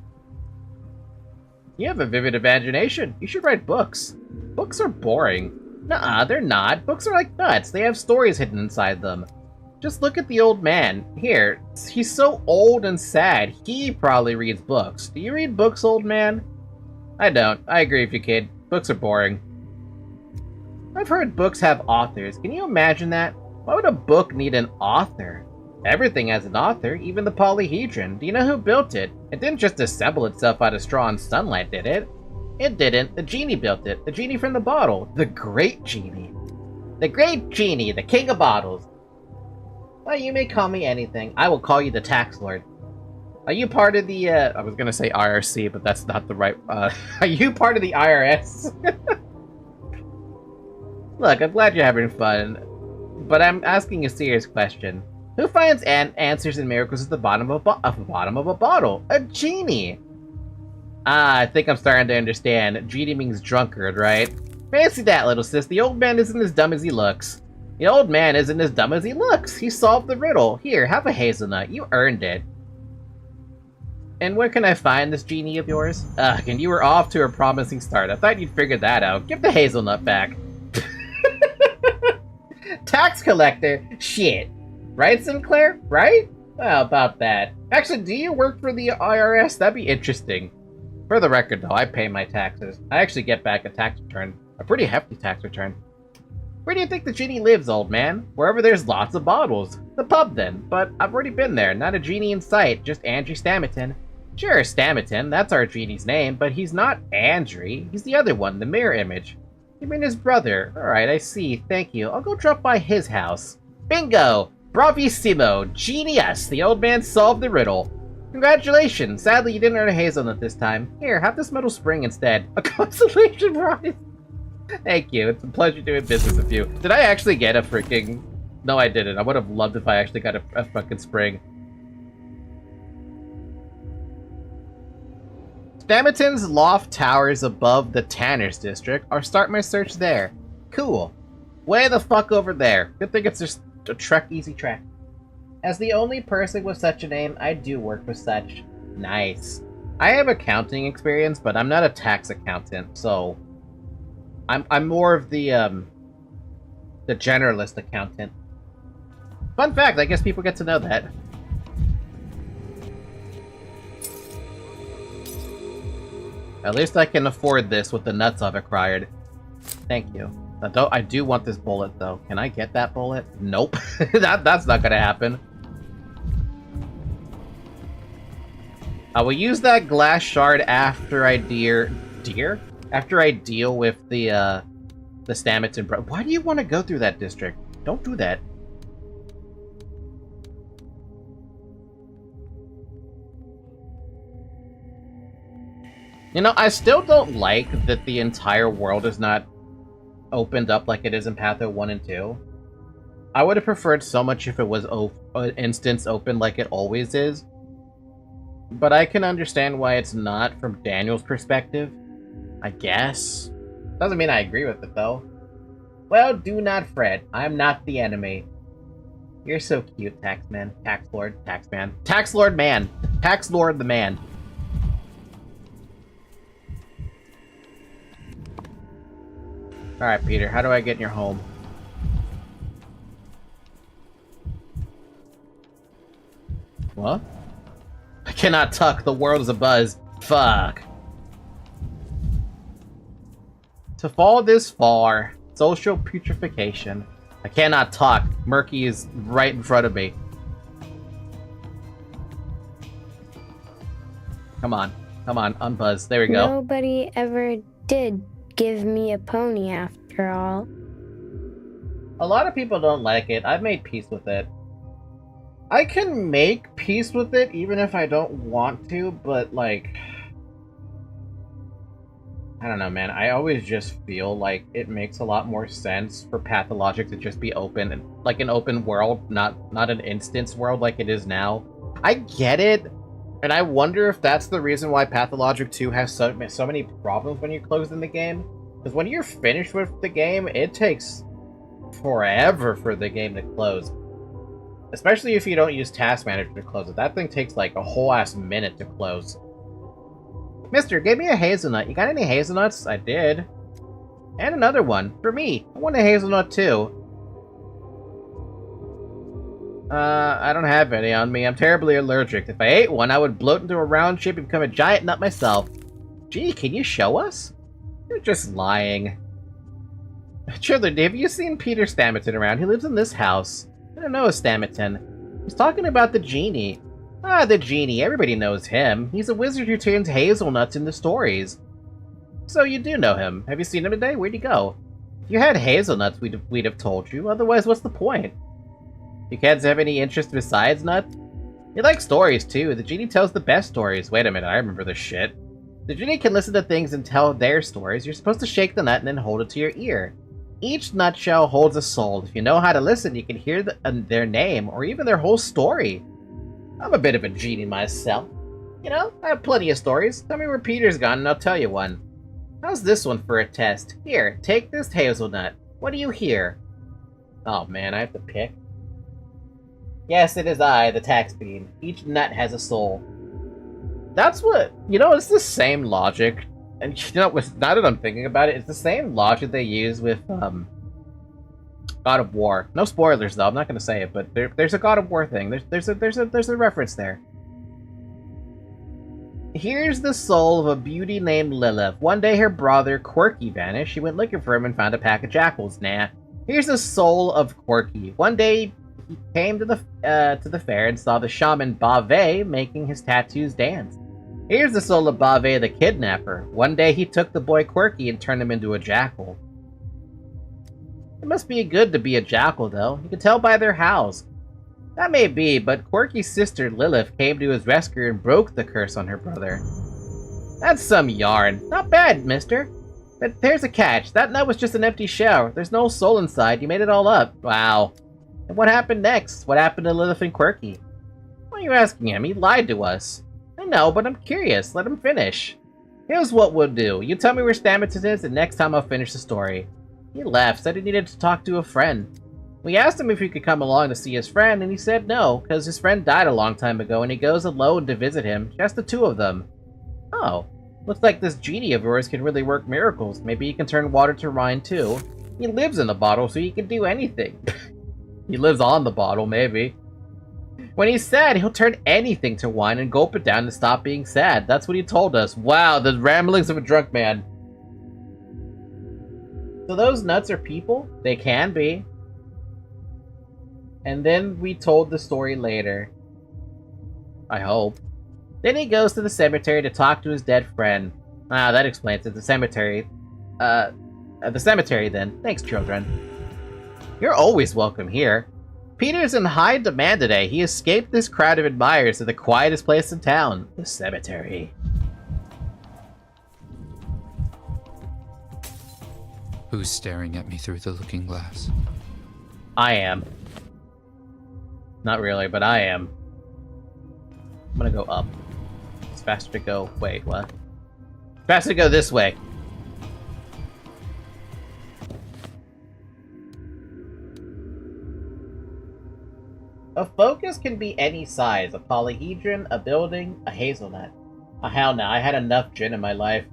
You have a vivid imagination. You should write books. Books are boring. Nuh-uh, they're not. Books are like nuts. They have stories hidden inside them. Just look at the old man. Here, he's so old and sad. He probably reads books. Do you read books, old man? I don't. I agree with you, kid. Books are boring. I've heard books have authors. Can you imagine that? Why would a book need an author? Everything has an author, even the polyhedron. Do you know who built it? It didn't just assemble itself out of straw and sunlight, did it? It didn't. The genie built it. The genie from the bottle. The great genie. The great genie, the king of bottles. Well, you may call me anything. I will call you the Tax Lord. Are you part of the, I was gonna say IRC, but that's not the right, are you part of the IRS? Look, I'm glad you're having fun, but I'm asking a serious question. Who finds answers and miracles at the bottom of a bottle? A genie! Ah, I think I'm starting to understand. Genie means drunkard, right? Fancy that, little sis. The old man isn't as dumb as he looks. The old man isn't as dumb as he looks. He solved the riddle. Here, have a hazelnut. You earned it. And where can I find this genie of yours? Ugh, and you were off to a promising start. I thought you'd figured that out. Give the hazelnut back. Tax collector? Shit. Right, Sinclair? Right? Well, about that. Actually, do you work for the IRS? That'd be interesting. For the record, though, I pay my taxes. I actually get back a tax return. A pretty hefty tax return. Where do you think the genie lives, old man? Wherever there's lots of bottles. The pub, then. But I've already been there. Not a genie in sight. Just Andrew Stammerton. Sure, Stammerton, that's our genie's name, but he's not Andry. He's the other one, the mirror image. You mean his brother? Alright, I see. Thank you. I'll go drop by his house. Bingo! Bravissimo! Genius! The old man solved the riddle. Congratulations! Sadly, you didn't earn a hazelnut this time. Here, have this metal spring instead. A consolation prize! Thank you. It's a pleasure doing business with you. Did I actually get a freaking... No, I didn't. I would have loved if I actually got a fucking spring. Stammerton's loft towers above the Tanner's district. I'll start my search there. Cool. Way the fuck over there. Good thing it's just a trek, easy trek. As the only person with such a name, I do work with such. Nice. I have accounting experience, but I'm not a tax accountant, so I'm more of the generalist accountant. Fun fact, I guess people get to know that. At least I can afford this with the nuts I've acquired. Thank you. I do want this bullet, though. Can I get that bullet? Nope. That's not gonna happen. I will use that glass shard after I After I deal with the Stammerton bro. Why do you want to go through that district? Don't do that. You know, I still don't like that the entire world is not opened up like it is in Patho 1 and 2. I would have preferred so much if it was instance open like it always is. But I can understand why it's not from Daniel's perspective. I guess. Doesn't mean I agree with it, though. Well, do not fret. I'm not the enemy. You're so cute, Taxman. Taxlord. Taxman. Taxlord man. Taxlord the man. Alright, Peter. How do I get in your home? What? I cannot talk. The world is abuzz. Fuck. To fall this far. Social putrefaction. I cannot talk. Murky is right in front of me. Come on. Come on. Unbuzz. There we go. Nobody ever did give me a pony after all. A lot of people don't like it. I've made peace with it. I can make peace with it even if I don't want to, but like... I don't know, man. I always just feel like it makes a lot more sense for Pathologic to just be open, and like an open world, not an instance world like it is now. I get it, and I wonder if that's the reason why Pathologic 2 has so many problems when you close in the game. Because when you're finished with the game, it takes forever for the game to close. Especially if you don't use Task Manager to close it. That thing takes like a whole ass minute to close. Mister, give me a hazelnut. You got any hazelnuts? I did. And another one. For me. I want a hazelnut too. I don't have any on me. I'm terribly allergic. If I ate one, I would bloat into a round shape and become a giant nut myself. Gee, can you show us? You're just lying. Children, have you seen Peter Stammerton around? He lives in this house. I don't know a Stammerton. He's talking about the genie. Ah, the genie. Everybody knows him. He's a wizard who turns hazelnuts into stories. So you do know him. Have you seen him today? Where'd he go? If you had hazelnuts, we'd have told you. Otherwise, what's the point? You kids have any interest besides nuts? You like stories, too. The genie tells the best stories. Wait a minute, I remember this shit. The genie can listen to things and tell their stories. You're supposed to shake the nut and then hold it to your ear. Each nutshell holds a soul. If you know how to listen, you can hear their name or even their whole story. I'm a bit of a genie myself. You know, I have plenty of stories. Tell me where Peter's gone and I'll tell you one. How's this one for a test? Here, take this hazelnut. What do you hear? Oh man, I have to pick. Yes, it is I, the tax bean. Each nut has a soul. That's what... You know, it's the same logic. And you know, now that I'm thinking about it, it's the same logic they use with, God of War. No spoilers, though. I'm not going to say it, but there's a God of War thing. There's a reference there. Here's the soul of a beauty named Lilith. One day her brother, Quirky, vanished. She went looking for him and found a pack of jackals. Nah. Here's the soul of Quirky. One day he came to the fair and saw the shaman Bave making his tattoos dance. Here's the soul of Bave the kidnapper. One day he took the boy Quirky and turned him into a jackal. It must be good to be a jackal, though. You can tell by their howls. That may be, but Quirky's sister Lilith came to his rescue and broke the curse on her brother. That's some yarn. Not bad, mister. But there's a catch. That nut was just an empty shell. There's no soul inside. You made it all up. Wow. And what happened next? What happened to Lilith and Quirky? Why are you asking him? He lied to us. I know, but I'm curious. Let him finish. Here's what we'll do. You tell me where Stamets is, and next time I'll finish the story. He left, said he needed to talk to a friend. We asked him if he could come along to see his friend, and he said no, because his friend died a long time ago, and he goes alone to visit him, just the two of them. Oh, looks like this genie of yours can really work miracles. Maybe he can turn water to wine, too. He lives in the bottle, so he can do anything. He lives on the bottle, maybe. When he's sad, he'll turn anything to wine and gulp it down to stop being sad. That's what he told us. Wow, the ramblings of a drunk man. So those nuts are people? They can be. And then we told the story later. I hope. Then he goes to the cemetery to talk to his dead friend. Ah, that explains it. The cemetery. The cemetery then. Thanks, children. You're always welcome here. Peter's in high demand today. He escaped this crowd of admirers to the quietest place in town, the cemetery. Who's staring at me through the looking glass? I am. Not really, but I am. I'm gonna go up. It's faster to go... Wait, what? Faster to go this way. A focus can be any size. A polyhedron, a building, a hazelnut. Oh, hell no, I had enough gin in my life.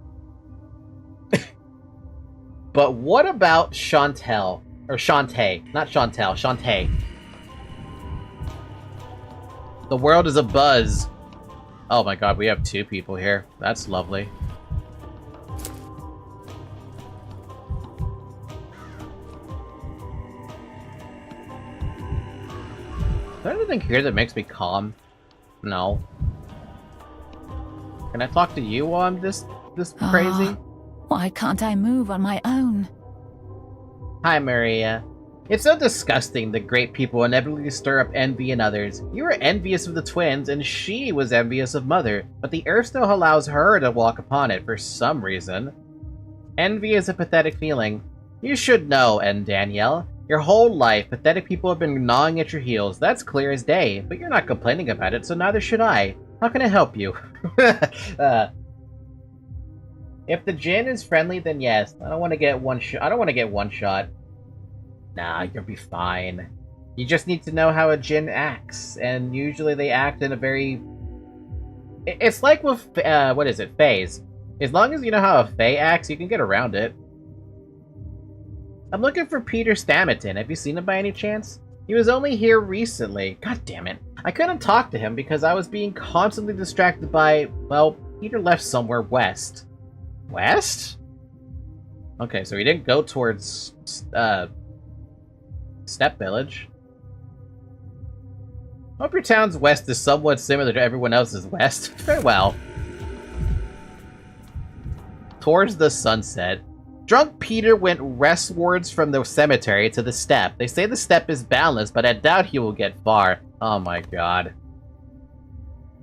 But what about Chantel? Or Shantae. Not Chantel, Shantae. The world is abuzz. Oh my god, we have two people here. That's lovely. Is there anything here that makes me calm? No. Can I talk to you while I'm this crazy? Why can't I move on my own? Hi, Maria. It's so disgusting that great people inevitably stir up envy in others. You were envious of the twins, and she was envious of Mother, but the Earth still allows her to walk upon it for some reason. Envy is a pathetic feeling. You should know, and Danielle. Your whole life, pathetic people have been gnawing at your heels. That's clear as day, but you're not complaining about it, so neither should I. How can I help you? If the gin is friendly, then yes. I don't want to get one shot. Nah, you'll be fine. You just need to know how a djinn acts, and usually they act in a very... It's like with, what is it, fays. As long as you know how a fae acts, you can get around it. I'm looking for Peter Stamerton. Have you seen him by any chance? He was only here recently. God damn it. I couldn't talk to him because I was being constantly distracted by, well, Peter left somewhere west. West? Okay, so he didn't go towards, Step Village. Hope your town's west is somewhat similar to everyone else's west. Very well. Towards the sunset. Drunk Peter went westwards from the cemetery to the steppe. They say the steppe is boundless, but I doubt he will get far. Oh my god.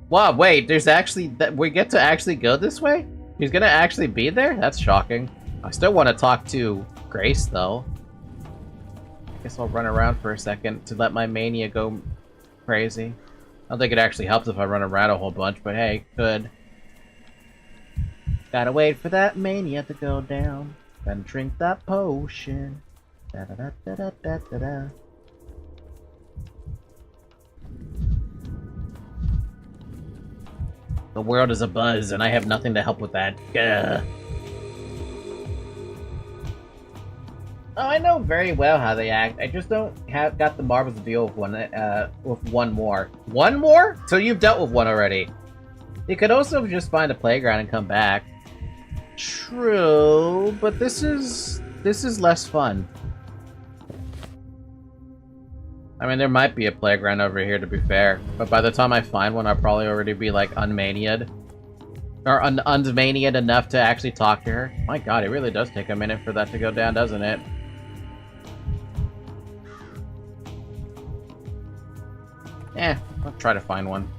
Wow, wait, there's actually... we get to actually go this way? He's gonna actually be there? That's shocking. I still want to talk to Grace, though. Guess I'll run around for a second to let my mania go crazy. I don't think it actually helps if I run around a whole bunch, but hey, could. Gotta wait for that mania to go down. Gotta drink that potion. Da da da da da da da da. The world is abuzz, and I have nothing to help with that. Gah. Oh, I know very well how they act. I just don't have got the marbles to deal with one more. One more? So you've dealt with one already. You could also just find a playground and come back. True, but this is less fun. I mean, there might be a playground over here, to be fair, but by the time I find one, I'll probably already be like unmaniaed. Or unmaniaed enough to actually talk to her. My god, it really does take a minute for that to go down, doesn't it? I'll try to find one.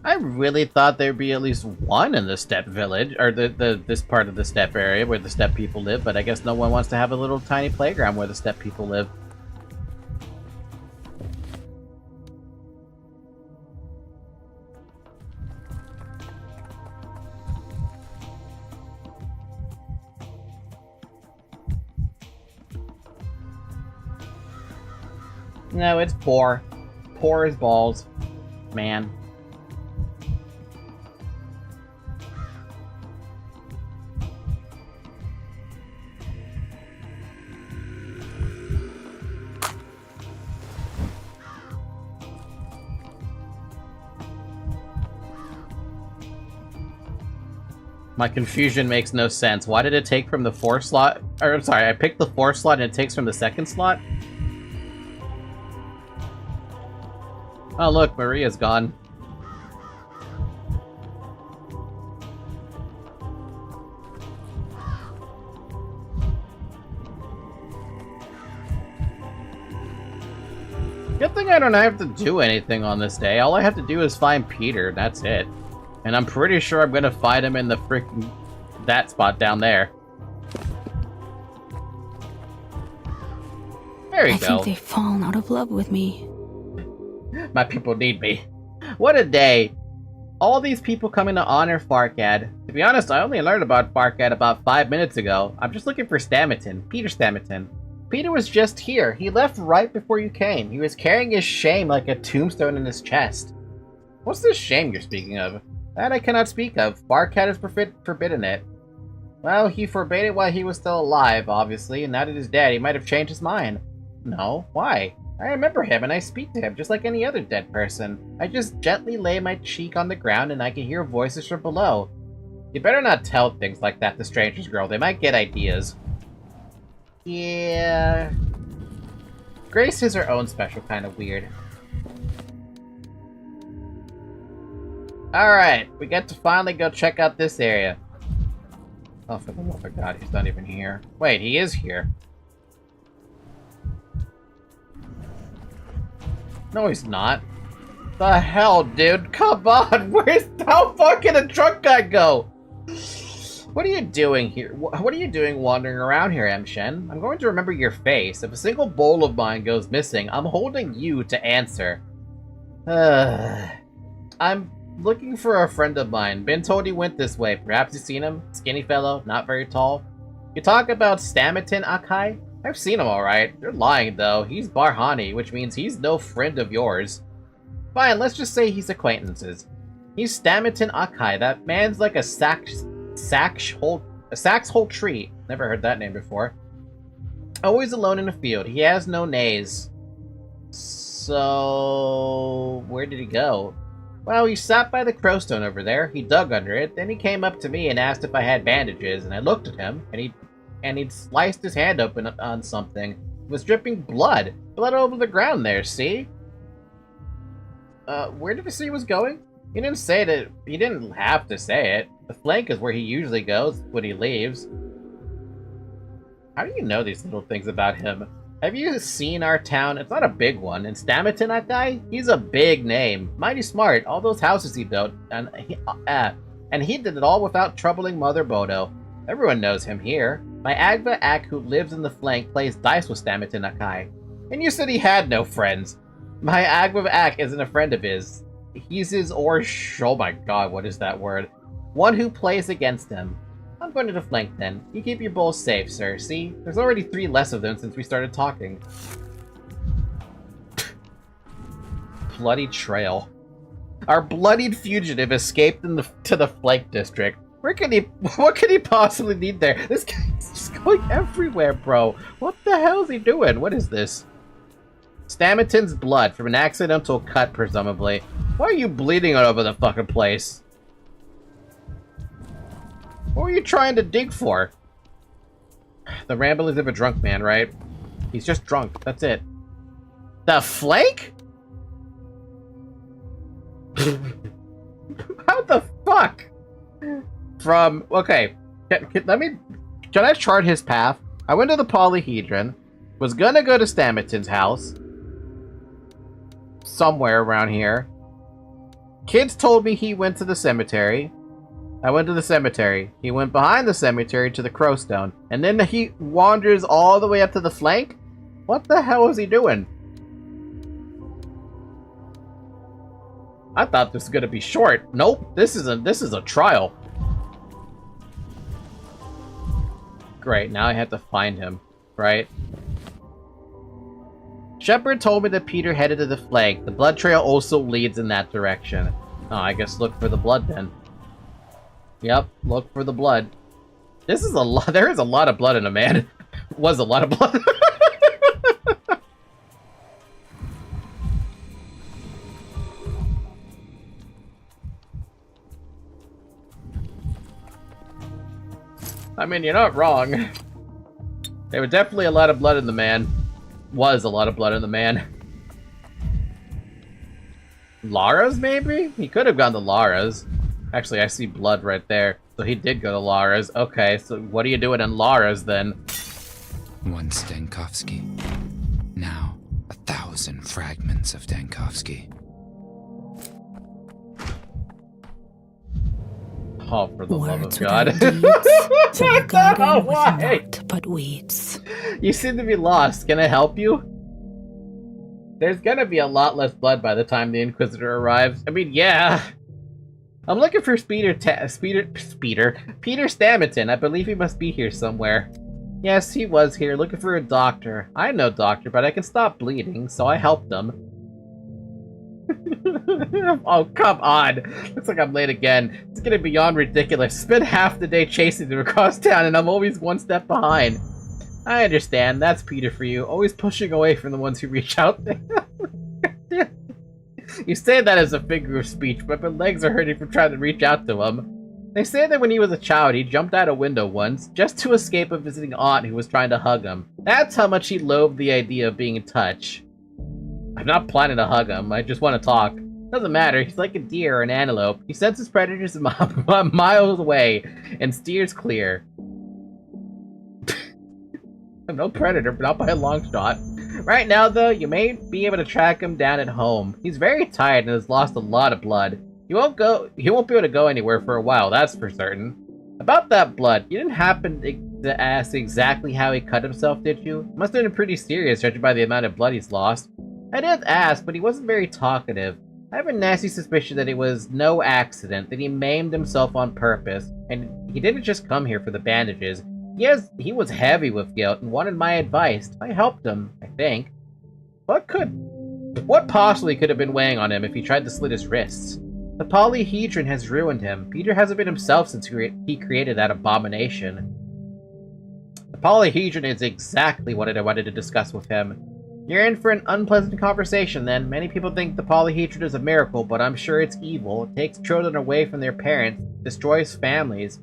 I really thought there'd be at least one in the steppe village, or this part of the steppe area where the steppe people live, but I guess no one wants to have a little tiny playground where the steppe people live. No, it's poor. Poor as balls. Man. My confusion makes no sense. Why did it take from the 4 slot? Or, I'm sorry, I picked the 4 slot and it takes from the 2nd slot? Oh look, Maria's gone. Good thing I don't have to do anything on this day. All I have to do is find Peter, that's it. And I'm pretty sure I'm gonna find him in the freaking... that spot down there. There you go. I think they've fallen out of love with me. My people need me. What a day. All these people coming to honor Farkad. To be honest, I only learned about Farkad about 5 minutes ago. I'm just looking for Stamerton. Peter Stamerton. Peter was just here. He left right before you came. He was carrying his shame like a tombstone in his chest. What's this shame you're speaking of? That I cannot speak of. Farkad has forbidden it. Well, he forbade it while he was still alive, obviously, and now that he's dead, he might have changed his mind. No, why? I remember him and I speak to him just like any other dead person. I just gently lay my cheek on the ground and I can hear voices from below. You better not tell things like that to strangers, girl. They might get ideas. Yeah... Grace is her own special kind of weird. Alright, we get to finally go check out this area. Oh, for the love of God, he's not even here. Wait, he is here. No, he's not. The hell, dude? Come on! How far can a drunk guy go? What are you doing here? What are you doing wandering around here, M. Shen? I'm going to remember your face. If a single bowl of mine goes missing, I'm holding you to answer. I'm looking for a friend of mine. Been told he went this way. Perhaps you've seen him? Skinny fellow, not very tall. You talk about Stamerton Akai? I've seen him alright. You're lying though. He's Barhani, which means he's no friend of yours. Fine, let's just say he's acquaintances. He's Stamerton Akai. That man's like a sax-hole tree. Never heard that name before. Always alone in the field. He has no nays. So... where did he go? Well, he sat by the crowstone over there. He dug under it. Then he came up to me and asked if I had bandages, and I looked at him, and he'd sliced his hand open on something. It was dripping blood. Blood over the ground there, see? Where did he say he was going? He didn't say that. He didn't have to say it. The flank is where he usually goes when he leaves. How do you know these little things about him? Have you seen our town? It's not a big one. And Stamerton, that guy? He's a big name. Mighty smart. All those houses he built. And he did it all without troubling Mother Bodo. Everyone knows him here. My Agva Ak, who lives in the flank, plays dice with Stamerton Akai. And you said he had no friends. My Agva Ak isn't a friend of his. He's his oh my god, what is that word? One who plays against him. I'm going to the flank then. You keep your bowls safe, sir. See? There's already 3 less of them since we started talking. Bloody trail. Our bloodied fugitive escaped to the flank district. What could he possibly need there? This guy's just going everywhere, bro. What the hell is he doing? What is this? Stamerton's blood from an accidental cut, presumably. Why are you bleeding all over the fucking place? What were you trying to dig for? The ramblings of a drunk man, right? He's just drunk. That's it. The flank? How the fuck? From... Okay. Can I chart his path? I went to the polyhedron. Was gonna go to Stammeton's house. Somewhere around here. Kids told me he went to the cemetery. I went to the cemetery. He went behind the cemetery to the Crowstone. And then he wanders all the way up to the flank? What the hell was he doing? I thought this was gonna be short. Nope, this is a trial. Great, now I have to find him, right? Shepard told me that Peter headed to the flank. The blood trail also leads in that direction. Oh, I guess look for the blood then. Yep, look for the blood. This is a lot. There is a lot of blood in a man. Was a lot of blood. I mean, you're not wrong. There was definitely a lot of blood in the man. Was a lot of blood in the man. Lara's, maybe? He could have gone to Lara's. Actually, I see blood right there. So he did go to Lara's. Okay, so what are you doing in Lara's, then? Once Dankovsky. Now, 1,000 fragments of Dankovsky. Oh, for the love of God. Why? But weeds. You seem to be lost. Can I help you? There's gonna be a lot less blood by the time the Inquisitor arrives. I mean, yeah. I'm looking for Peter Stammeton. I believe he must be here somewhere. Yes, he was here, looking for a doctor. I'm no doctor, but I can stop bleeding, so I helped him. Oh, come on. Looks like I'm late again. It's getting beyond ridiculous. Spend half the day chasing them across town, and I'm always one step behind. I understand. That's Peter for you. Always pushing away from the ones who reach out there. You say that as a figure of speech, but my legs are hurting from trying to reach out to him. They say that when he was a child, he jumped out a window once, just to escape a visiting aunt who was trying to hug him. That's how much he loathed the idea of being in touch. I'm not planning to hug him, I just want to talk. Doesn't matter, he's like a deer or an antelope. He senses predators miles away, and steers clear. No predator, but not by a long shot. Right now, though, you may be able to track him down at home. He's very tired and has lost a lot of blood. He won't be able to go anywhere for a while, that's for certain. About that blood, you didn't happen to ask exactly how he cut himself, did you? Must have been pretty serious, judging by the amount of blood he's lost. I did ask, but he wasn't very talkative. I have a nasty suspicion that it was no accident, that he maimed himself on purpose, and he didn't just come here for the bandages. He was heavy with guilt and wanted my advice. I helped him, I think. What possibly could have been weighing on him if he tried to slit his wrists? The polyhedron has ruined him. Peter hasn't been himself since he created that abomination. The polyhedron is exactly what I wanted to discuss with him. You're in for an unpleasant conversation, then. Many people think the polyhedron is a miracle, but I'm sure it's evil. It takes children away from their parents, destroys families.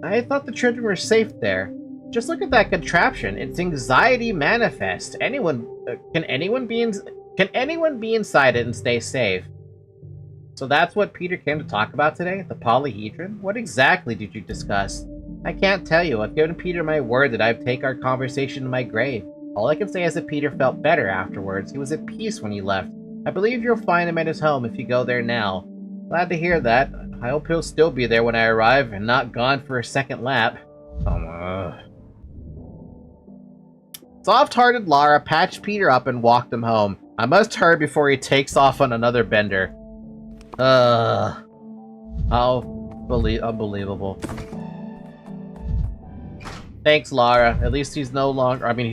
I thought the children were safe there. Just look at that contraption. It's anxiety manifest. Can anyone be inside it and stay safe? So that's what Peter came to talk about today? The polyhedron? What exactly did you discuss? I can't tell you. I've given Peter my word that I'd take our conversation to my grave. All I can say is that Peter felt better afterwards. He was at peace when he left. I believe you'll find him at his home if you go there now. Glad to hear that. I hope he'll still be there when I arrive and not gone for a second lap. Soft-hearted Lara patched Peter up and walked him home. I must hurry before he takes off on another bender. Unbelievable. Thanks, Lara. At least he's no longer... I mean,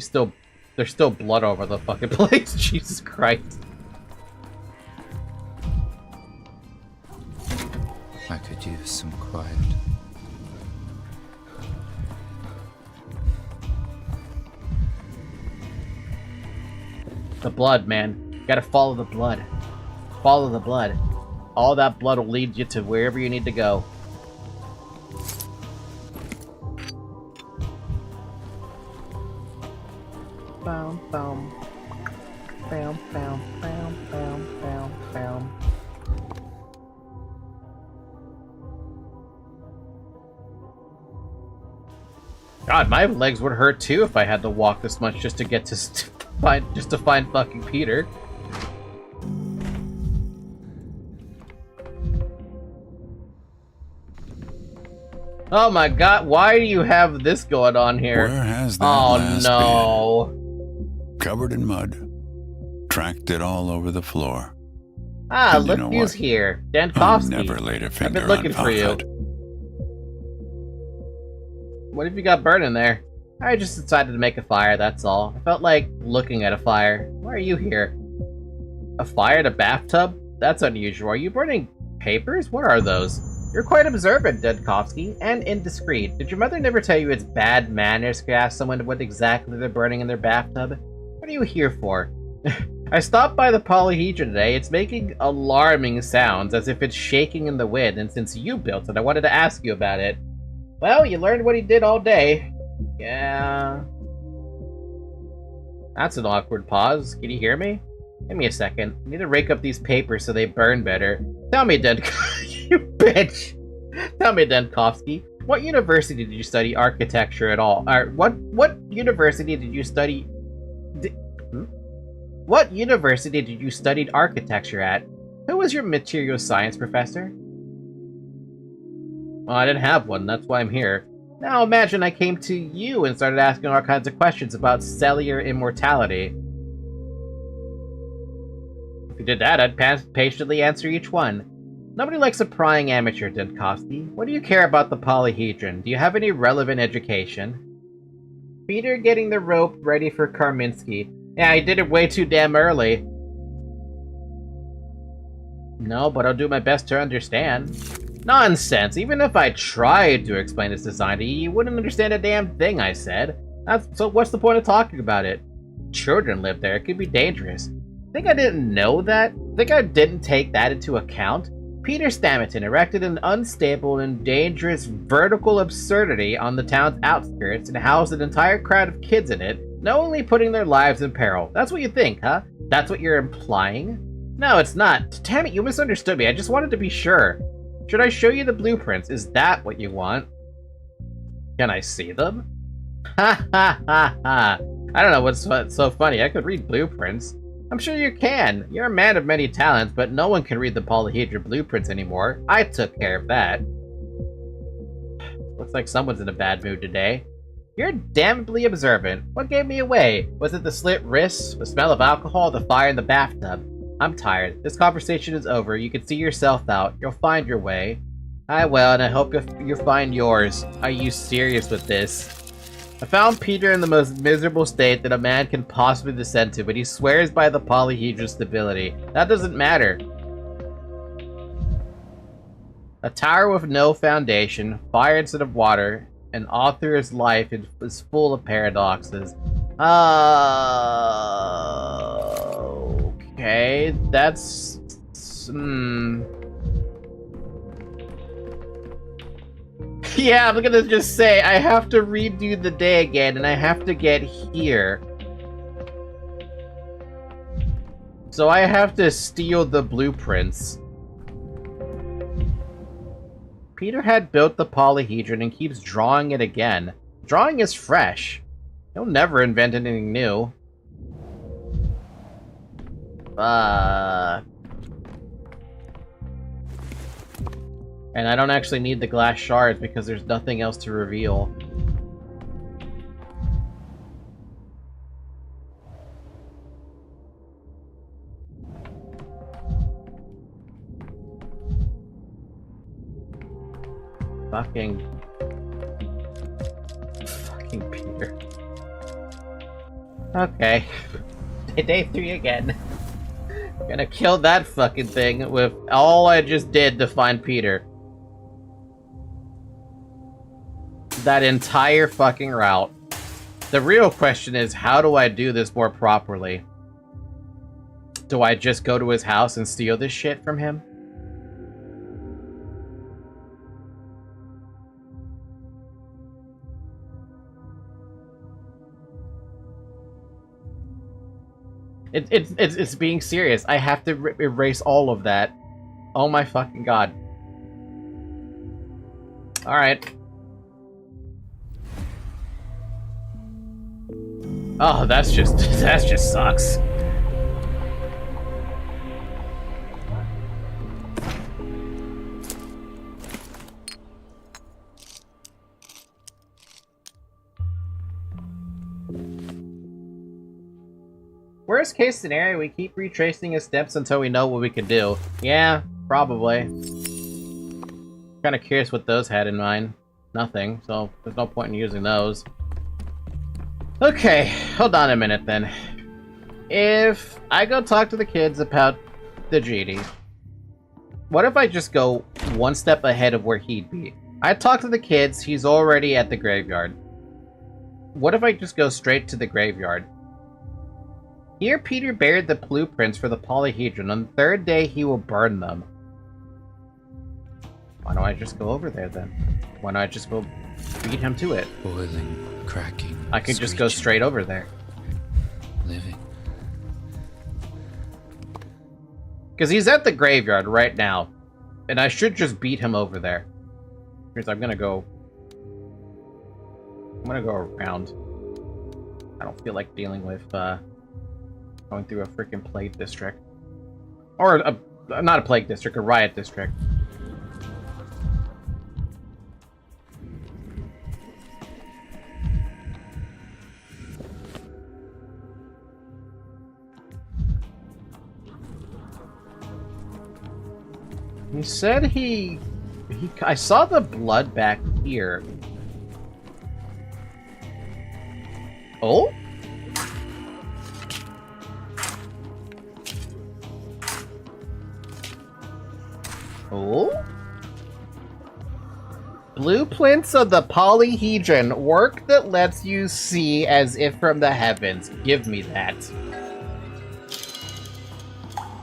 there's still blood over the fucking place. Jesus Christ. I could use some quiet. The blood, man. You gotta follow the blood. Follow the blood. All that blood will lead you to wherever you need to go. Boom, boom. Bam, bam, bam, bam, bam, bam. God, my legs would hurt too if I had to walk this much just to get to find fucking Peter. Oh my god, why do you have this going on here? Where has that last no. been? Covered in mud. Tracked it all over the floor. Ah, And you look know who's what? here. I Dankovsky. never laid a I've finger been looking on for you. Parfait. What have you got burning there? I just decided to make a fire, that's all. I felt like looking at a fire. Why are you here? A fire in a bathtub? That's unusual. Are you burning papers? What are those? You're quite observant, Dankovsky, and indiscreet. Did your mother never tell you it's bad manners to ask someone what exactly they're burning in their bathtub? What are you here for? I stopped by the polyhedron today. It's making alarming sounds, as if it's shaking in the wind, and since you built it, I wanted to ask you about it. Well, you learned what he did all day. Yeah. That's an awkward pause. Can you hear me? Give me a second. I need to rake up these papers so they burn better. Tell me, you bitch! Tell me, Dankovsky, what university did you study architecture at all? What university did you study... What university did you study architecture at? Who was your material science professor? Well, I didn't have one, that's why I'm here. Now imagine I came to you and started asking all kinds of questions about cellular immortality. If you did that, I'd patiently answer each one. Nobody likes a prying amateur, Dankovsky. What do you care about the polyhedron? Do you have any relevant education? Peter getting the rope ready for Karminski. Yeah, he did it way too damn early. No, but I'll do my best to understand. Nonsense! Even if I tried to explain its design to you, you wouldn't understand a damn thing I said. So what's the point of talking about it? Children live there, it could be dangerous. Think I didn't know that? Think I didn't take that into account? Peter Stammerton erected an unstable and dangerous vertical absurdity on the town's outskirts and housed an entire crowd of kids in it, knowingly putting their lives in peril. That's what you think, huh? That's what you're implying? No, it's not. Damn it, you misunderstood me. I just wanted to be sure. Should I show you the blueprints? Is that what you want? Can I see them? Ha ha ha ha. I don't know what's so funny. I could read blueprints. I'm sure you can. You're a man of many talents, but no one can read the polyhedron blueprints anymore. I took care of that. Looks like someone's in a bad mood today. You're damnably observant. What gave me away? Was it the slit wrists, the smell of alcohol, the fire in the bathtub? I'm tired. This conversation is over. You can see yourself out. You'll find your way. I will, and I hope you'll find yours. Are you serious with this? I found Peter in the most miserable state that a man can possibly descend to, but he swears by the polyhedron stability. That doesn't matter. A tower with no foundation, fire instead of water, an author's life is full of paradoxes. Okay, that's... Yeah, I'm gonna just say, I have to redo the day again, and I have to get here. So I have to steal the blueprints. Peter had built the polyhedron and keeps drawing it again. Drawing is fresh. He'll never invent anything new. And I don't actually need the glass shards because there's nothing else to reveal. Fucking Peter. Okay. Day 3 again. Gonna kill that fucking thing with all I just did to find Peter. That entire fucking route. The real question is, how do I do this more properly? Do I just go to his house and steal this shit from him? It's being serious. I have to erase all of that. Oh my fucking god. Alright. Oh, that just sucks. Worst case scenario, we keep retracing his steps until we know what we can do. Yeah, probably. Kinda curious what those had in mind. Nothing, so there's no point in using those. Okay, hold on a minute then. If I go talk to the kids about the genie, what if I just go one step ahead of where he'd be? I talk to the kids, he's already at the graveyard. What if I just go straight to the graveyard? Here, Peter buried the blueprints for the polyhedron. On the third day, he will burn them. Why don't I just go over there, then? Why don't I just go beat him to it? Boiling, cracking, I could just go straight over there. Living. Because he's at the graveyard right now. And I should just beat him over there. Because I'm gonna go around. I don't feel like dealing with, going through a freaking plague district. Or, not a plague district, a riot district. He said I saw the blood back here. Oh? Oh? Blueprints of the polyhedron. Work that lets you see as if from the heavens. Give me that.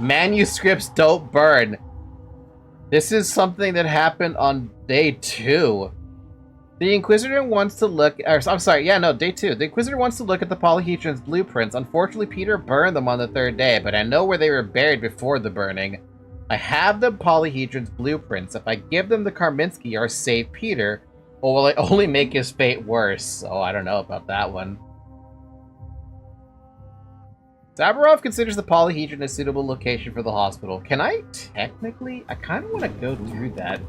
Manuscripts don't burn. This is something that happened on day 2. The Inquisitor wants to look... I'm sorry, yeah, no, day 2. The Inquisitor wants to look at the polyhedron's blueprints. Unfortunately, Peter burned them on the 3rd day, but I know where they were buried before the burning. I have the polyhedron's blueprints. If I give them to Karminski or save Peter, or will it only make his fate worse? So I don't know about that one. Zabarov considers the polyhedron a suitable location for the hospital. Can I technically? I kind of want to go through that.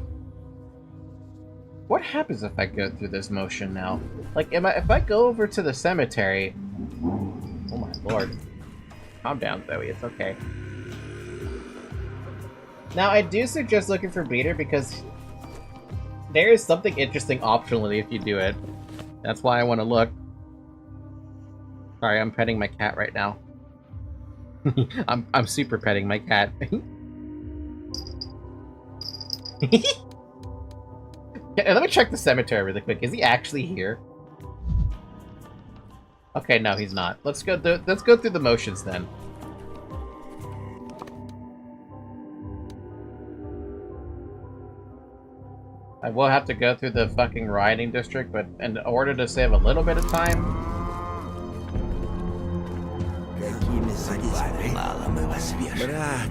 What happens if I go through this motion now? Like, if I go over to the cemetery... Oh my lord. Calm down, Zoe. It's okay. Now, I do suggest looking for Peter because there is something interesting optionally if you do it. That's why I want to look. Sorry, I'm petting my cat right now. I'm super petting my cat. Yeah, let me check the cemetery really quick. Is he actually here? Okay, no, he's not. Let's go through the motions then. I will have to go through the fucking rioting district, but in order to save a little bit of time. Брат,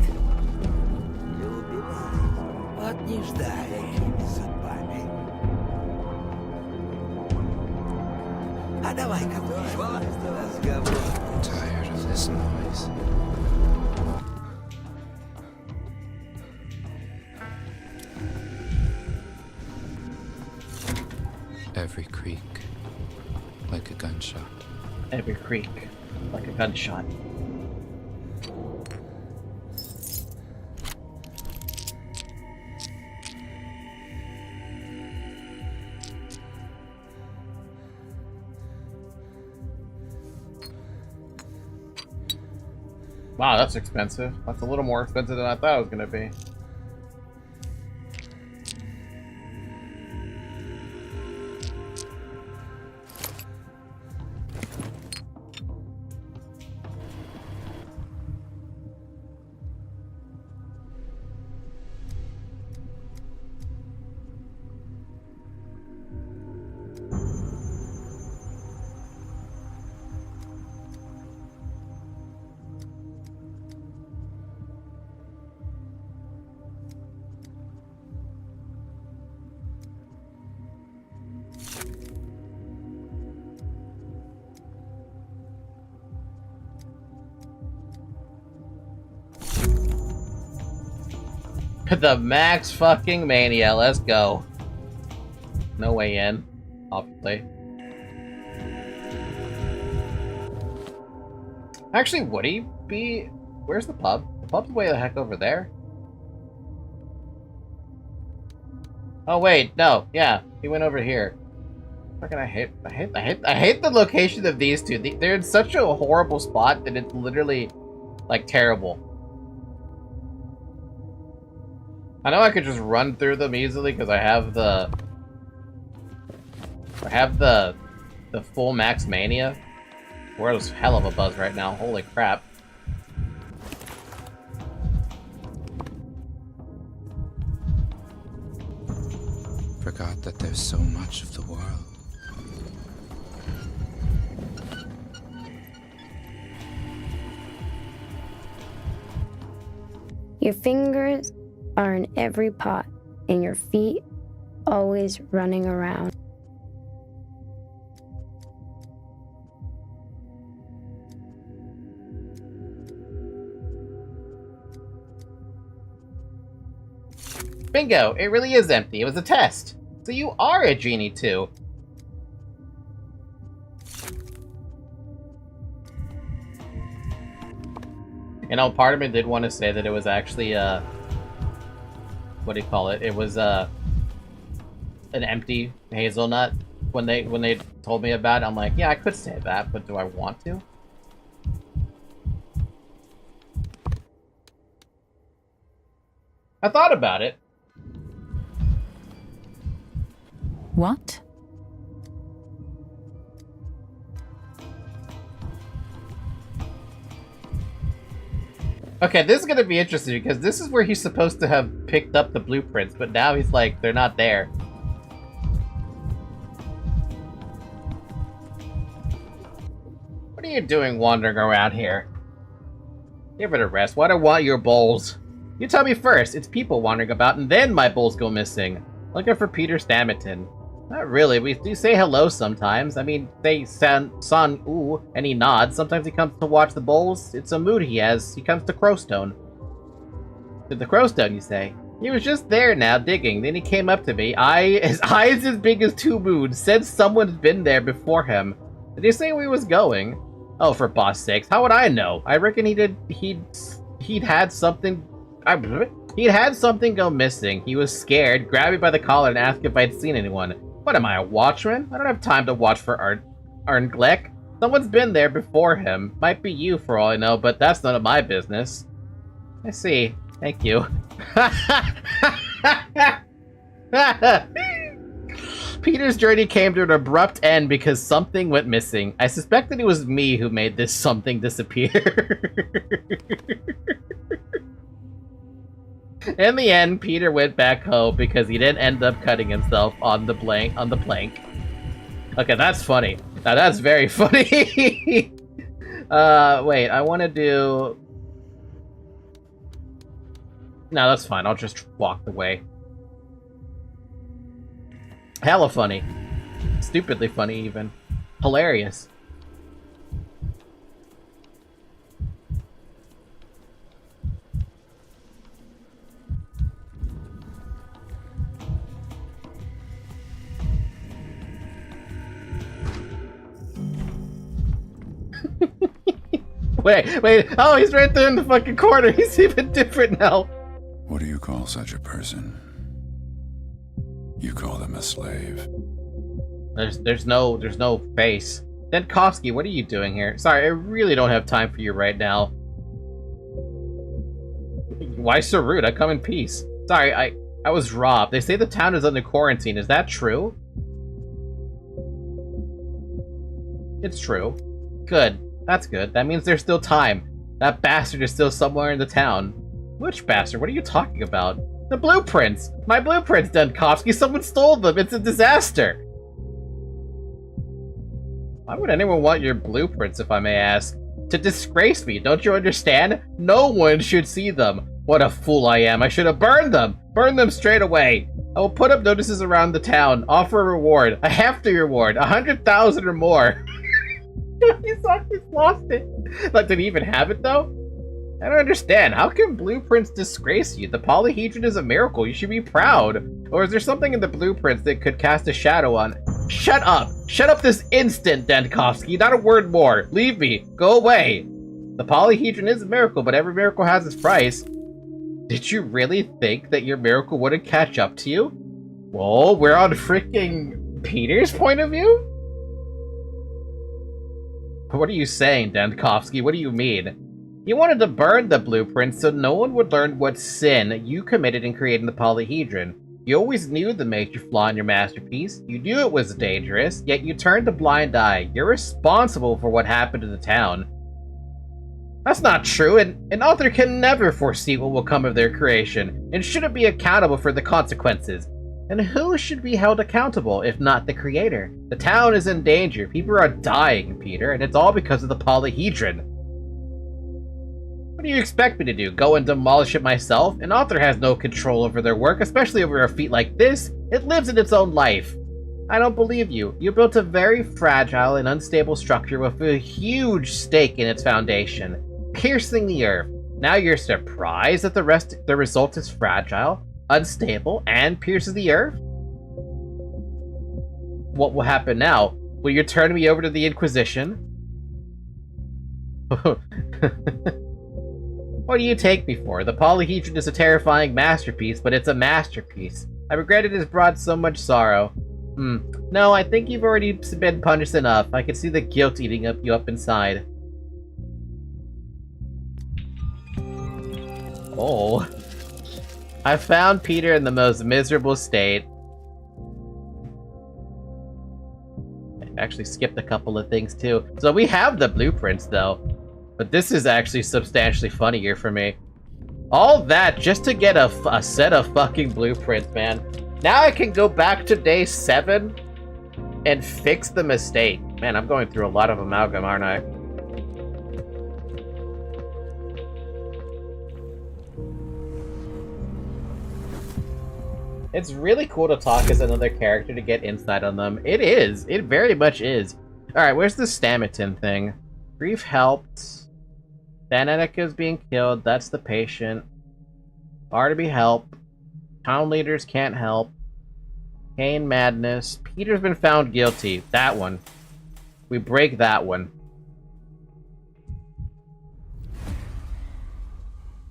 вот не ждали судьбами. А давай-ка разговор. I'm tired of this noise. Every creak, like a gunshot. Every creak, like a gunshot. Wow, that's expensive. That's a little more expensive than I thought it was gonna be. The Max fucking Mania, let's go. No way in, obviously. Actually, would he be... Where's the pub? The pub's way the heck over there. Oh wait, no, yeah, he went over here. Fucking I hate the location of these two. They're in such a horrible spot that it's literally, like, terrible. I know I could just run through them easily because I have the full Max Mania. World's hell of a buzz right now. Holy crap. Forgot that there's so much of the world. Your fingers are in every pot, and your feet always running around. Bingo! It really is empty. It was a test. So you are a genie too. You know, part of me did want to say that it was actually what do you call it? It was an empty hazelnut. When they told me about it, I'm like, yeah, I could say that, but do I want to? I thought about it. What? Okay, this is gonna be interesting because this is where he's supposed to have picked up the blueprints, but now he's like, they're not there. What are you doing wandering around here? Give it a rest. Why do I want your bowls? You tell me first. It's people wandering about, and then my bowls go missing. Looking for Peter Stamington. Not really. We do say hello sometimes. I mean, they son, ooh, and he nods. Sometimes he comes to watch the bowls. It's a mood he has. He comes to Crowstone. To the Crowstone, you say? He was just there now, digging. Then he came up to me. His eyes as big as two moons. Said someone's been there before him. Did he say where he was going? Oh, for boss sakes. How would I know? I reckon he'd had something... He'd had something go missing. He was scared, grabbed me by the collar and asked if I'd seen anyone. What am I, a watchman? I don't have time to watch for Arngleck. Someone's been there before him. Might be you for all I know, but that's none of my business. I see. Thank you. Peter's journey came to an abrupt end because something went missing. I suspected it was me who made this something disappear. In the end, Peter went back home because he didn't end up cutting himself on the plank. Okay, that's funny. Now that's very funny. Wait, I want to do... No, that's fine. I'll just walk the way. Hella funny. Stupidly funny, even. Hilarious. Wait. Oh, he's right there in the fucking corner. He's even different now. What do you call such a person? You call them a slave. There's no face. Denkovsky, what are you doing here? Sorry, I really don't have time for you right now. Why so rude? I come in peace. Sorry, I was robbed. They say the town is under quarantine. Is that true? It's true. Good. That's good. That means there's still time. That bastard is still somewhere in the town. Which bastard? What are you talking about? The blueprints! My blueprints, Denkovsky! Someone stole them! It's a disaster! Why would anyone want your blueprints, if I may ask? To disgrace me, don't you understand? No one should see them! What a fool I am! I should have burned them! Burn them straight away! I will put up notices around the town, offer a reward, a hefty reward, 100,000 or more! He's lost it! Like, did he even have it, though? I don't understand. How can blueprints disgrace you? The polyhedron is a miracle. You should be proud. Or is there something in the blueprints that could cast a shadow on... Shut up! Shut up this instant, Denkovsky! Not a word more! Leave me! Go away! The polyhedron is a miracle, but every miracle has its price. Did you really think that your miracle wouldn't catch up to you? Well, we're on freaking Peter's point of view? What are you saying, Denkovsky? What do you mean? You wanted to burn the blueprint so no one would learn what sin you committed in creating the polyhedron. You always knew the major flaw in your masterpiece. You knew it was dangerous, yet you turned a blind eye. You're responsible for what happened to the town. That's not true. An author can never foresee what will come of their creation, and shouldn't be accountable for the consequences. And who should be held accountable, if not the creator? The town is in danger. People are dying, Peter, and it's all because of the polyhedron. What do you expect me to do? Go and demolish it myself? An author has no control over their work, especially over a feat like this. It lives in its own life. I don't believe you. You built a very fragile and unstable structure with a huge stake in its foundation, piercing the earth. Now you're surprised that the result is fragile, unstable, and pierces the earth? What will happen now? Will you turn me over to the Inquisition? What do you take me for? The polyhedron is a terrifying masterpiece, but it's a masterpiece. I regret it has brought so much sorrow. No, I think you've already been punished enough. I can see the guilt eating you up inside. Oh. I found Peter in the most miserable state. I actually skipped a couple of things too. So we have the blueprints though. But this is actually substantially funnier for me. All that just to get a set of fucking blueprints, man. Now I can go back to day 7 and fix the mistake. Man, I'm going through a lot of amalgam, aren't I? It's really cool to talk as another character to get insight on them. It is. It very much is. Alright, where's the Stamatin thing? Grief helped. Danetica is being killed. That's the patient. Barnaby help. Town leaders can't help. Kane madness. Peter's been found guilty. That one. We break that one.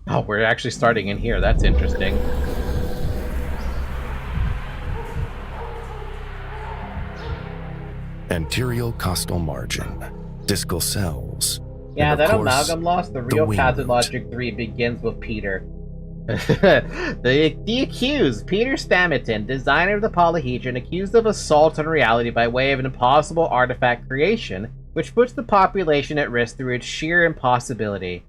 Oh, we're actually starting in here. That's interesting. Anterior costal margin. Discal cells. Yeah, and that of course, amalgam loss, the real wind. Pathologic 3 begins with Peter. the accused, Peter Stamatin, designer of the polyhedron, accused of assault on reality by way of an impossible artifact creation, which puts the population at risk through its sheer impossibility.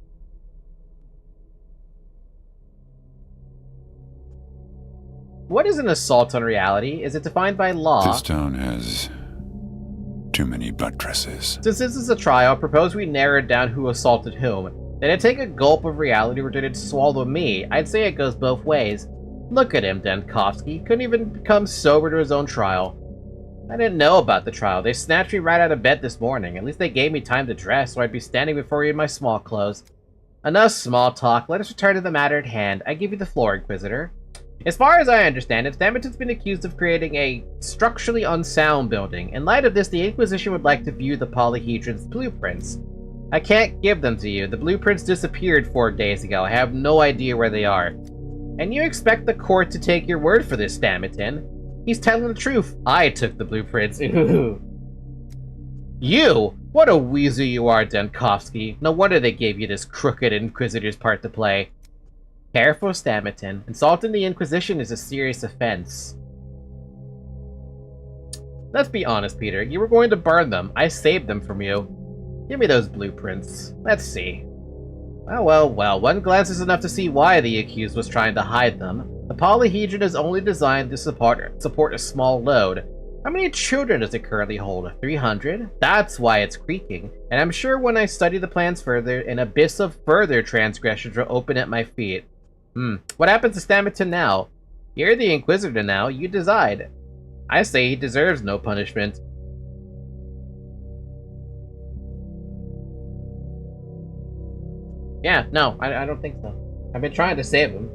What is an assault on reality? Is it defined by law? This town has too many buttresses. Since this is a trial, I propose we narrow down who assaulted whom. Did it take a gulp of reality or did it swallow me? I'd say it goes both ways. Look at him, Denkovsky. Couldn't even become sober to his own trial. I didn't know about the trial. They snatched me right out of bed this morning. At least they gave me time to dress, so I'd be standing before you in my small clothes. Enough small talk. Let us return to the matter at hand. I give you the floor, Inquisitor. As far as I understand it, Stamatin's been accused of creating a structurally unsound building. In light of this, the Inquisition would like to view the polyhedron's blueprints. I can't give them to you. The blueprints disappeared 4 days ago. I have no idea where they are. And you expect the court to take your word for this, Stamatin? He's telling the truth. I took the blueprints. Ooh. You? What a weasel you are, Denkovsky. No wonder they gave you this crooked Inquisitor's part to play. Careful, Stamatin. Insulting the Inquisition is a serious offense. Let's be honest, Peter. You were going to burn them. I saved them from you. Give me those blueprints. Let's see. Well. One glance is enough to see why the accused was trying to hide them. The polyhedron is only designed to support a small load. How many children does it currently hold? 300? That's why it's creaking. And I'm sure when I study the plans further, an abyss of further transgressions will open at my feet. What happens to Stamatin now? You're the Inquisitor now. You decide. I say he deserves no punishment. Yeah, no, I don't think so. I've been trying to save him.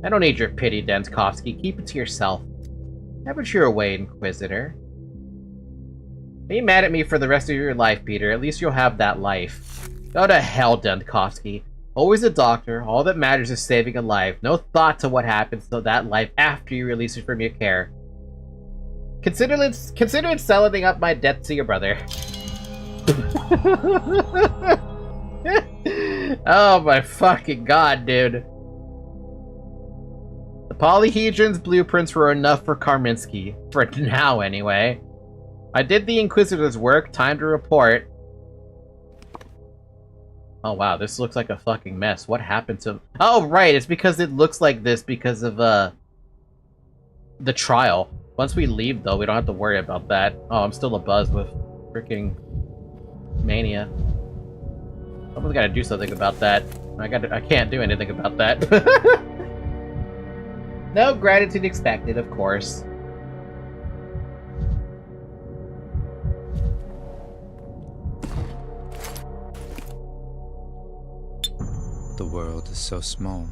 I don't need your pity, Denskovsky. Keep it to yourself. Have it your way, Inquisitor. Be mad at me for the rest of your life, Peter. At least you'll have that life. Go to hell, Denskovsky. Always a doctor. All that matters is saving a life. No thought to what happens to that life after you release it from your care. Consider it settling up my debt to your brother. Oh my fucking god, dude. The polyhedron's blueprints were enough for Karminski. For now, anyway. I did the Inquisitor's work. Time to report. Oh wow, this looks like a fucking mess. What happened to... Oh, right, it's because it looks like this because of, the trial. Once we leave, though, we don't have to worry about that. Oh, I'm still abuzz with freaking mania. Someone's gotta do something about that. I can't do anything about that. No gratitude expected, of course. The world is so small.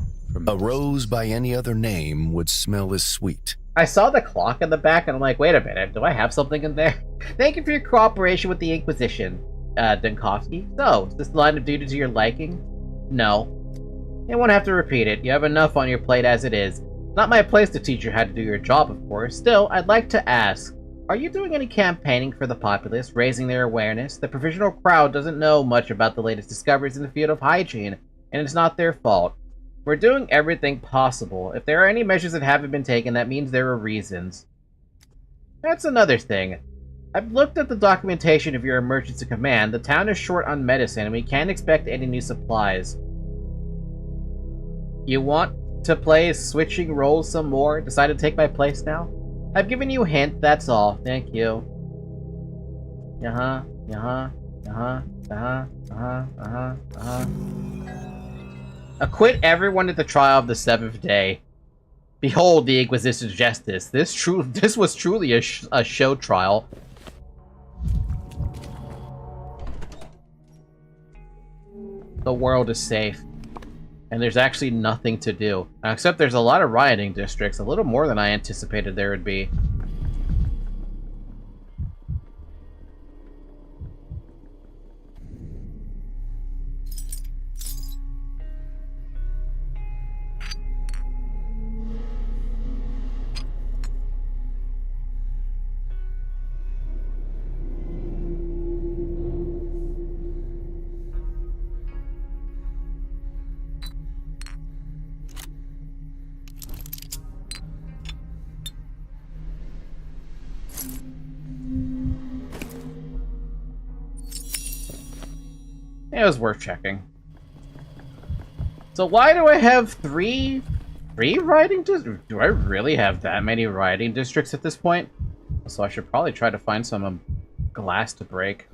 A rose by any other name would smell as sweet. I saw the clock in the back and I'm like, wait a minute, do I have something in there? Thank you for your cooperation with the Inquisition, Denskovsky. So, is this line of duty to your liking? No. You won't have to repeat it. You have enough on your plate as it is. Not my place to teach you how to do your job, of course. Still, I'd like to ask, are you doing any campaigning for the populace, raising their awareness? The professional crowd doesn't know much about the latest discoveries in the field of hygiene, and it's not their fault. We're doing everything possible. If there are any measures that haven't been taken, that means there are reasons. That's another thing. I've looked at the documentation of your emergency command. The town is short on medicine, and we can't expect any new supplies. You want to play switching roles some more? Decide to take my place now? I've given you a hint, that's all. Thank you. Acquit everyone at the trial of the seventh day. Behold the Inquisition's justice. This was truly a show trial. The world is safe. And there's actually nothing to do. Except there's a lot of rioting districts. A little more than I anticipated there would be. It was worth checking. So why do I have three rioting districts? Do I really have that many rioting districts at this point? So I should probably try to find some glass to break.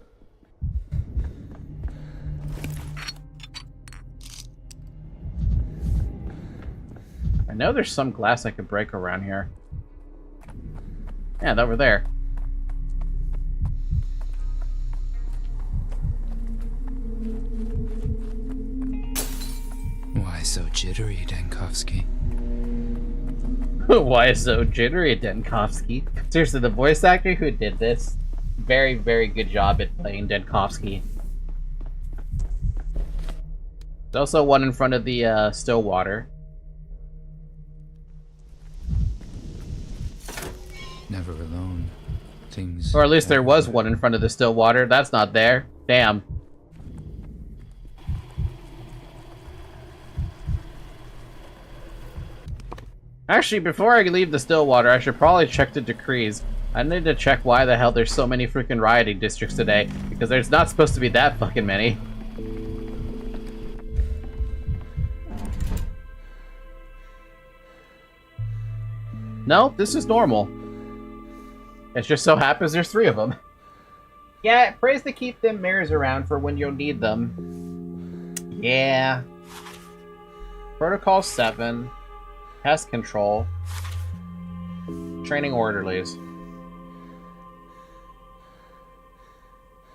I know there's some glass I could break around here. Yeah, over there. Why so jittery, Denskovsky? Why so jittery, Denskovsky? Seriously, the voice actor who did this, very, very good job at playing Denskovsky. There's also one in front of the still water. Never alone. Things... Or at least there was one in front of the still water. That's not there. Damn. Actually, before I leave the Stillwater, I should probably check the decrees. I need to check why the hell there's so many freaking rioting districts today, because there's not supposed to be that fucking many. No, this is normal. It just so happens there's 3 of them. Yeah, it prays to keep them mirrors around for when you'll need them. Yeah. Protocol 7. Pest control. Training orderlies.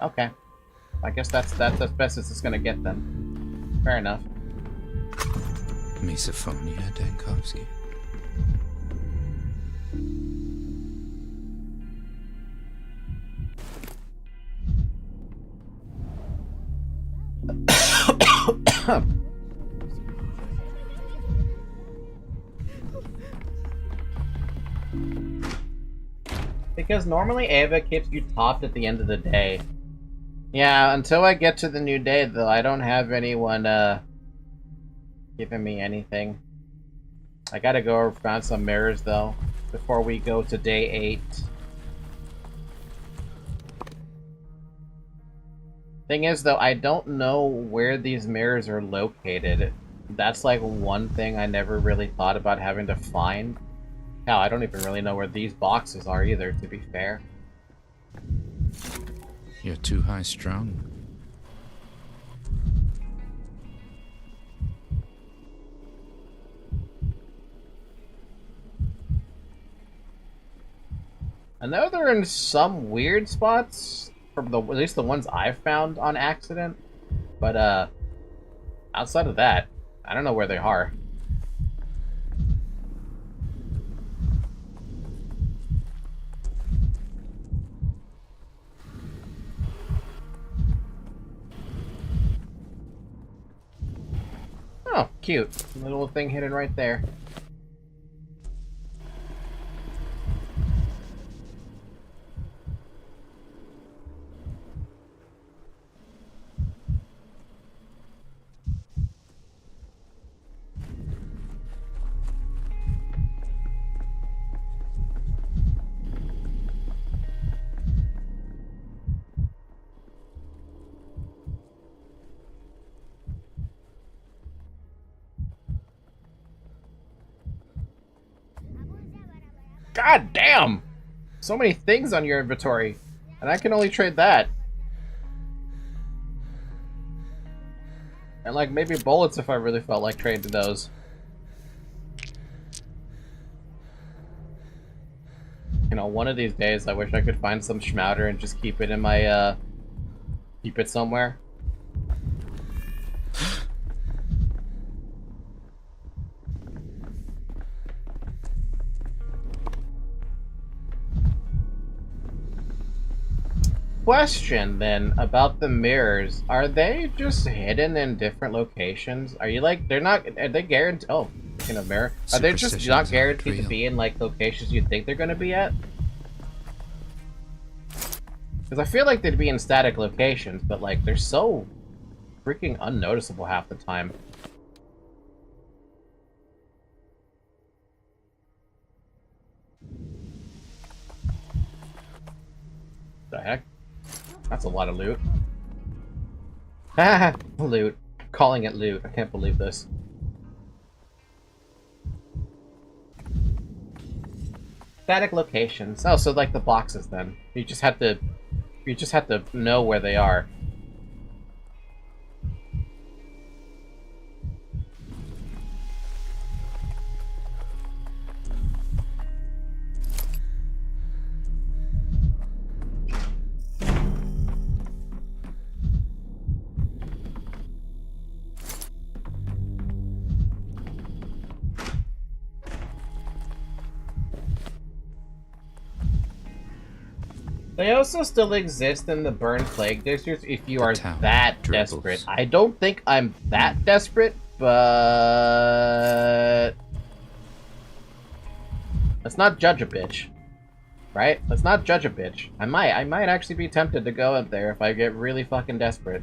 Okay. I guess that's as best as it's gonna get then. Fair enough. Misophonia, Dankovsky. Because normally Ava keeps you topped at the end of the day. Yeah, until I get to the new day, though, I don't have anyone, giving me anything. I gotta go find some mirrors, though, before we go to day 8. Thing is, though, I don't know where these mirrors are located. That's, like, one thing I never really thought about having to find. Hell, I don't even really know where these boxes are, either, to be fair. You're too high-strung. I know they're in some weird spots, from at least the ones I've found on accident, but outside of that, I don't know where they are. Oh, cute. Little thing hidden right there. God damn! So many things on your inventory, and I can only trade that. And like maybe bullets if I really felt like trading those. You know, one of these days I wish I could find some schmouder and just keep it in my, keep it somewhere. Question then about the mirrors, are they just hidden in different locations? Are you like, they're not, are they guaranteed, oh, speaking of mirror, are they just not guaranteed to be in like locations you think they're gonna be at? Because I feel like they'd be in static locations, but like they're so freaking unnoticeable half the time. The heck? That's a lot of loot. Haha, loot. I'm calling it loot. I can't believe this. Static locations. Oh, so like the boxes then. You just have to know where they are. They also still exist in the Burn Plague districts if you are that desperate. I don't think I'm that desperate, but let's not judge a bitch, right? Let's not judge a bitch. I might actually be tempted to go up there if I get really fucking desperate.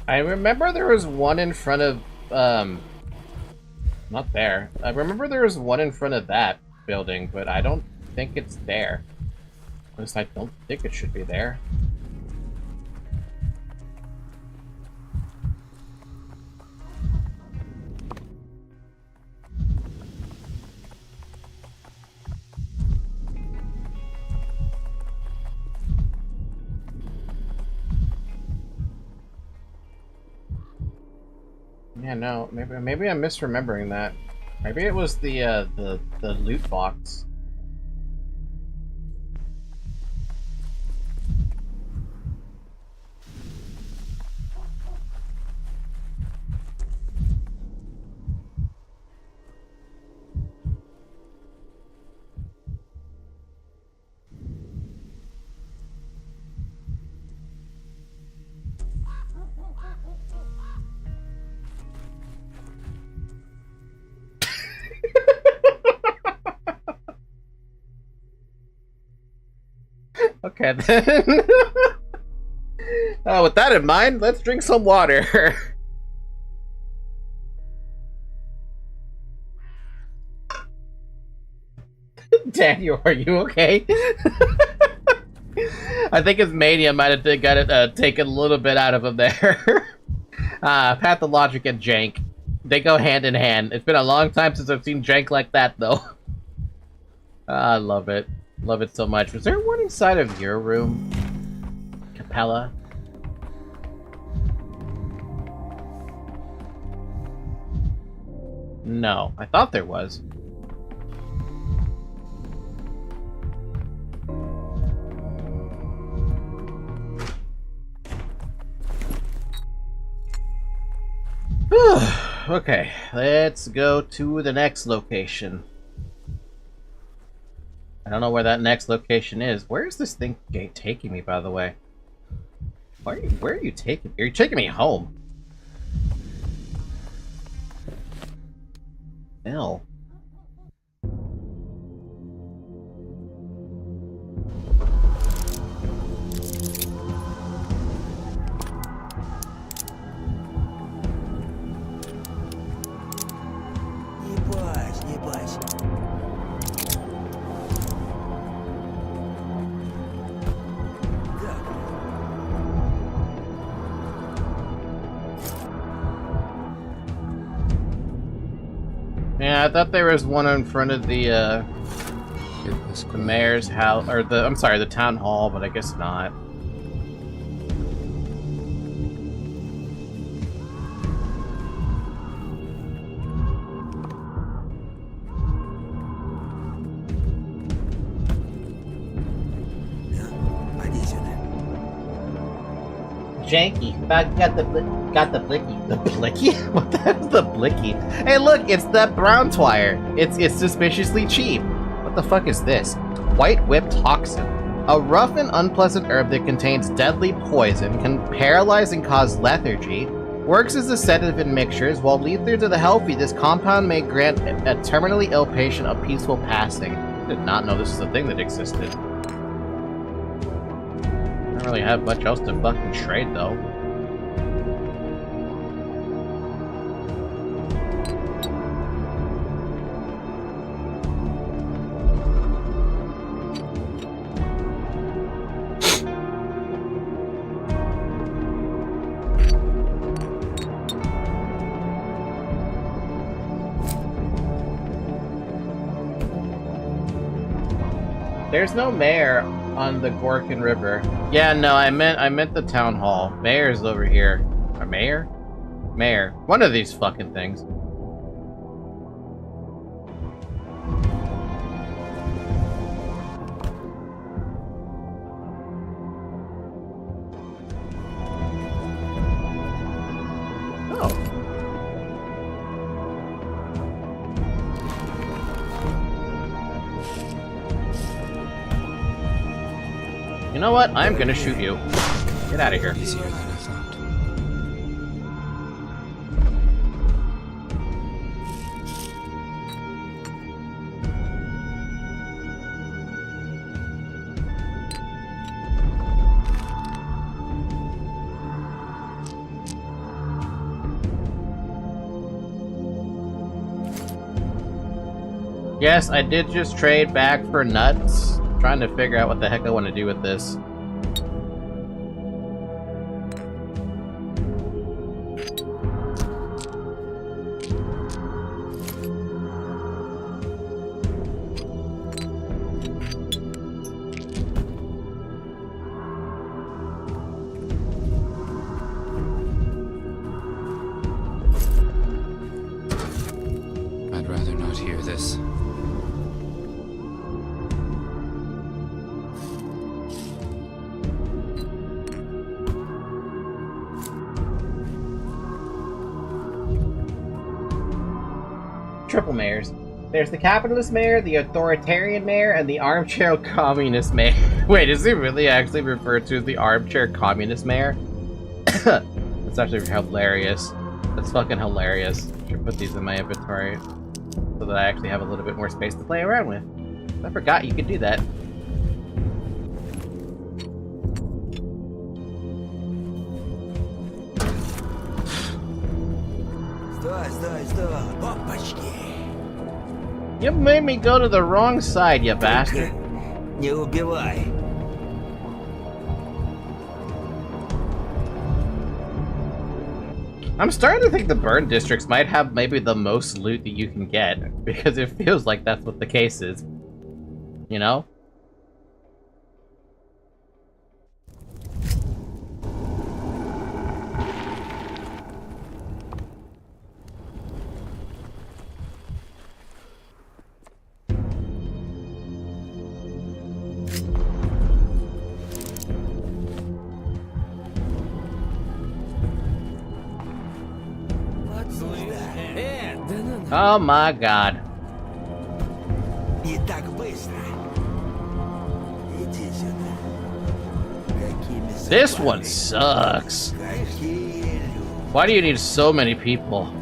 I remember there was one in front of, not there. I remember there was one in front of that building, but I don't think it's there. At least I don't think it should be there. Yeah, no, maybe I'm misremembering that. Maybe it was the loot box. Okay, then. With that in mind, let's drink some water. Daniel, are you okay? I think his mania might have got it taken a little bit out of him there. Pathologic and Jank. They go hand in hand. It's been a long time since I've seen Jank like that, though. I love it. Love it so much. Was there one inside of your room? Capella? No, I thought there was. Okay, let's go to the next location. I don't know where that next location is. Where is this thing taking me, by the way? Where are you taking me? Are you taking me home? Hell. Yeah, I thought there was one in front of the mayor's house, or I'm sorry, the town hall, but I guess not. Janky, got the blicky. The blicky? What the hell's the blicky? Hey, look, it's that brown twire. It's suspiciously cheap. What the fuck is this? White whip toxin. A rough and unpleasant herb that contains deadly poison, can paralyze and cause lethargy, works as a sedative in mixtures. While lethal to the healthy, this compound may grant a terminally ill patient a peaceful passing. I did not know this was a thing that existed. I don't really have much else to fucking trade, though. There's no mayor on the Gorkin River. Yeah, no, I meant the town hall. Mayor's over here. Or mayor? Mayor. One of these fucking things. You know what? I'm gonna shoot you. Get out of here. Easier than I thought. guess I did just trade back for nuts. I'm trying to figure out what the heck I want to do with this. I'd rather not hear this. Triple mayors. There's the capitalist mayor, the authoritarian mayor, and the armchair communist mayor. Wait, is he really actually referred to as the armchair communist mayor? That's actually hilarious. That's fucking hilarious. I should put these in my inventory so that I actually have a little bit more space to play around with. I forgot you could do that. You made me go to the wrong side, you bastard. Не убивай. I'm starting to think the burn districts might have maybe the most loot that you can get, because it feels like that's what the case is. You know? Oh my god. Не так быстро. Иди сюда. Какими This one sucks. Why do you need so many people?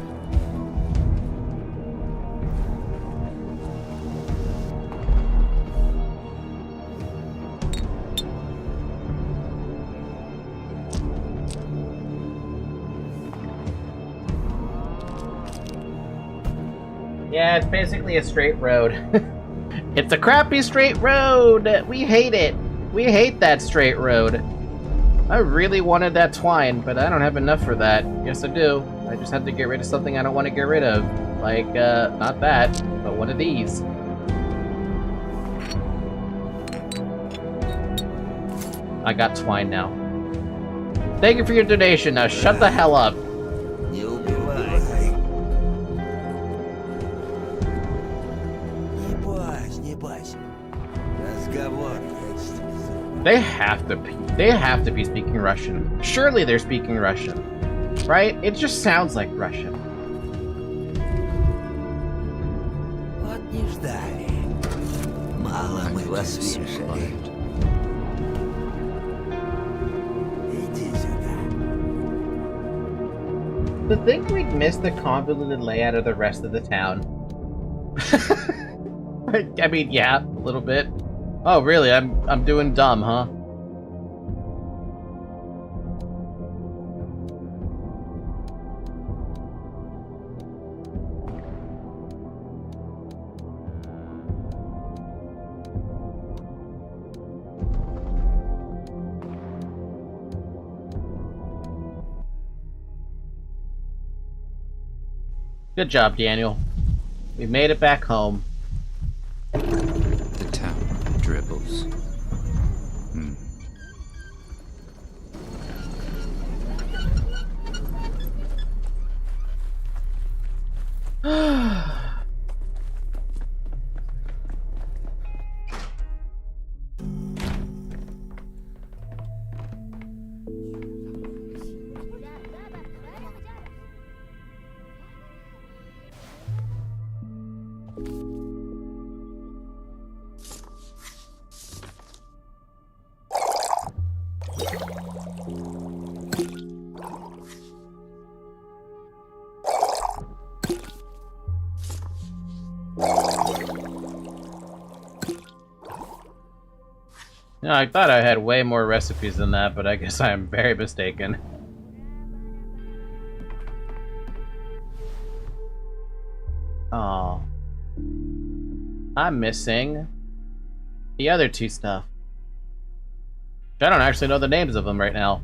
Yeah, it's basically a straight road. It's a crappy straight road! We hate it! We hate that straight road. I really wanted that twine, but I don't have enough for that. Yes, I do. I just have to get rid of something I don't want to get rid of. Like, not that, but one of these. I got twine now. Thank you for your donation. Now shut the hell up. Не убивай. Не бойся, не бойся. Разговор есть. They have to be speaking Russian. Surely they're speaking Russian. Right? It just sounds like Russian. Вот не ждали. Мало мы вас вешали. Иди сюда. To think we'd missed the convoluted layout of the rest of the town. I mean, yeah, a little bit. Oh, really? I'm doing dumb, huh? Good job, Daniel. We made it back home. The town dribbles. No, I thought I had way more recipes than that, but I guess I am very mistaken. Oh. I'm missing the other two stuff. I don't actually know the names of them right now.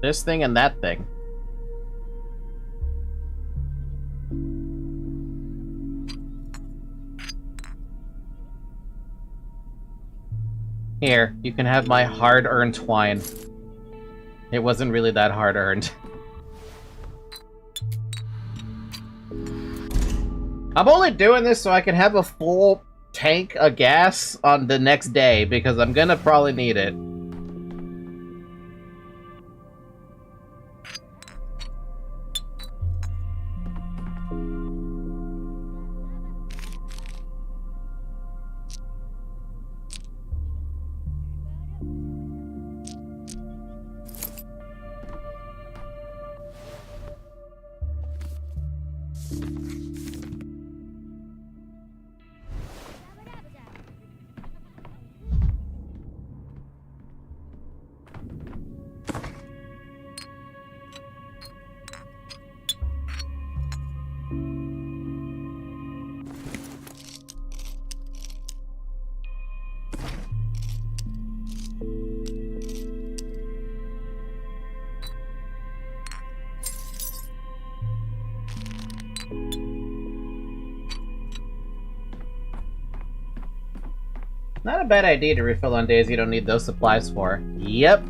This thing and that thing. Here, you can have my hard-earned twine. It wasn't really that hard-earned. I'm only doing this so I can have a full tank of gas on the next day, because I'm gonna probably need it. Not a bad idea to refill on days you don't need those supplies for. Yep.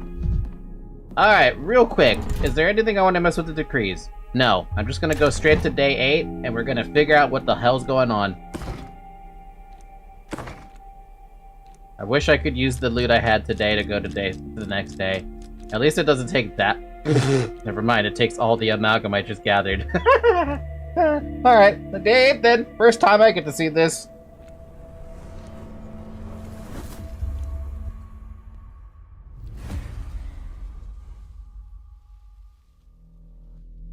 Alright, real quick. Is there anything I want to mess with the decrees? No. I'm just gonna go straight to day 8, and we're gonna figure out what the hell's going on. I wish I could use the loot I had today to go to the next day. At least it doesn't take that. Never mind, it takes all the amalgam I just gathered. Alright, day 8 then. First time I get to see this.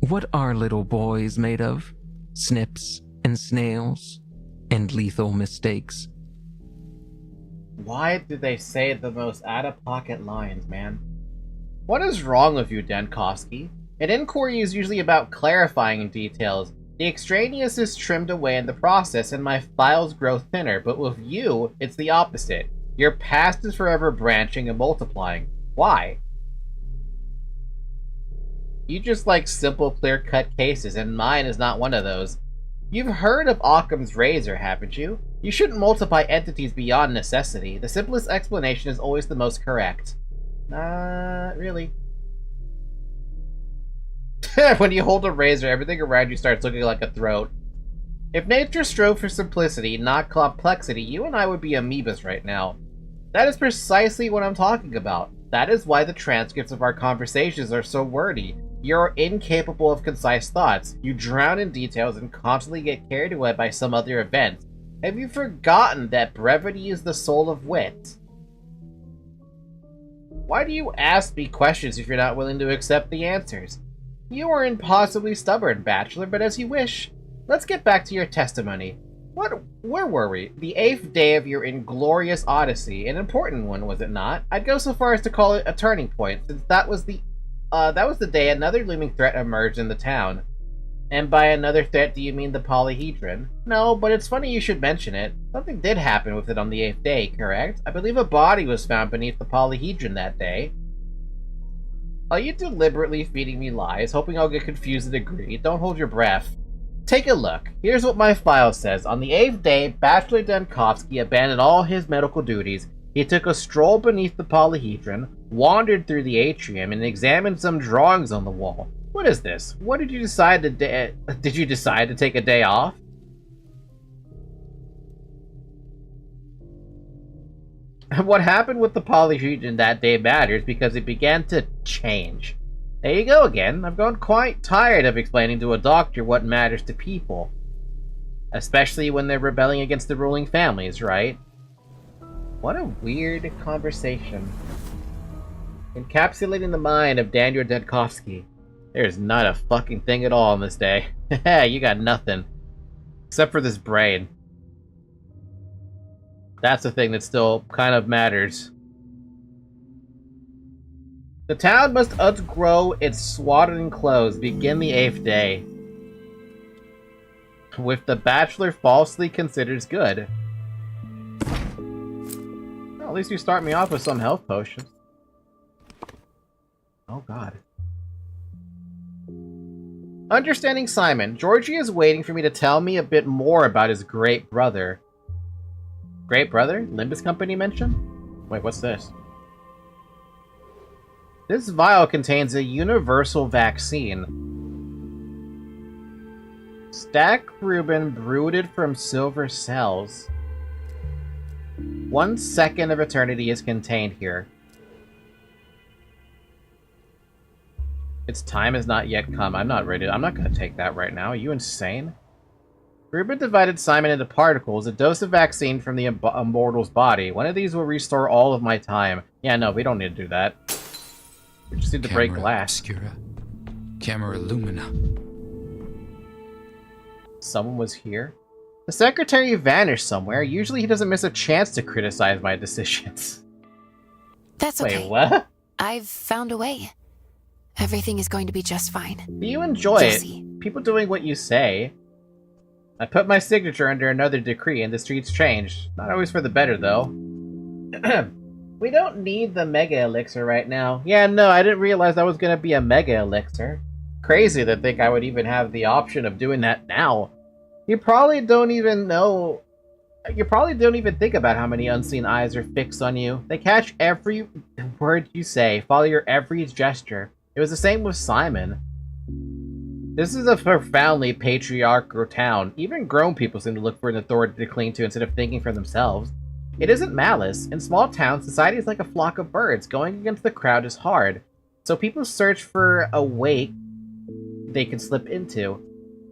What are little boys made of? Snips and snails and lethal mistakes. Why do they say the most out-of-pocket lines, man? What is wrong with you, Denkovsky? An inquiry is usually about clarifying details. The extraneous is trimmed away in the process and my files grow thinner, but with you, it's the opposite. Your past is forever branching and multiplying. Why? You just like simple, clear-cut cases, and mine is not one of those. You've heard of Occam's razor, haven't you? You shouldn't multiply entities beyond necessity. The simplest explanation is always the most correct. Not really. When you hold a razor, everything around you starts looking like a throat. If nature strove for simplicity, not complexity, you and I would be amoebas right now. That is precisely what I'm talking about. That is why the transcripts of our conversations are so wordy. You're incapable of concise thoughts. You drown in details and constantly get carried away by some other event. Have you forgotten that brevity is the soul of wit? Why do you ask me questions if you're not willing to accept the answers? You are impossibly stubborn, Bachelor, but as you wish. Let's get back to your testimony. Where were we? The 8th day of your inglorious odyssey. An important one, was it not? I'd go so far as to call it a turning point, since that was the day another looming threat emerged in the town. And by another threat, do you mean the polyhedron? No, but it's funny you should mention it. Something did happen with it on the 8th day, correct? I believe a body was found beneath the polyhedron that day. Are you deliberately feeding me lies, hoping I'll get confused and agree? Don't hold your breath. Take a look. Here's what my file says. On the 8th day, Bachelor Denkovsky abandoned all his medical duties. He took a stroll beneath the polyhedron, wandered through the atrium, and examined some drawings on the wall. What is this? What did you decide to did you decide to take a day off? What happened with the polyhedron that day matters because it began to change. There you go again. I've grown quite tired of explaining to a doctor what matters to people. Especially when they're rebelling against the ruling families, right? What a weird conversation. Encapsulating the mind of Daniel Denkovsky. There's not a fucking thing at all in this day. You got nothing. Except for this brain. That's the thing that still kind of matters. The town must outgrow its swaddling clothes. Begin the 8th day. with the bachelor falsely considers good. Well, at least you start me off with some health potions. Oh god. Understanding Simon. Georgie is waiting for me to tell me a bit more about his great brother. Great brother? Limbus Company mentioned? Wait, what's this? This vial contains a universal vaccine. Stack Reuben brooded from silver cells. 1 second of eternity is contained here. Its time has not yet come. I'm not ready. I'm not going to take that right now. Are you insane? Reuben divided Simon into particles, a dose of vaccine from the immortal's body. One of these will restore all of my time. Yeah, no, we don't need to do that. We just need to break glass. Obscura. Camera Lumina. Someone was here? The secretary vanished somewhere. Usually he doesn't miss a chance to criticize my decisions. That's okay. Wait, what? I've found a way. Everything is going to be just fine. Do you enjoy You'll it? see. People doing what you say. I put my signature under another decree and the streets changed. Not always for the better, though. We don't need the Mega Elixir right now. Yeah, no, I didn't realize that was going to be a Mega Elixir. Crazy to think I would even have the option of doing that now. You probably don't even know... You probably don't even think about how many unseen eyes are fixed on you. They catch every word you say, follow your every gesture. It was the same with Simon. This is a profoundly patriarchal town. Even grown people seem to look for an authority to cling to instead of thinking for themselves. It isn't malice. In small towns, society is like a flock of birds. Going against the crowd is hard. So people search for a wake they can slip into.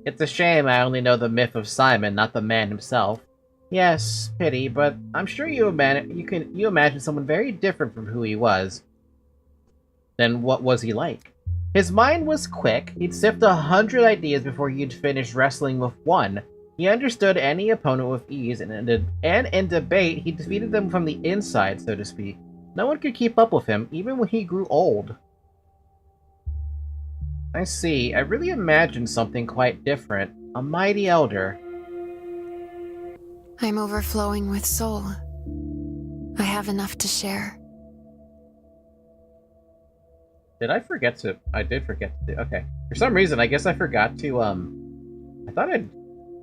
It's a shame I only know the myth of Simon, not the man himself. Yes, pity, but I'm sure you imagine someone very different from who he was. Then what was he like? His mind was quick. He'd sift 100 ideas before he'd finish wrestling with one. He understood any opponent with ease, and in debate, he defeated them from the inside, so to speak. No one could keep up with him, even when he grew old. I see. I really imagined something quite different. A mighty elder. I'm overflowing with soul. I have enough to share. Did I forget to... I did forget to do... Okay. For some reason, I guess I forgot to, I thought I'd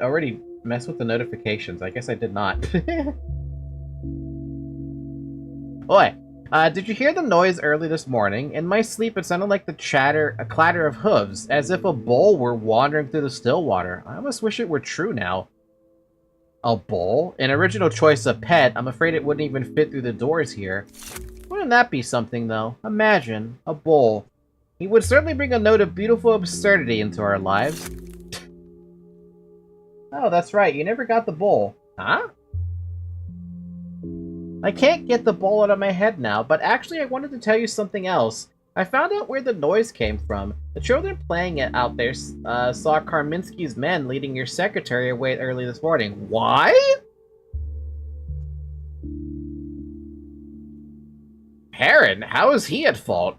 already messed with the notifications. I guess I did not. Oi! Did you hear the noise early this morning? In my sleep, it sounded like a clatter of hooves, as if a bull were wandering through the still water. I almost wish it were true now. A bull? An original choice of pet. I'm afraid it wouldn't even fit through the doors here. Wouldn't that be something, though? Imagine, a bull. He would certainly bring a note of beautiful absurdity into our lives. Oh, that's right, you never got the bull. Huh? I can't get the bull out of my head now, but actually I wanted to tell you something else. I found out where the noise came from. The children playing it out there saw Karminski's men leading your secretary away early this morning. Why? Heron? How is he at fault?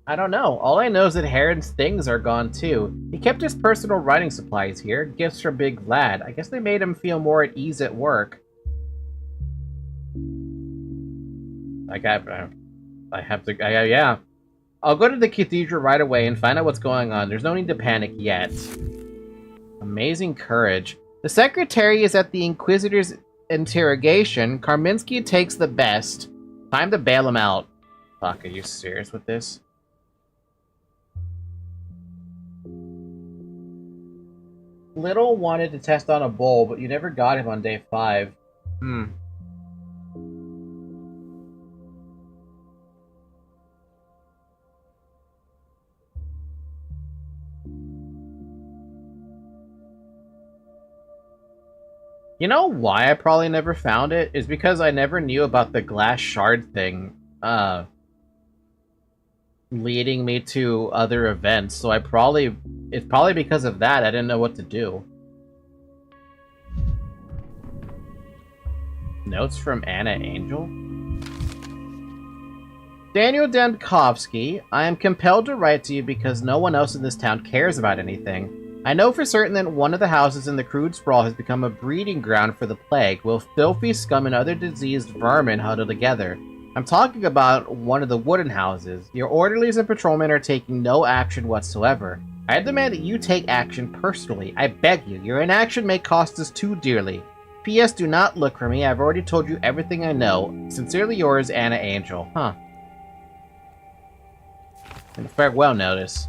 I don't know. All I know is that Heron's things are gone too. He kept his personal writing supplies here, gifts from Big Vlad. I guess they made him feel more at ease at work. Yeah. I'll go to the cathedral right away and find out what's going on. There's no need to panic yet. Amazing courage. The secretary is at the Inquisitor's interrogation. Karminski takes the best. Time to bail him out. Fuck, are you serious with this? Little wanted to test on a bull, but you never got him on day 5. You know why I probably never found it? Is because I never knew about the glass shard thing, leading me to other events, so it's probably because of that I didn't know what to do. Notes from Anna Angel? Daniel Dankovsky, I am compelled to write to you because no one else in this town cares about anything. I know for certain that one of the houses in the crude sprawl has become a breeding ground for the plague, with filthy scum and other diseased vermin huddled together. I'm talking about one of the wooden houses. Your orderlies and patrolmen are taking no action whatsoever. I demand that you take action personally. I beg you. Your inaction may cost us too dearly. P.S. Do not look for me. I've already told you everything I know. Sincerely yours, Anna Angel. Huh. And a farewell notice.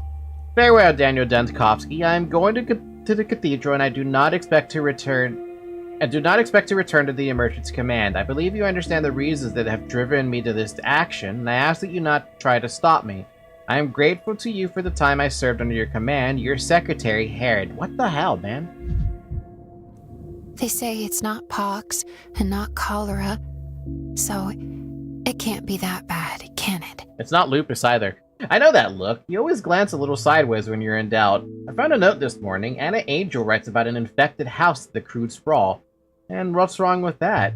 Farewell, Daniel Dentkovsky. I am going to the cathedral, and I do not expect to return to the emergency command. I believe you understand the reasons that have driven me to this action, and I ask that you not try to stop me. I am grateful to you for the time I served under your command. Your secretary, Herod. What the hell, man? They say it's not pox and not cholera, so it can't be that bad, can it? It's not lupus either. I know that look. You always glance a little sideways when you're in doubt. I found a note this morning. Anna Angel writes about an infected house at the crude sprawl. And what's wrong with that?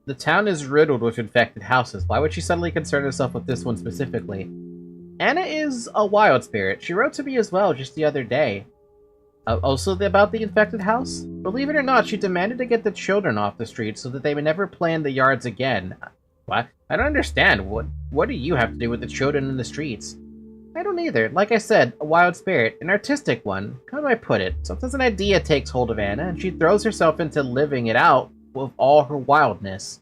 The town is riddled with infected houses. Why would she suddenly concern herself with this one specifically? Anna is a wild spirit. She wrote to me as well just the other day. Also about the infected house? Believe it or not, she demanded to get the children off the streets so that they would never play in the yards again. What? I don't understand. What do you have to do with the children in the streets? I don't either. Like I said, a wild spirit. An artistic one. How do I put it? Sometimes an idea takes hold of Anna, and she throws herself into living it out with all her wildness.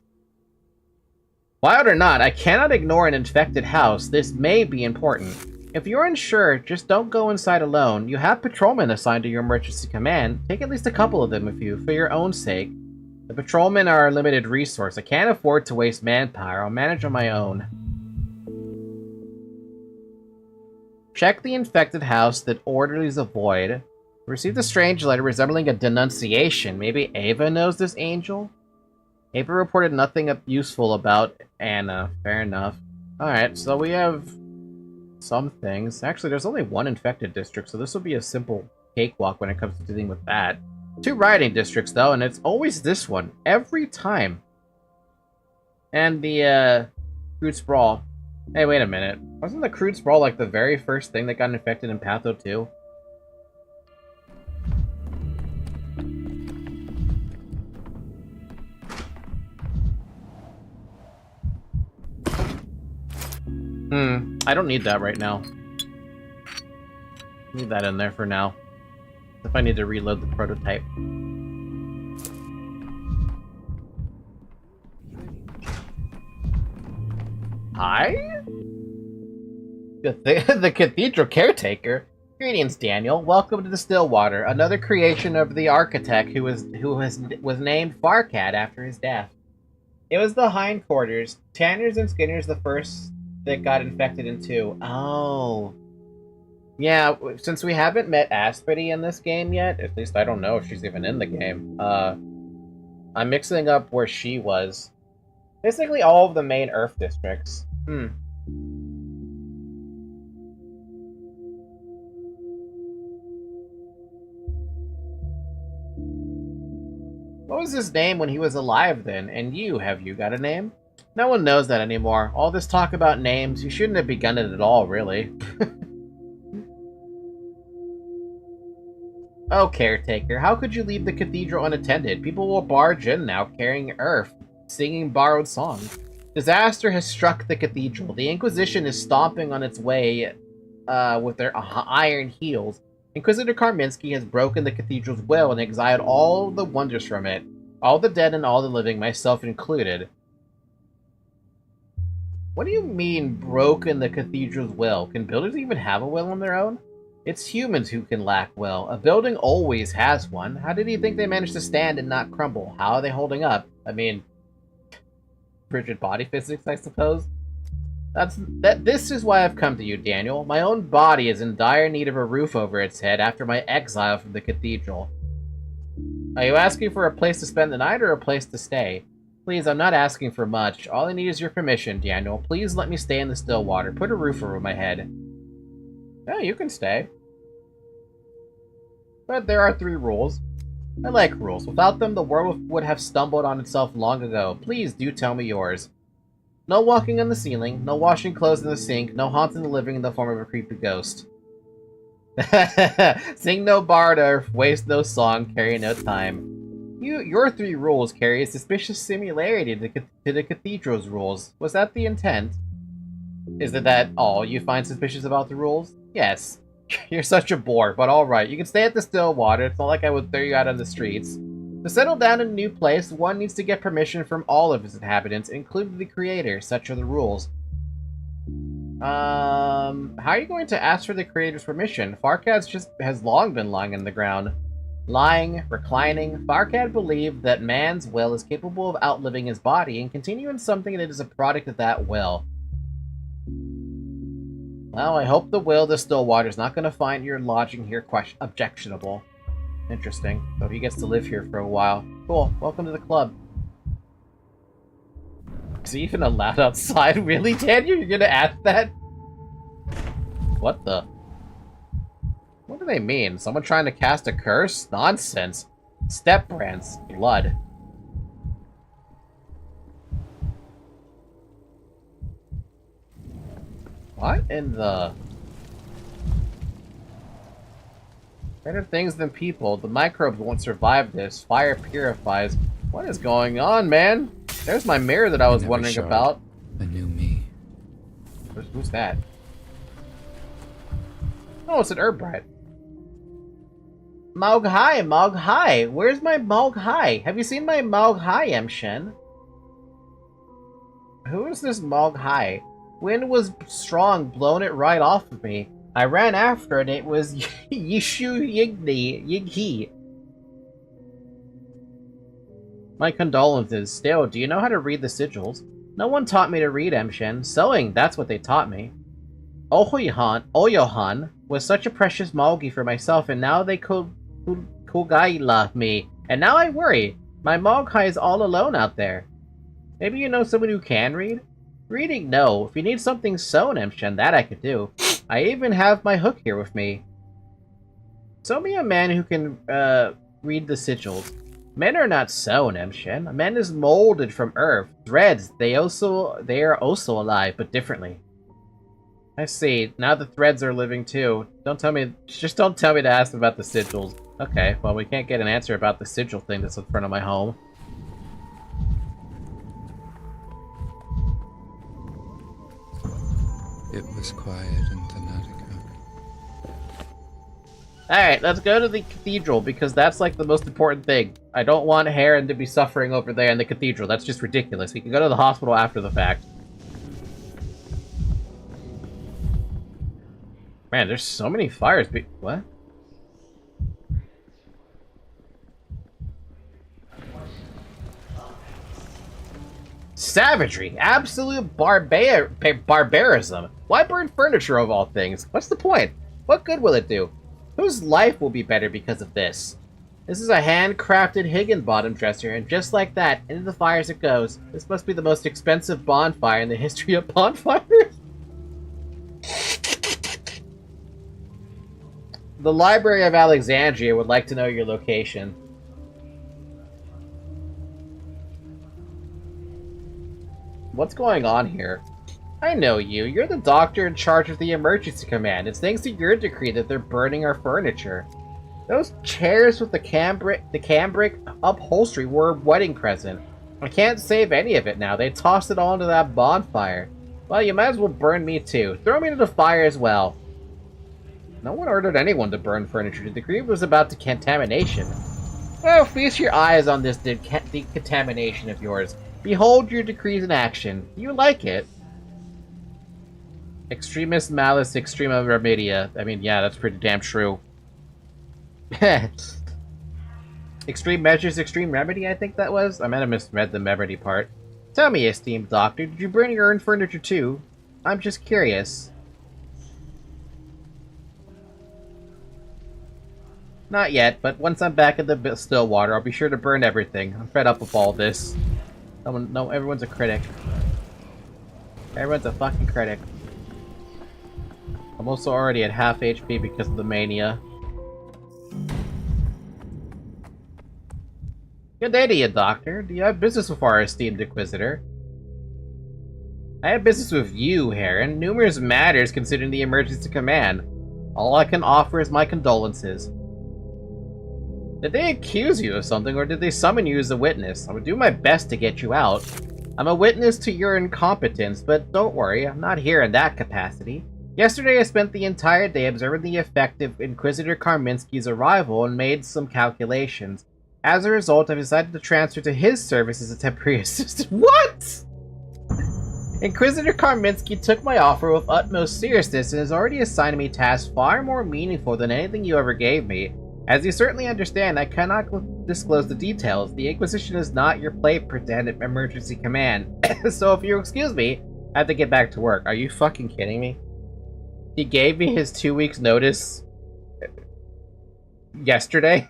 Wild or not, I cannot ignore an infected house. This may be important. If you're unsure, just don't go inside alone. You have patrolmen assigned to your emergency command. Take at least a couple of them with you, for your own sake. The patrolmen are a limited resource. I can't afford to waste manpower. I'll manage on my own. Check the infected house that orderlies avoid. Received a strange letter resembling a denunciation. Maybe Ava knows this angel? Ava reported nothing useful about Anna. Fair enough. Alright, so we have some things. Actually, there's only one infected district, so this will be a simple cakewalk when it comes to dealing with that. 2 rioting districts, though, and it's always this one. Every time. And the, crude sprawl. Hey, wait a minute. Wasn't the crude sprawl like the very first thing that got infected in Patho 2? I don't need that right now. Leave that in there for now. If I need to reload the prototype. Hi? The cathedral caretaker? Greetings, Daniel. Welcome to the Stillwater, another creation of the architect who was named Farcat after his death. It was the hindquarters, Tanners and Skinners the first that got infected in 2. Oh. Yeah, since we haven't met Aspity in this game yet, at least I don't know if she's even in the game, I'm mixing up where she was. Basically all of the main Earth districts. What was his name when he was alive then? And have you got a name? No one knows that anymore. All this talk about names, you shouldn't have begun it at all, really. Oh, caretaker, how could you leave the cathedral unattended? People will barge in now, carrying earth, singing borrowed songs. Disaster has struck the cathedral. The Inquisition is stomping on its way with their iron heels. Inquisitor Karminski has broken the cathedral's will and exiled all the wonders from it. All the dead and all the living, myself included. What do you mean, broken the cathedral's will? Can builders even have a will on their own? It's humans who can lack will. A building always has one. How did you think they managed to stand and not crumble? How are they holding up? I mean, frigid body physics, I suppose? This is why I've come to you, Daniel. My own body is in dire need of a roof over its head after my exile from the cathedral. Are you asking for a place to spend the night or a place to stay? Please, I'm not asking for much. All I need is your permission, Daniel. Please let me stay in the Stillwater. Put a roof over my head. Yeah, you can stay. But there are 3 rules. I like rules. Without them, the world would have stumbled on itself long ago. Please do tell me yours. No walking on the ceiling, no washing clothes in the sink, no haunting the living in the form of a creepy ghost. Sing no bard or waste no song, carry no time. Your 3 rules carry a suspicious similarity to the cathedral's rules. Was that the intent? Is it that all you find suspicious about the rules? Yes. You're such a bore, but alright. You can stay at the still water. It's not like I would throw you out on the streets. To settle down in a new place, one needs to get permission from all of its inhabitants, including the creator. Such are the rules. How are you going to ask for the creator's permission? Farcad has long been lying on the ground. Lying, reclining, Farcad believed that man's will is capable of outliving his body and continuing something that is a product of that will. Well, I hope the will of the Stillwater is not going to find your lodging here objectionable. Interesting. So he gets to live here for a while. Cool. Welcome to the club. Is he even allowed outside? Really, Daniel? You're gonna ask that? What the? What do they mean? Someone trying to cast a curse? Nonsense. Step brands. Blood. What in the... Better things than people. The microbes won't survive this. Fire purifies. What is going on, man? There's my mirror that I was wondering about. A new me. Who's that? Oh, it's an herb bride. Maug Hai, Maug Hai. Where's my Maug Hai? Have you seen my Maug Hai, M. Shen? Who is this Maug Hai? Wind was strong, blown it right off of me. I ran after it, it was Yishu Yighi. My condolences. Still, do you know how to read the sigils? No one taught me to read, Emshin. Sewing, that's what they taught me. Oyohan was such a precious Maugi for myself, and now they Kugaila me. And now I worry. My Maokai is all alone out there. Maybe you know someone who can read? Reading, no. If you need something sewn, Emshin, that I could do. I even have my hook here with me. Sew me a man who can, read the sigils. Men are not sewn, Emshin. A man is molded from earth. Threads, they are also alive, but differently. I see. Now the threads are living too. Just don't tell me to ask about the sigils. Okay, well we can't get an answer about the sigil thing that's in front of my home. It was quiet in Tanatica. Alright, let's go to the cathedral, because that's like the most important thing. I don't want Heron to be suffering over there in the cathedral. That's just ridiculous. We can go to the hospital after the fact. Man, there's so many fires. What? Savagery! Absolute barbarism! Why burn furniture of all things? What's the point? What good will it do? Whose life will be better because of this? This is a handcrafted Higginbottom dresser, and just like that, into the fires it goes. This must be the most expensive bonfire in the history of bonfires. The Library of Alexandria would like to know your location. What's going on here? I know you. You're the doctor in charge of the emergency command. It's thanks to your decree that they're burning our furniture. Those chairs with the cambric upholstery were a wedding present. I can't save any of it now. They tossed it all into that bonfire. Well, you might as well burn me too. Throw me into the fire as well. No one ordered anyone to burn furniture. The decree was about decontamination. Well, feast your eyes on this decontamination of yours. Behold your decrees in action. You like it. Extremis malice extrema remedia. I mean, yeah, that's pretty damn true. Extreme measures, extreme remedy, I think that was? I might have misread the remedy part. Tell me, esteemed doctor, did you burn your own furniture too? I'm just curious. Not yet, but once I'm back in the Stillwater, I'll be sure to burn everything. I'm fed up with all this. No, everyone's a critic. Everyone's a fucking critic. I'm also already at half HP because of the mania. Good day to you, Doctor. Do you have business with our esteemed Inquisitor? I have business with you, Heron. Numerous matters considering the emergency command. All I can offer is my condolences. Did they accuse you of something, or did they summon you as a witness? I would do my best to get you out. I'm a witness to your incompetence, but don't worry, I'm not here in that capacity. Yesterday I spent the entire day observing the effect of Inquisitor Karminski's arrival and made some calculations. As a result, I've decided to transfer to his service as a temporary assistant. What?! Inquisitor Karminski took my offer with utmost seriousness and has already assigned me tasks far more meaningful than anything you ever gave me. As you certainly understand, I cannot disclose the details. The Inquisition is not your play pretend emergency command. So if you'll excuse me, I have to get back to work. Are you fucking kidding me? He gave me his 2 weeks notice yesterday?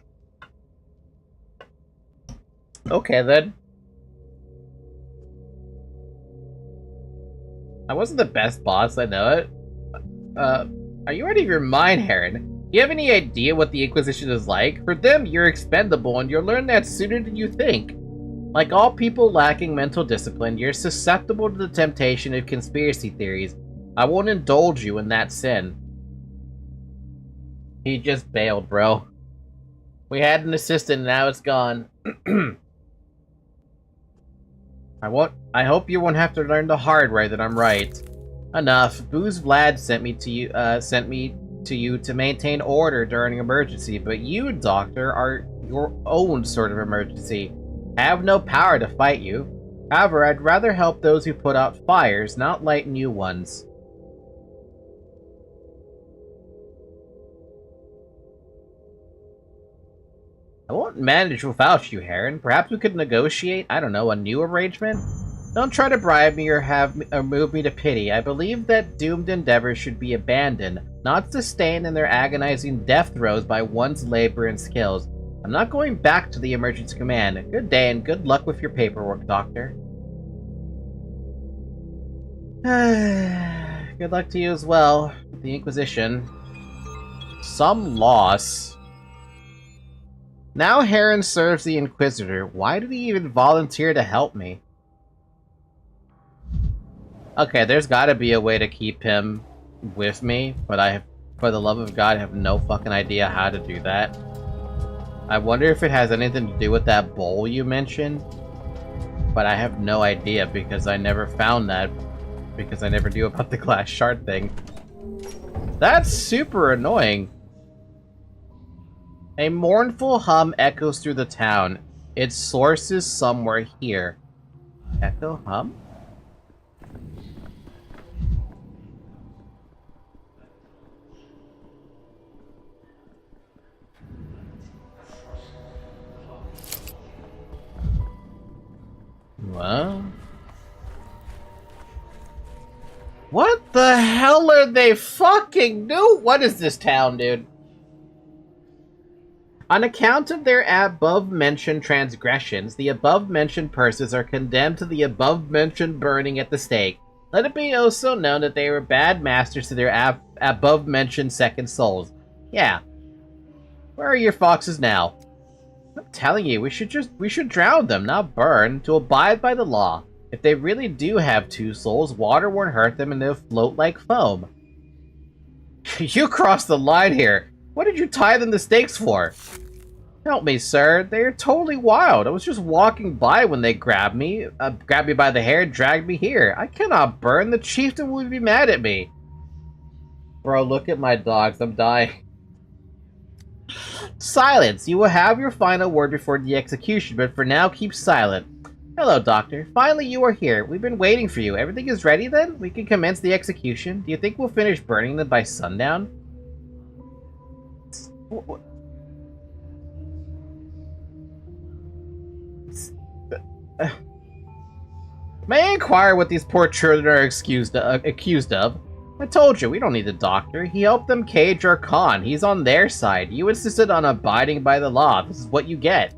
Okay then. I wasn't the best boss, I know it. Are you out of your mind, Heron? Do you have any idea what the Inquisition is like? For them, you're expendable, and you'll learn that sooner than you think. Like all people lacking mental discipline, you're susceptible to the temptation of conspiracy theories. I won't indulge you in that sin. He just bailed, bro. We had an assistant, and now it's gone. I hope you won't have to learn the hard way that I'm right. Enough. Booze Vlad sent me to you to maintain order during an emergency, but you, Doctor, are your own sort of emergency. I have no power to fight you. However, I'd rather help those who put out fires, not light new ones. I won't manage without you, Heron. Perhaps we could negotiate, I don't know, a new arrangement? Don't try to bribe me or move me to pity. I believe that doomed endeavors should be abandoned, not sustained in their agonizing death throes by one's labor and skills. I'm not going back to the emergency command. Good day and good luck with your paperwork, Doctor. Good luck to you as well, with the Inquisition. Some loss. Now Heron serves the Inquisitor. Why did he even volunteer to help me? Okay, there's gotta be a way to keep him with me, but for the love of God, I have no fucking idea how to do that. I wonder if it has anything to do with that bowl you mentioned, but I have no idea because I never found that, because I never knew about the glass shard thing. That's super annoying. A mournful hum echoes through the town. Its source is somewhere here. Echo hum? Well, what the hell are they fucking doing? What is this town, dude? On account of their above-mentioned transgressions, the above-mentioned persons are condemned to the above-mentioned burning at the stake. Let it be also known that they were bad masters to their above-mentioned second souls. Yeah. Where are your foxes now? I'm telling you, we should drown them, not burn, to abide by the law. If they really do have two souls, water won't hurt them and they'll float like foam. You crossed the line here. What did you tie them to stakes for? Help me, sir. They are totally wild. I was just walking by when they grabbed me by the hair and dragged me here. I cannot burn. The chieftain would be mad at me. Bro, look at my dogs. I'm dying. Silence! You will have your final word before the execution, but for now, keep silent. Hello, Doctor. Finally, you are here. We've been waiting for you. Everything is ready, then? We can commence the execution. Do you think we'll finish burning them by sundown? May I inquire what these poor children are accused of? I told you, we don't need the doctor. He helped them cage our Khan. He's on their side. You insisted on abiding by the law. This is what you get.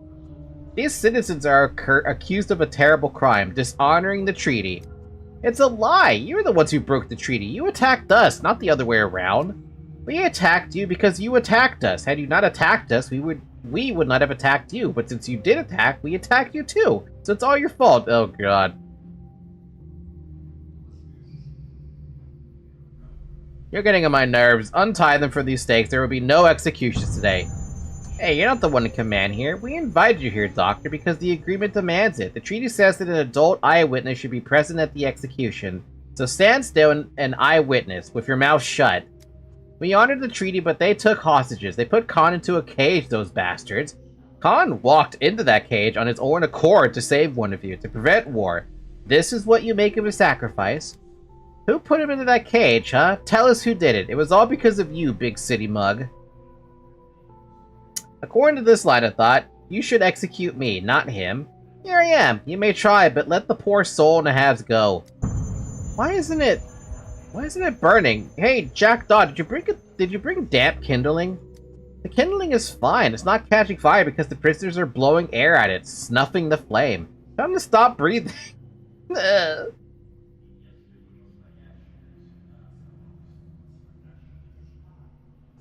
These citizens are accused of a terrible crime, dishonoring the treaty. It's a lie. You're the ones who broke the treaty. You attacked us, not the other way around. We attacked you because you attacked us. Had you not attacked us, we would not have attacked you. But since you did attack, we attacked you too. So it's all your fault. Oh, God. You're getting on my nerves. Untie them for these stakes. There will be no executions today. Hey, you're not the one in command here. We invited you here, Doctor, because the agreement demands it. The treaty says that an adult eyewitness should be present at the execution. So stand still and eyewitness, with your mouth shut. We honored the treaty, but they took hostages. They put Khan into a cage, those bastards. Khan walked into that cage on his own accord to save one of you, to prevent war. This is what you make of a sacrifice? Who put him into that cage, huh? Tell us who did it. It was all because of you, big city mug. According to this line of thought, you should execute me, not him. Here I am. You may try, but let the poor soul in the halves go. Why isn't it burning? Hey, Jackdaw, did you bring damp kindling? The kindling is fine. It's not catching fire because the prisoners are blowing air at it, snuffing the flame. Tell them to stop breathing.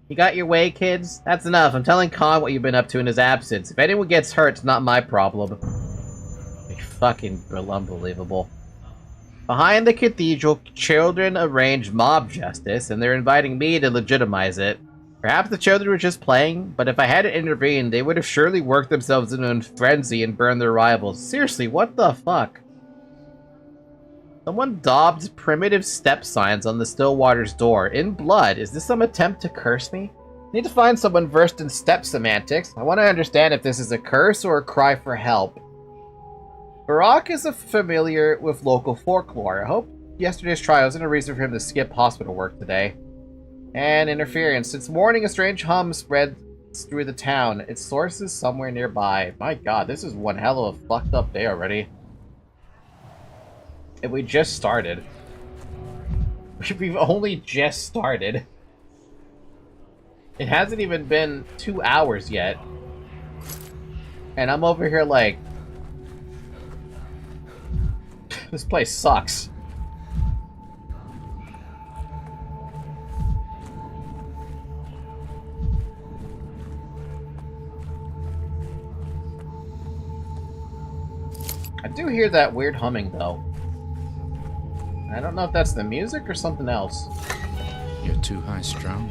You got your way, kids? That's enough. I'm telling Khan what you've been up to in his absence. If anyone gets hurt, it's not my problem. You're fucking unbelievable. Behind the cathedral, children arrange mob justice, and they're inviting me to legitimize it. Perhaps the children were just playing, but if I hadn't intervened, they would have surely worked themselves into a frenzy and burned their rivals. Seriously, what the fuck? Someone daubed primitive step signs on the Stillwater's door, in blood. Is this some attempt to curse me? I need to find someone versed in step semantics. I want to understand if this is a curse or a cry for help. Barack is familiar with local folklore. I hope yesterday's trial isn't a reason for him to skip hospital work today. And interference. Since morning, a strange hum spreads through the town. Its source is somewhere nearby. My god, this is one hell of a fucked up day already. And we just started. We've only just started. It hasn't even been 2 hours yet. And I'm over here like... this place sucks. I do hear that weird humming, though. I don't know if that's the music or something else. You're too high-strung.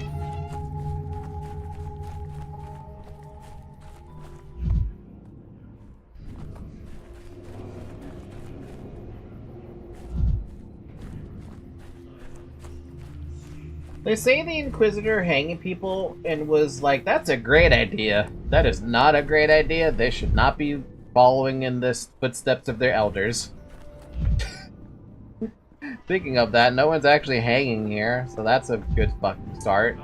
They say the Inquisitor hanging people and was like, that's a great idea. That is not a great idea. They should not be following in the footsteps of their elders. Speaking of that, no one's actually hanging here, so that's a good fucking start.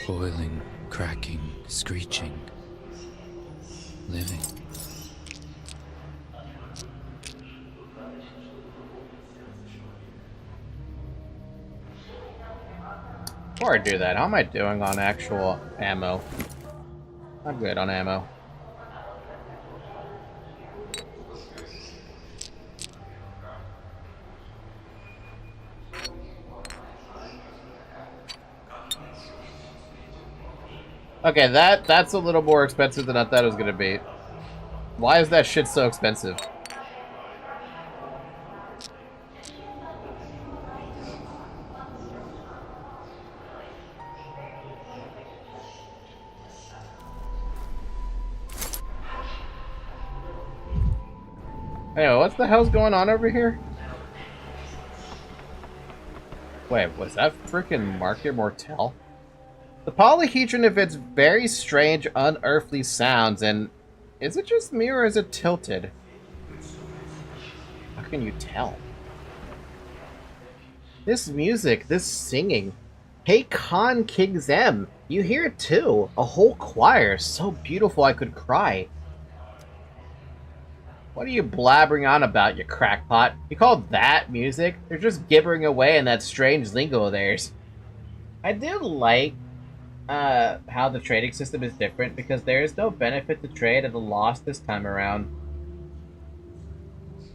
Boiling, cracking, screeching, living. Before I do that, how am I doing on actual ammo? I'm good on ammo. Okay, that's a little more expensive than I thought it was gonna be. Why is that shit so expensive? Anyway, what the hell's going on over here? Wait, was that freaking Market Mortel? The polyhedron emits very strange, unearthly sounds, and is it just me or is it tilted? How can you tell? This music, this singing. Hey Khan King Zem, you hear it too. A whole choir, so beautiful I could cry. What are you blabbering on about, you crackpot? You call that music? They're just gibbering away in that strange lingo of theirs. I do like how the trading system is different, because there is no benefit to trade at a loss this time around.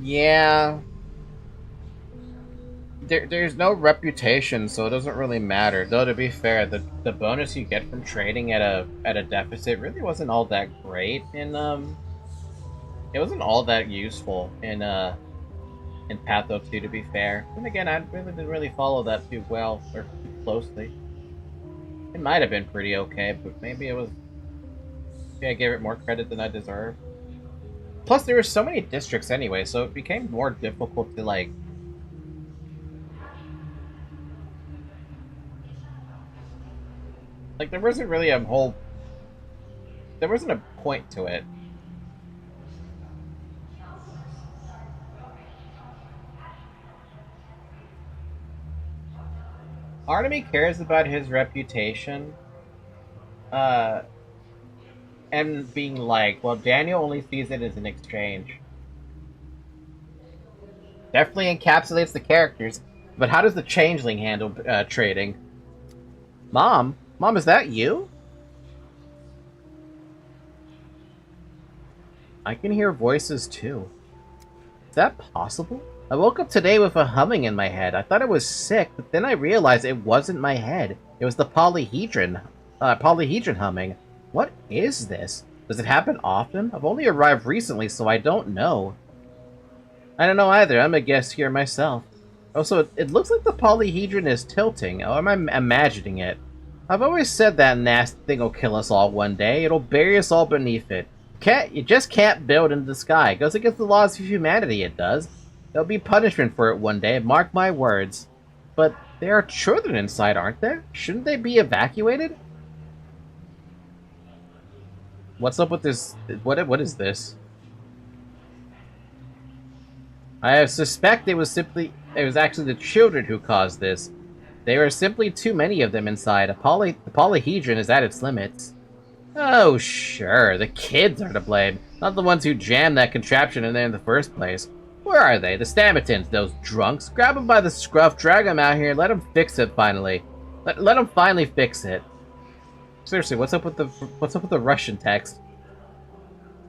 Yeah. There's no reputation, so it doesn't really matter. Though to be fair, the bonus you get from trading at a deficit really wasn't all that great it wasn't all that useful in Patho 2, to be fair. And again, I really didn't really follow that too well or too closely. It might have been pretty okay, but maybe I gave it more credit than I deserve. Plus, there were so many districts anyway, so it became more difficult to like there wasn't really there wasn't a point to it. Artemy cares about his reputation, and being liked, well, Daniel only sees it as an exchange. Definitely encapsulates the characters, but how does the Changeling handle trading? Mom? Mom, is that you? I can hear voices too. Is that possible? I woke up today with a humming in my head. I thought I was sick, but then I realized it wasn't my head. It was the polyhedron humming. What is this? Does it happen often? I've only arrived recently, so I don't know. I don't know either. I'm a guest here myself. Also, it looks like the polyhedron is tilting. Oh, am I imagining it? I've always said that nasty thing will kill us all one day. It'll bury us all beneath it. You just can't build into the sky. It goes against the laws of humanity, it does. There'll be punishment for it one day, mark my words. But there are children inside, aren't there? Shouldn't they be evacuated? What's up with this? What is this? I suspect it was actually the children who caused this. There are simply too many of them inside. The polyhedron is at its limits. Oh, sure, the kids are to blame, not the ones who jammed that contraption in there in the first place. Where are they? The Stamatins, those drunks. Grab them by the scruff, drag them out here, and let them fix it finally. Let them finally fix it. Seriously, what's up with the Russian text?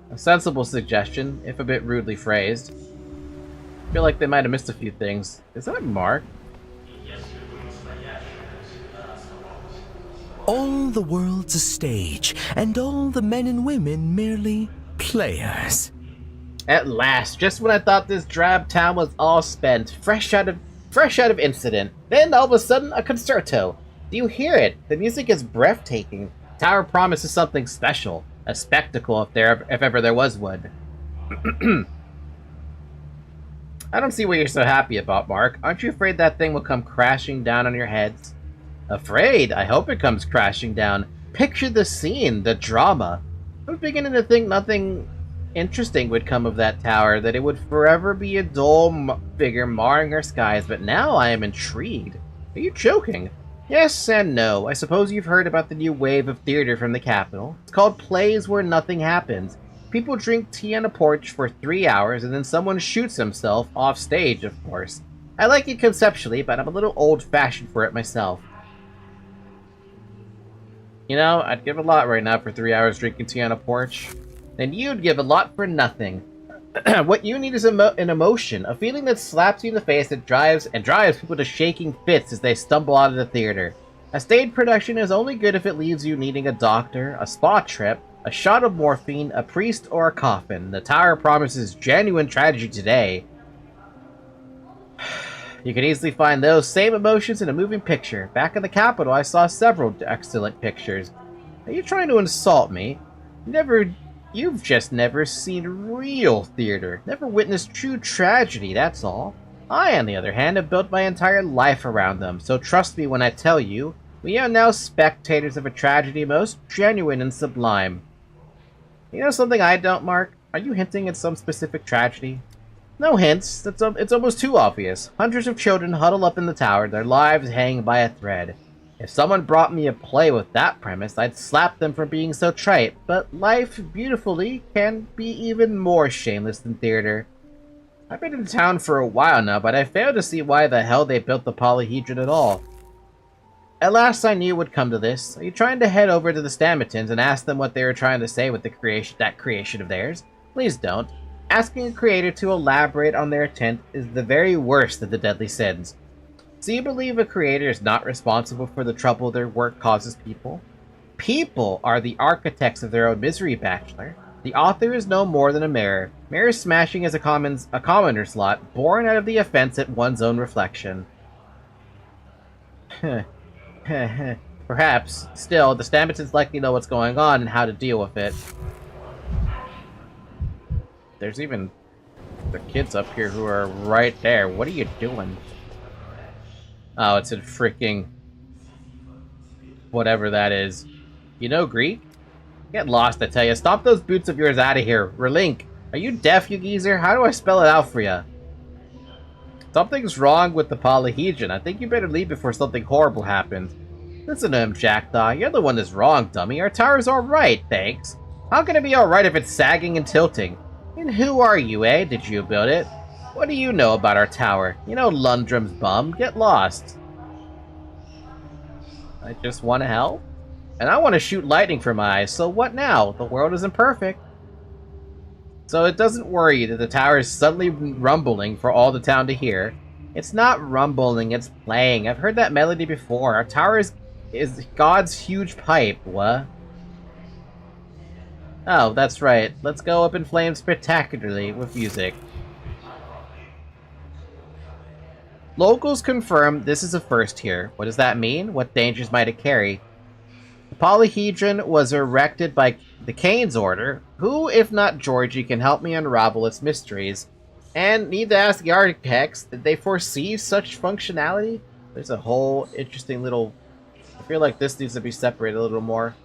A sensible suggestion, if a bit rudely phrased. I feel like they might have missed a few things. Is that Mark? All the world's a stage, and all the men and women merely players. At last, just when I thought this drab town was all spent, fresh out of incident, then all of a sudden a concerto. Do you hear it? The music is breathtaking. The tower promises something special, a spectacle if ever there was one. I don't see what you're so happy about, Mark. Aren't you afraid that thing will come crashing down on your heads? Afraid? I hope it comes crashing down. Picture the scene, the drama. I was beginning to think nothing interesting would come of that tower, that it would forever be a dull figure marring our skies, but now I am intrigued. Are you joking? Yes and no. I suppose you've heard about the new wave of theater from the capital. It's called Plays Where Nothing Happens. People drink tea on a porch for 3 hours, and then someone shoots himself off stage, of course. I like it conceptually, but I'm a little old-fashioned for it myself. You know, I'd give a lot right now for 3 hours drinking tea on a porch. Then you'd give a lot for nothing. What you need is an emotion, a feeling that slaps you in the face that drives people to shaking fits as they stumble out of the theater. A stage production is only good if it leaves you needing a doctor, a spa trip, a shot of morphine, a priest, or a coffin. The tower promises genuine tragedy today. You can easily find those same emotions in a moving picture. Back in the capital, I saw several excellent pictures. Are you trying to insult me? You've just never seen real theater. Never witnessed true tragedy, that's all. I, on the other hand, have built my entire life around them, so trust me when I tell you, we are now spectators of a tragedy most genuine and sublime. You know something I don't, Mark? Are you hinting at some specific tragedy? No hints. It's almost too obvious. Hundreds of children huddle up in the tower, their lives hanging by a thread. If someone brought me a play with that premise, I'd slap them for being so trite, but life, beautifully, can be even more shameless than theater. I've been in town for a while now, but I fail to see why the hell they built the polyhedron at all. At last I knew it would come to this. Are you trying to head over to the Stamatins and ask them what they were trying to say with that creation of theirs? Please don't. Asking a creator to elaborate on their intent is the very worst of the deadly sins. So you believe a creator is not responsible for the trouble their work causes people? People are the architects of their own misery, Bachelor. The author is no more than a mirror. Mirror smashing is a commoner's lot, born out of the offense at one's own reflection. Perhaps. Still, the Stametsons likely know what's going on and how to deal with it. There's even the kids up here who are right there. What are you doing? Oh, it's a freaking... whatever that is. You know Greek? Get lost, I tell you. Stop those boots of yours out of here. Relink. Are you deaf, you geezer? How do I spell it out for you? Something's wrong with the polyhedron. I think you better leave before something horrible happens. Listen to him, Jackdaw. You're the one that's wrong, dummy. Our tower's alright, thanks. How can it be alright if it's sagging and tilting? And who are you, eh? Did you build it? What do you know about our tower? You know Lundrum's bum. Get lost. I just want to help. And I want to shoot lightning from my eyes, so what now? The world isn't perfect. So it doesn't worry you that the tower is suddenly rumbling for all the town to hear. It's not rumbling, it's playing. I've heard that melody before. Our tower is God's huge pipe, what? Oh, that's right. Let's go up in flames spectacularly with music. Locals confirm this is a first here. What does that mean? What dangers might it carry? The polyhedron was erected by the Kane's order. Who, if not Georgie, can help me unravel its mysteries? And need to ask the architects, did they foresee such functionality? There's a whole interesting little... I feel like this needs to be separated a little more.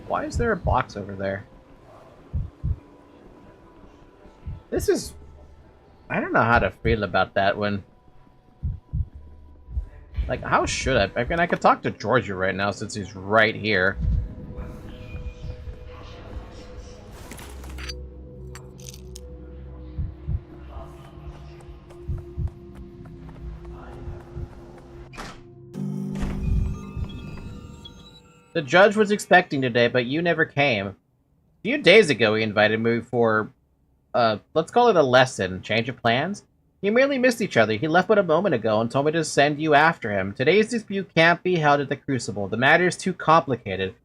Why is there a box over there? This is... I don't know how to feel about that one. Like, how should I? I mean, I could talk to Georgia right now since he's right here. The judge was expecting today, but you never came. A few days ago, he invited me for, let's call it a lesson. Change of plans? You merely missed each other. He left but a moment ago and told me to send you after him. Today's dispute can't be held at the Crucible. The matter is too complicated.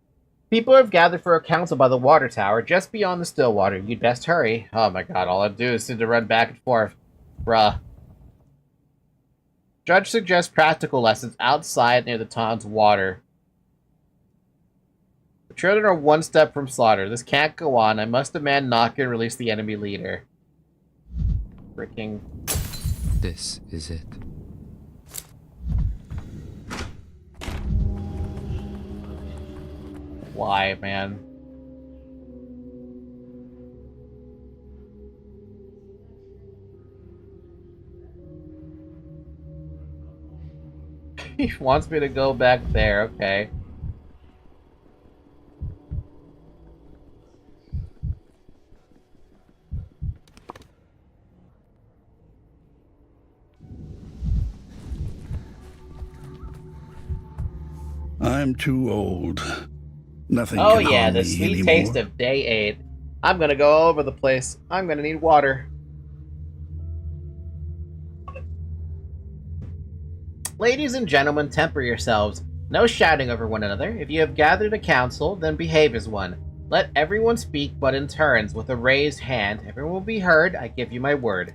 People have gathered for a council by the water tower, just beyond the Stillwater. You'd best hurry. Oh my god, all I do is seem to run back and forth. Bruh. Judge suggests practical lessons outside near the town's water. The children are one step from slaughter. This can't go on. I must demand Naka and release the enemy leader. Freaking... This is it. Why, man? He wants me to go back there, okay. I'm too old. Nothing Oh can yeah, harm the me sweet anymore. taste of day 8. I'm gonna go all over the place. I'm gonna need water. Ladies and gentlemen, temper yourselves. No shouting over one another. If you have gathered a council, then behave as one. Let everyone speak, but in turns, with a raised hand. Everyone will be heard, I give you my word.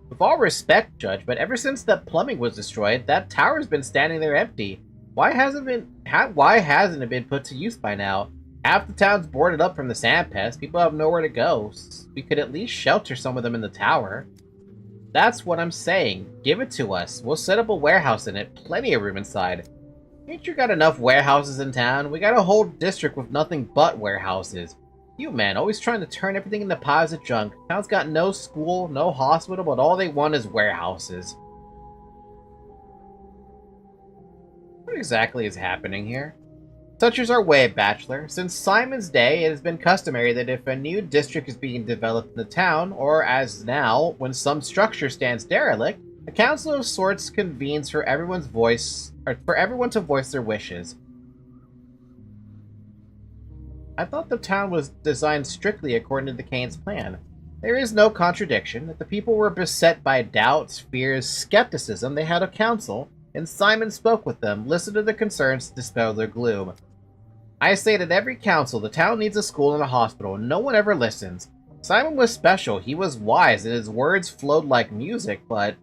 With all respect, Judge, but ever since that plumbing was destroyed, that tower's been standing there empty. Why hasn't it been put to use by now? Half the town's boarded up from the sand pest. People have nowhere to go. We could at least shelter some of them in the tower. That's what I'm saying. Give it to us. We'll set up a warehouse in it. Plenty of room inside. Ain't you got enough warehouses in town? We got a whole district with nothing but warehouses. You man, always trying to turn everything into piles of junk. Town's got no school, no hospital, but all they want is warehouses. What exactly is happening here? Such is our way, Bachelor. Since Simon's day, it has been customary that if a new district is being developed in the town, or as now, when some structure stands derelict, a council of sorts convenes for everyone to voice their wishes. I thought the town was designed strictly according to the Kane's plan. There is no contradiction that the people were beset by doubts, fears, skepticism. They had a council, and Simon spoke with them, listened to their concerns to dispel their gloom. I say that every council, the town needs a school and a hospital, and no one ever listens. Simon was special, he was wise, and his words flowed like music, but...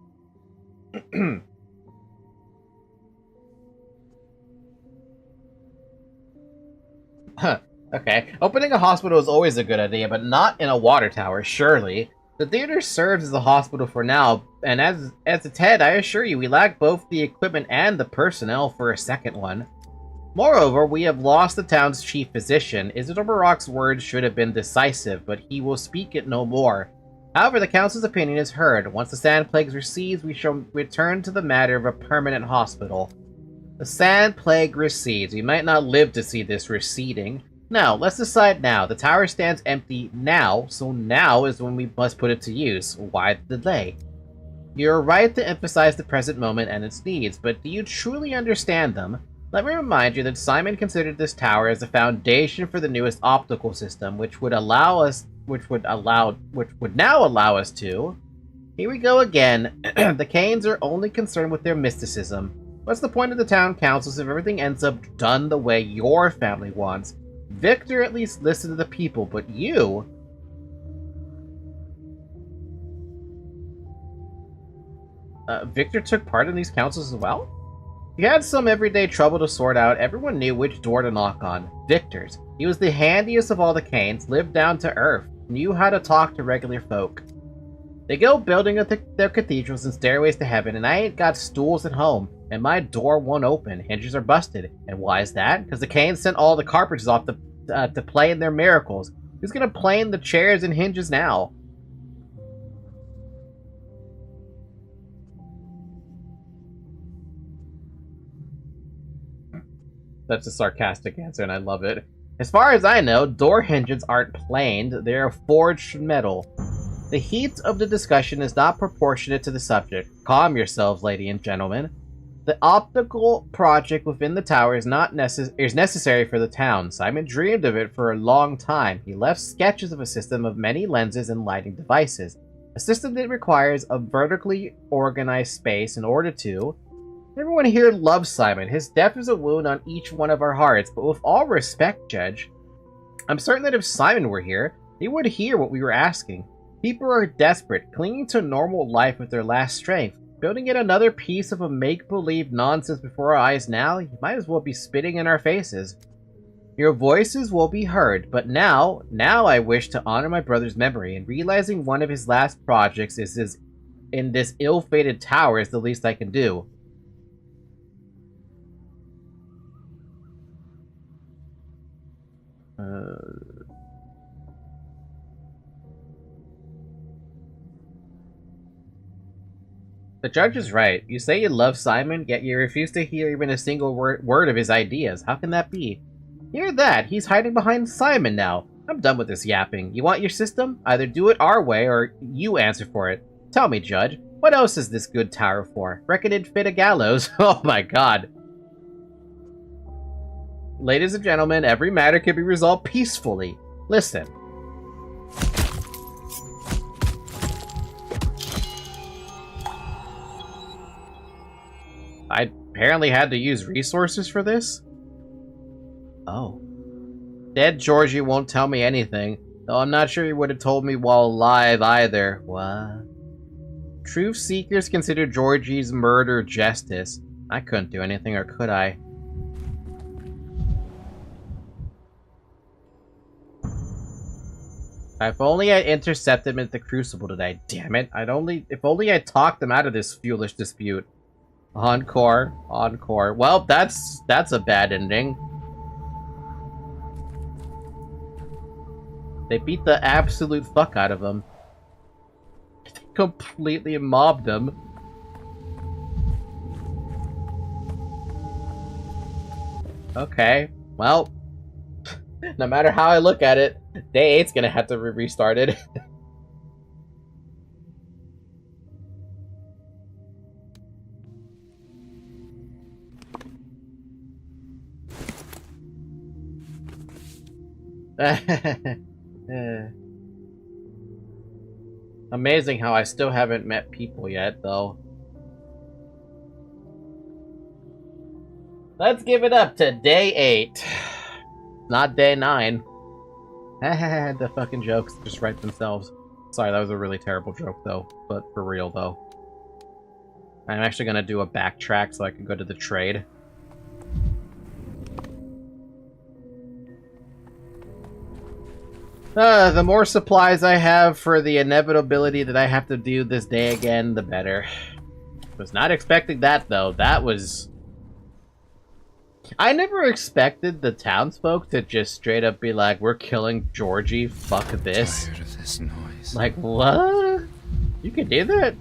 Huh. Okay. Opening a hospital is always a good idea, but not in a water tower, surely. The theater serves as a hospital for now, and as its head, I assure you, we lack both the equipment and the personnel for a second one. Moreover, we have lost the town's chief physician. Isidore Barak's words should have been decisive, but he will speak it no more. However, the council's opinion is heard. Once the sand plague recedes, we shall return to the matter of a permanent hospital. The sand plague recedes. We might not live to see this receding. Now, let's decide now. The tower stands empty now, so now is when we must put it to use. Why the delay? You're right to emphasize the present moment and its needs, but do you truly understand them? Let me remind you that Simon considered this tower as the foundation for the newest optical system, which would now allow us to... Here we go again. The Canes are only concerned with their mysticism. What's the point of the town councils if everything ends up done the way your family wants? Victor at least listened to the people, but you... Victor took part in these councils as well? He had some everyday trouble to sort out. Everyone knew which door to knock on. Victor's. He was the handiest of all the Canes, lived down to earth, knew how to talk to regular folk. They go building their cathedrals and stairways to heaven, and I ain't got stools at home, and my door won't open. Hinges are busted. And why is that? Because the Canes sent all the carpenters off to play in their miracles. Who's gonna play in the chairs and hinges now? That's a sarcastic answer, and I love it. As far as I know, door hinges aren't planed, they're forged metal. The heat of the discussion is not proportionate to the subject. Calm yourselves, ladies and gentlemen. The optical project within the tower is necessary for the town. Simon dreamed of it for a long time. He left sketches of a system of many lenses and lighting devices. A system that requires a vertically organized space in order to... Everyone here loves Simon. His death is a wound on each one of our hearts, but with all respect, Judge, I'm certain that if Simon were here, he would hear what we were asking. People are desperate, clinging to normal life with their last strength. Building yet another piece of a make-believe nonsense before our eyes now, you might as well be spitting in our faces. Your voices will be heard, but now I wish to honor my brother's memory, and realizing one of his last projects is in this ill-fated tower is the least I can do. The judge is right. You say you love Simon, yet you refuse to hear even a single word of his ideas. How can that be? Hear that! He's hiding behind Simon now. I'm done with this yapping. You want your system? Either do it our way, or you answer for it. Tell me, Judge, what else is this good tower for? Reckon it'd fit a gallows? Oh my god. Ladies and gentlemen, every matter can be resolved peacefully. Listen. I apparently had to use resources for this? Oh. Dead Georgie won't tell me anything, though I'm not sure he would have told me while alive either. What? Truth seekers consider Georgie's murder justice. I couldn't do anything, or could I? If only I intercepted him at the Crucible today. Damn it. If only I talked them out of this foolish dispute. Encore. Encore. Well, that's a bad ending. They beat the absolute fuck out of him. They completely mobbed him. Okay. Well, no matter how I look at it, Day 8's gonna have to be restarted. Amazing how I still haven't met people yet, though. Let's give it up to day 8. Not day 9. The fucking jokes just write themselves. Sorry, that was a really terrible joke, though. But for real, though. I'm actually gonna do a backtrack so I can go to the trade. The more supplies I have for the inevitability that I have to do this day again, the better. Was not expecting that, though. That was... I never expected the townsfolk to just straight up be like, we're killing Georgie, fuck this. Tired of this noise. Like, what? You could do that?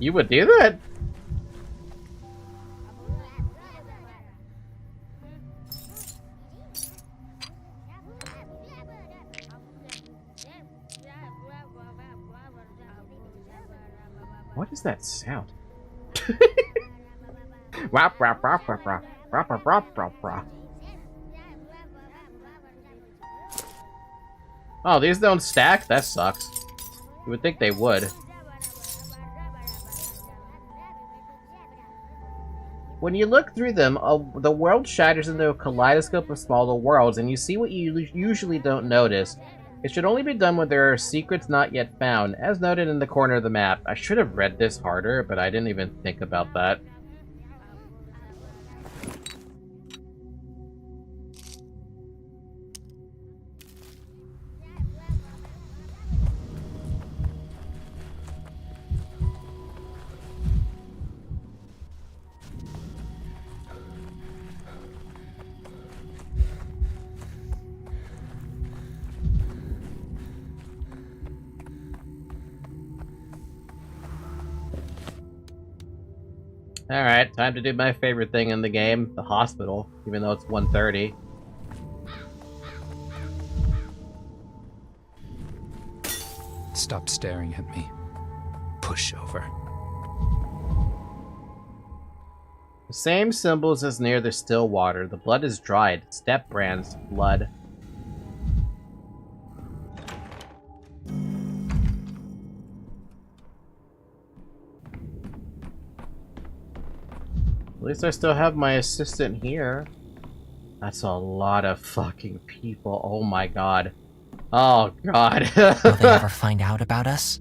You would do that? What is that sound? Wap, wap, wap, wap, wap. Oh, these don't stack? That sucks. You would think they would. When you look through them, the world shatters into a kaleidoscope of smaller worlds, and you see what you usually don't notice. It should only be done when there are secrets not yet found, as noted in the corner of the map. I should have read this harder, but I didn't even think about that. Alright, time to do my favorite thing in the game, the hospital, even though it's 1:30. Stop staring at me. Pushover. The same symbols as near the still water. The blood is dried. Step brands, blood. At least I still have my assistant here. That's a lot of fucking people. Oh my god. Oh god. Will they ever find out about us?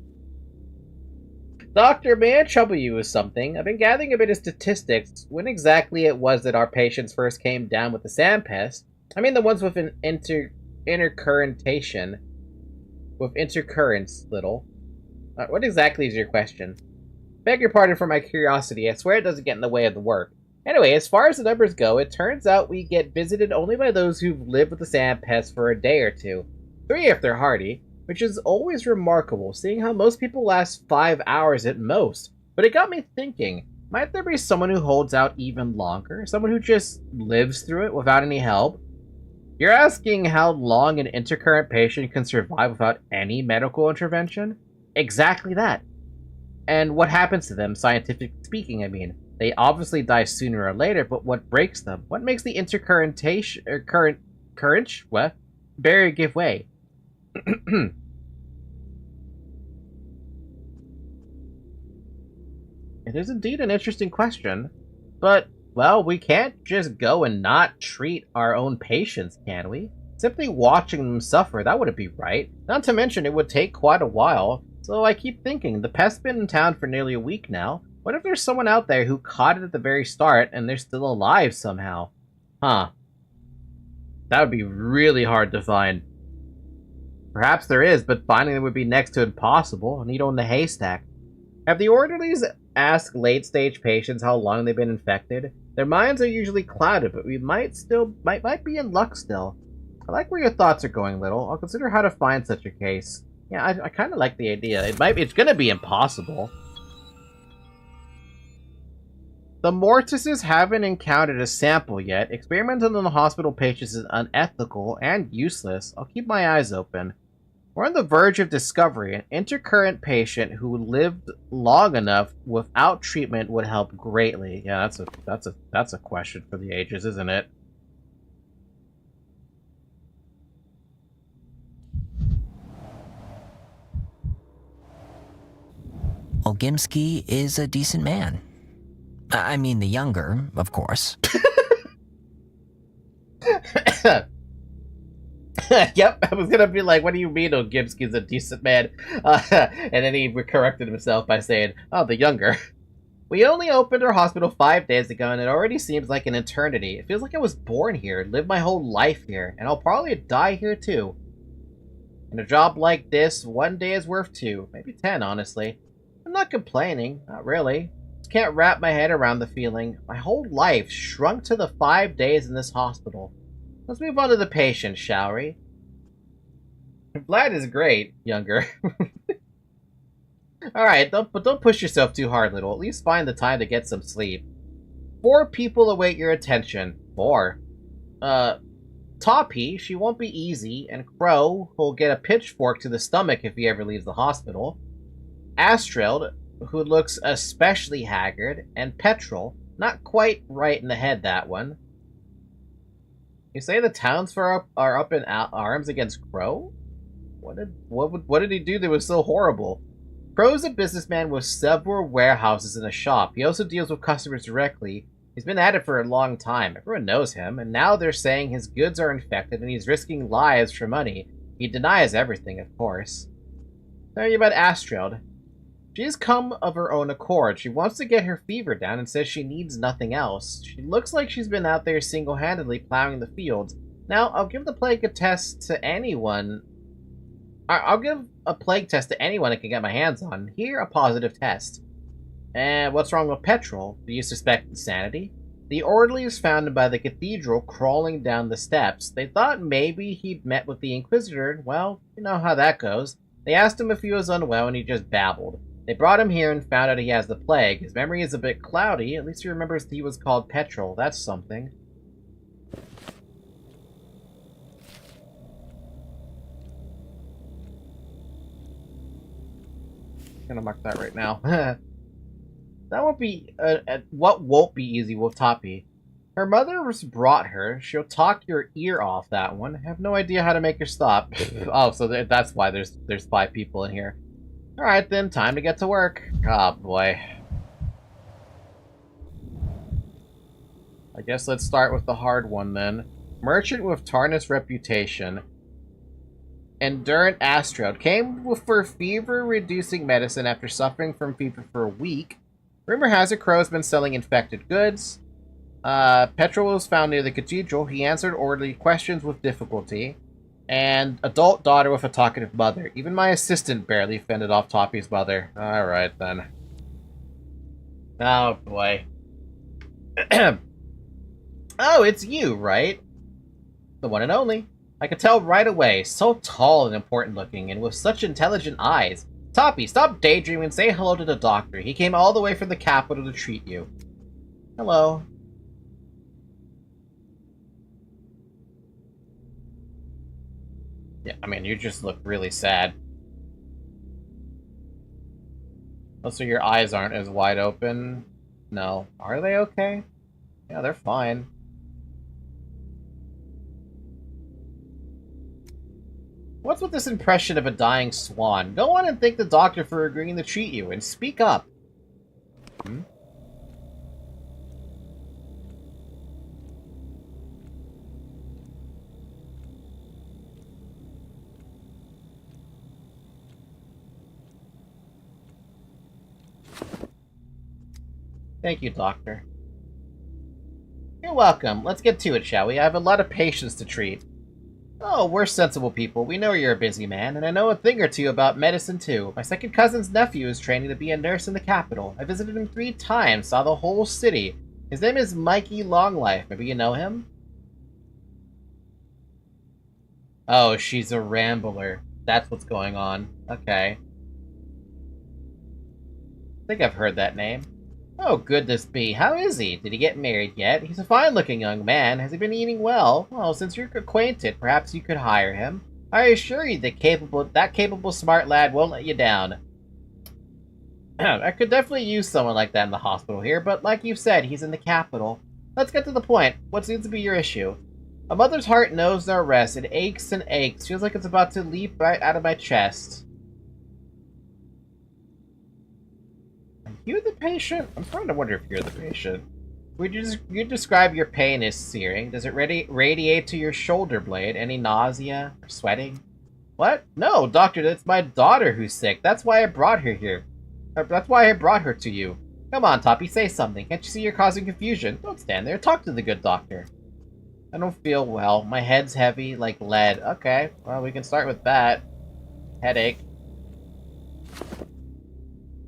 Doctor, may I trouble you with something? I've been gathering a bit of statistics. When exactly it was that our patients first came down with the sand pest? I mean the ones with an intercurrentation. With intercurrents, little. What exactly is your question? Beg your pardon for my curiosity. I swear it doesn't get in the way of the work. Anyway, as far as the numbers go, it turns out we get visited only by those who've lived with the sand pest for a day or two. 3 if they're hardy, which is always remarkable, seeing how most people last 5 hours at most. But it got me thinking, might there be someone who holds out even longer? Someone who just lives through it without any help? You're asking how long an intercurrent patient can survive without any medical intervention? Exactly that. And what happens to them, scientifically speaking, I mean? They obviously die sooner or later, but what breaks them? What makes the intercurrentation, barrier give way? It is indeed an interesting question, but, well, we can't just go and not treat our own patients, can we? Simply watching them suffer, that wouldn't be right. Not to mention, it would take quite a while. So I keep thinking, the pest's been in town for nearly a week now. What if there's someone out there who caught it at the very start and they're still alive somehow? Huh. That would be really hard to find. Perhaps there is, but finding them would be next to impossible. A needle in the haystack. Have the orderlies asked late-stage patients how long they've been infected? Their minds are usually clouded, but we might be in luck still. I like where your thoughts are going, Little. I'll consider how to find such a case. Yeah, I kind of like the idea. It's gonna be impossible. The Mortises haven't encountered a sample yet. Experimenting on the hospital patients is unethical and useless. I'll keep my eyes open. We're on the verge of discovery. An intercurrent patient who lived long enough without treatment would help greatly. Yeah, that's a question for the ages, isn't it? Olgimsky is a decent man. I mean, the younger, of course. Yep, I was gonna be like, what do you mean Ogimsky's a decent man? And then he corrected himself by saying, oh, the younger. We only opened our hospital 5 days ago, and it already seems like an eternity. It feels like I was born here, lived my whole life here, and I'll probably die here too. In a job like this, 1 day is worth 2, maybe 10, honestly. I'm not complaining, not really. Just can't wrap my head around the feeling. My whole life shrunk to the 5 days in this hospital. Let's move on to the patient, shall we? Vlad is great, younger. Alright, don't push yourself too hard, little. At least find the time to get some sleep. 4 people await your attention. 4. Toppy, she won't be easy, and Crow, who'll get a pitchfork to the stomach if he ever leaves the hospital. Astrid, who looks especially haggard, and Petrol, not quite right in the head, that one. You say the townsfolk are up in arms against Crow? What did he do that was so horrible? Crow's a businessman with several warehouses and a shop. He also deals with customers directly. He's been at it for a long time. Everyone knows him, and now they're saying his goods are infected and he's risking lives for money. He denies everything, of course. Tell you about Astrid. She's come of her own accord. She wants to get her fever down and says she needs nothing else. She looks like she's been out there single-handedly plowing the fields. Now, I'll give the plague test to anyone. I'll give a plague test to anyone I can get my hands on. Here, a positive test. And what's wrong with Petrol? Do you suspect insanity? The orderlies found him by the cathedral crawling down the steps. They thought maybe he'd met with the Inquisitor. Well, you know how that goes. They asked him if he was unwell and he just babbled. They brought him here and found out he has the plague. His memory is a bit cloudy. At least he remembers he was called Petrol. That's something. I'm gonna mark that right now. That won't be... what won't be easy with Toppy? Her mother was brought her. She'll talk your ear off, that one. I have no idea how to make her stop. Oh, so that's why there's 5 people in here. Alright then, time to get to work. Oh boy. I guess let's start with the hard one then. Merchant with tarnished reputation. Endurant Astrid came for fever-reducing medicine after suffering from fever for a week. Rumor has it Crow's been selling infected goods. Petrol was found near the cathedral. He answered orderly questions with difficulty. And adult daughter with a talkative mother. Even my assistant barely fended off Toppy's mother. Alright, then. Oh, boy. Oh, it's you, right? The one and only. I could tell right away. So tall and important looking, and with such intelligent eyes. Toppy, stop daydreaming and say hello to the doctor. He came all the way from the capital to treat you. Hello. Yeah, I mean, you just look really sad. Also, your eyes aren't as wide open. No. Are they okay? Yeah, they're fine. What's with this impression of a dying swan? Go on and thank the doctor for agreeing to treat you, and speak up. Hmm? Thank you, Doctor. You're welcome. Let's get to it, shall we? I have a lot of patients to treat. Oh, we're sensible people. We know you're a busy man, and I know a thing or two about medicine, too. My second cousin's nephew is training to be a nurse in the capital. I visited him 3 times, saw the whole city. His name is Mikey Longlife. Maybe you know him? Oh, she's a rambler. That's what's going on. Okay. I think I've heard that name. Oh, goodness me. How is he? Did he get married yet? He's a fine-looking young man. Has he been eating well? Well, since you're acquainted, perhaps you could hire him. I assure you that capable smart lad won't let you down. I could definitely use someone like that in the hospital here, but like you said, he's in the capital. Let's get to the point. What seems to be your issue? A mother's heart knows no rest. It aches and aches. Feels like it's about to leap right out of my chest. you the patient? I'm starting to wonder if you're the patient. Would you describe your pain as searing? Does it radiate to your shoulder blade? Any nausea or sweating? What? No, doctor, that's my daughter who's sick. That's why I brought her here. That's why I brought her to you. Come on, Toppy, say something. Can't you see you're causing confusion? Don't stand there. Talk to the good doctor. I don't feel well. My head's heavy like lead. Okay, well, we can start with that. Headache.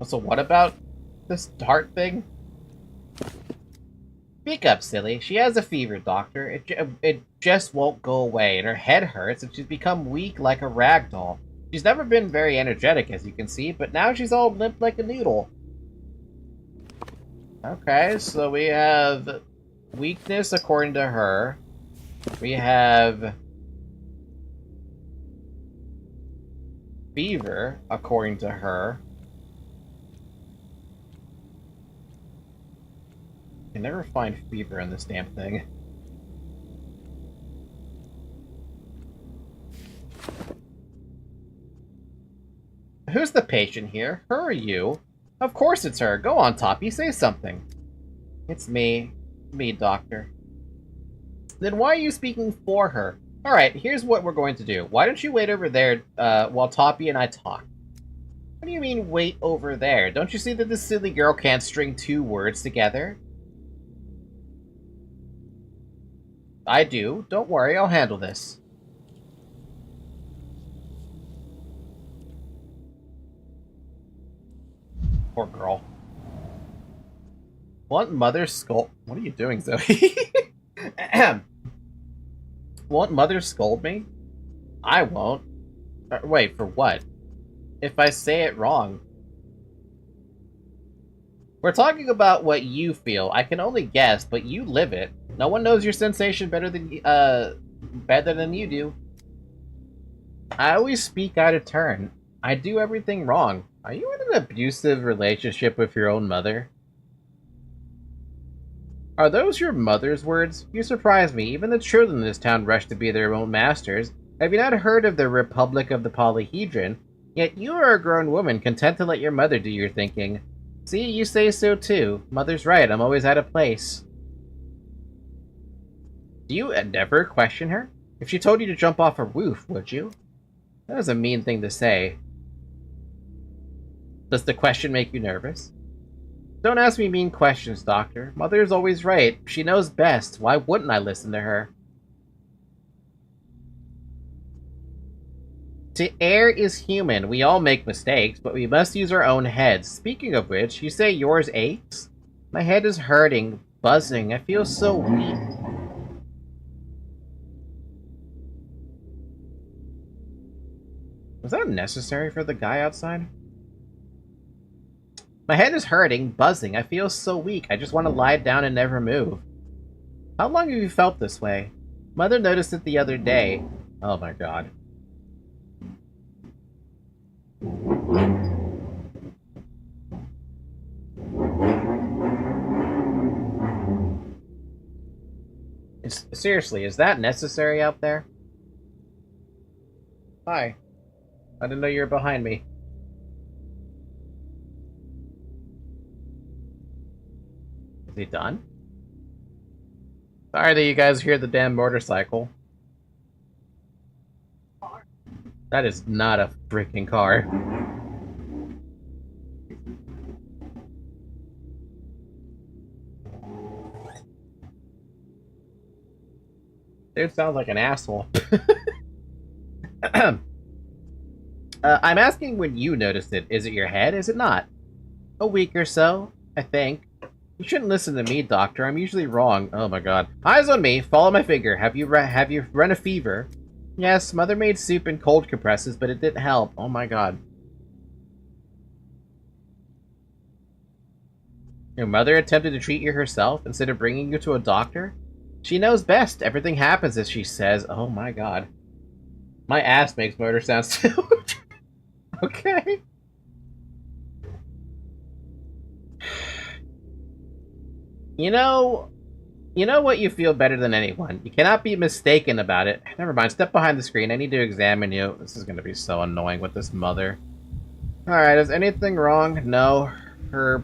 So what about this heart thing? Speak up, silly. She has a fever, doctor. It just won't go away, and her head hurts, and she's become weak like a rag doll. She's never been very energetic, as you can see, but now she's all limp like a noodle. Okay, so we have weakness according to her. We have fever according to her. I can never find fever in this damn thing. Who's the patient here? Her or you? Of course it's her. Go on, Toppy, say something. It's me. Me, doctor. Then why are you speaking for her? Alright, here's what we're going to do. Why don't you wait over there while Toppy and I talk? What do you mean, wait over there? Don't you see that this silly girl can't string two words together? I do. Don't worry, I'll handle this. Poor girl. Won't mother scold... What are you doing, Zoe? Won't mother scold me? I won't. Wait, for what? If I say it wrong. We're talking about what you feel. I can only guess, but you live it. No one knows your sensation better than you do. I always speak out of turn. I do everything wrong. Are you in an abusive relationship with your own mother? Are those your mother's words? You surprise me. Even the children in this town rush to be their own masters. Have you not heard of the Republic of the Polyhedron? Yet you are a grown woman, content to let your mother do your thinking. See, you say so too. Mother's right, I'm always out of place. Do you never question her? If she told you to jump off a roof, would you? That is a mean thing to say. Does the question make you nervous? Don't ask me mean questions, Doctor. Mother's always right. She knows best. Why wouldn't I listen to her? To err is human. We all make mistakes, but we must use our own heads. Speaking of which, you say yours aches? My head is hurting, buzzing. I feel so weak. Was that necessary for the guy outside? My head is hurting, buzzing. I feel so weak. I just want to lie down and never move. How long have you felt this way? Mother noticed it the other day. Oh my god. Seriously, is that necessary out there? Hi. I didn't know you were behind me. Is he done? Sorry that you guys hear the damn motorcycle. That is not a freaking car. Dude sounds like an asshole. I'm asking when you noticed it. Is it your head? Is it not? A week or so, I think. You shouldn't listen to me, Doctor. I'm usually wrong. Oh my god. Eyes on me. Follow my finger. Have you run a fever? Yes, Mother made soup and cold compresses, but it didn't help. Oh my god. Your mother attempted to treat you herself instead of bringing you to a doctor? She knows best. Everything happens as she says. Oh my god. My ass makes motor sounds too. Okay. You know what you feel better than anyone. You cannot be mistaken about it. Never mind, step behind the screen. I need to examine you. This is going to be so annoying with this mother. Alright, is anything wrong? No. Her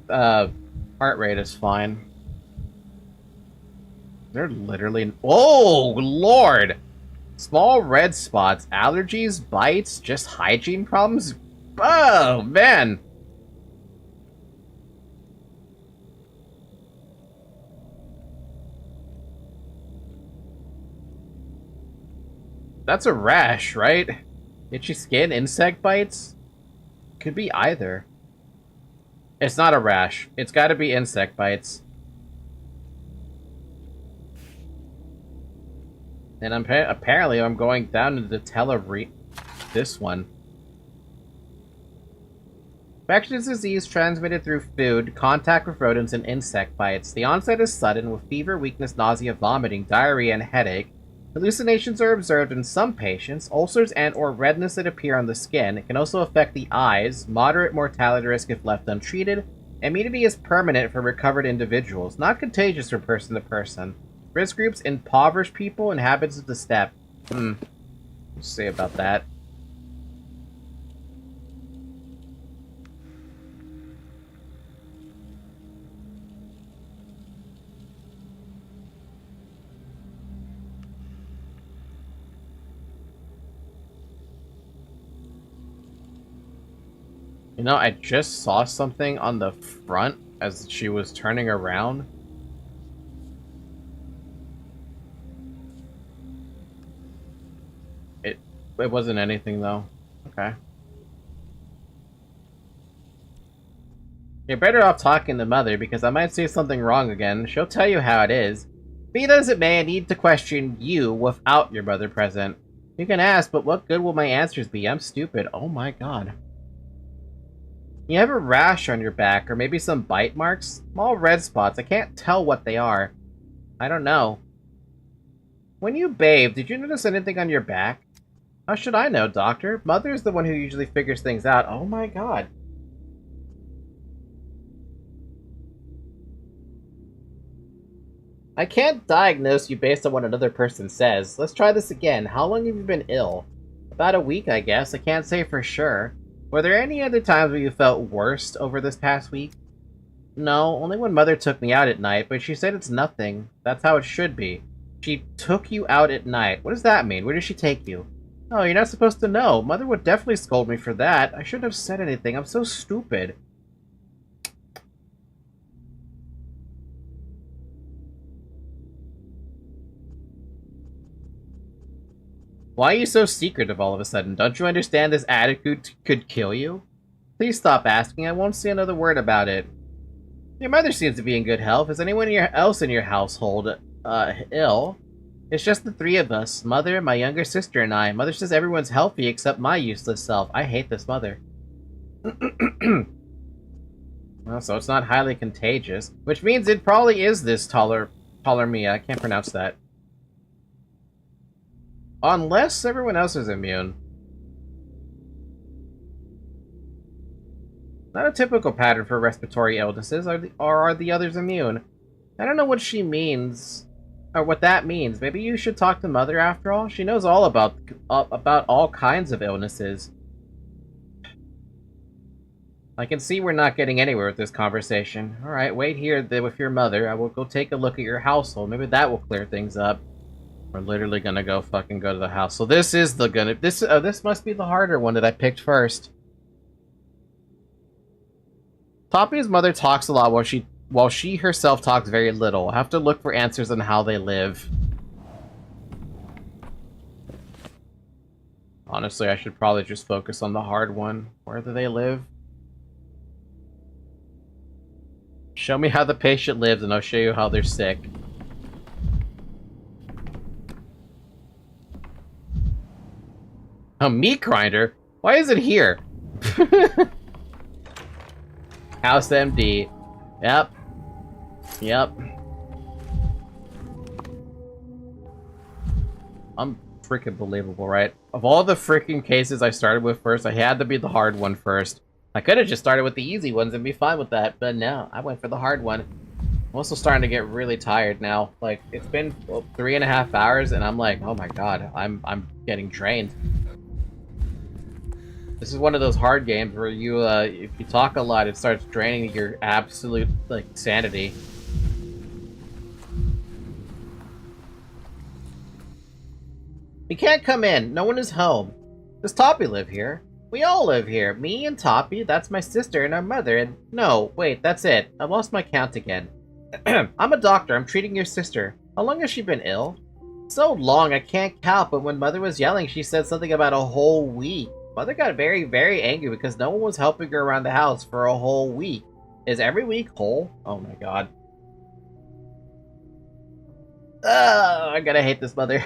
heart rate is fine. They're literally... Oh, Lord! Small red spots, allergies, bites, just hygiene problems? Oh, man! That's a rash, right? Itchy skin, insect bites? Could be either. It's not a rash. It's gotta be insect bites. And apparently I'm going down to the this one. Infectious disease transmitted through food, contact with rodents, and insect bites. The onset is sudden, with fever, weakness, nausea, vomiting, diarrhea, and headache. Hallucinations are observed in some patients, ulcers and/or redness that appear on the skin. It can also affect the eyes, moderate mortality risk if left untreated. Immunity is permanent for recovered individuals, not contagious from person to person. Risk groups: impoverished people, inhabitants of the steppe. Let's see about that. You know, I just saw something on the front as she was turning around. It wasn't anything, though. Okay. You're better off talking to Mother, because I might say something wrong again. She'll tell you how it is. Be that as it may, I need to question you without your mother present. You can ask, but what good will my answers be? I'm stupid. Oh my god. You have a rash on your back, or maybe some bite marks? Small red spots. I can't tell what they are. I don't know. When you bathe, did you notice anything on your back? How should I know, Doctor? Mother's the one who usually figures things out. Oh my god. I can't diagnose you based on what another person says. Let's try this again. How long have you been ill? About a week, I guess. I can't say for sure. Were there any other times where you felt worse over this past week? No, only when Mother took me out at night, but she said it's nothing. That's how it should be. She took you out at night. What does that mean? Where did she take you? Oh, you're not supposed to know. Mother would definitely scold me for that. I shouldn't have said anything. I'm so stupid. Why are you so secretive all of a sudden? Don't you understand this attitude could kill you? Please stop asking. I won't say another word about it. Your mother seems to be in good health. Is anyone else in your household ill? It's just the three of us. Mother, my younger sister, and I. Mother says everyone's healthy except my useless self. I hate this mother. Well, so it's not highly contagious. Which means it probably is this tolermia. I can't pronounce that. Unless everyone else is immune. Not a typical pattern for respiratory illnesses. Or are the others immune? I don't know what she means. Or what that means. Maybe you should talk to Mother after all. She knows all about all kinds of illnesses. I can see we're not getting anywhere with this conversation. Alright, wait here with your mother. I will go take a look at your household. Maybe that will clear things up. We're literally gonna go to the house. So this is this must be the harder one that I picked first. Poppy's mother talks a lot while she herself talks very little. I have to look for answers on how they live. Honestly, I should probably just focus on the hard one. Where do they live? Show me how the patient lives and I'll show you how they're sick. A meat grinder? Why is it here? House MD. Yep. Yep. I'm freaking believable, right? Of all the freaking cases I started with first, I had to be the hard one first. I could have just started with the easy ones and be fine with that, but no, I went for the hard one. I'm also starting to get really tired now. Like, it's been 3.5 hours and I'm like, oh my god, I'm getting drained. This is one of those hard games where you, if you talk a lot, it starts draining your absolute, like, sanity. You can't come in. No one is home. Does Toppy live here? We all live here. Me and Toppy, that's my sister and our mother, and... No, wait, that's it. I lost my count again. I'm a doctor. I'm treating your sister. How long has she been ill? So long, I can't count, but when Mother was yelling, she said something about a whole week. Mother got very, very angry because no one was helping her around the house for a whole week. Is every week whole? Oh my god. I'm gonna hate this mother.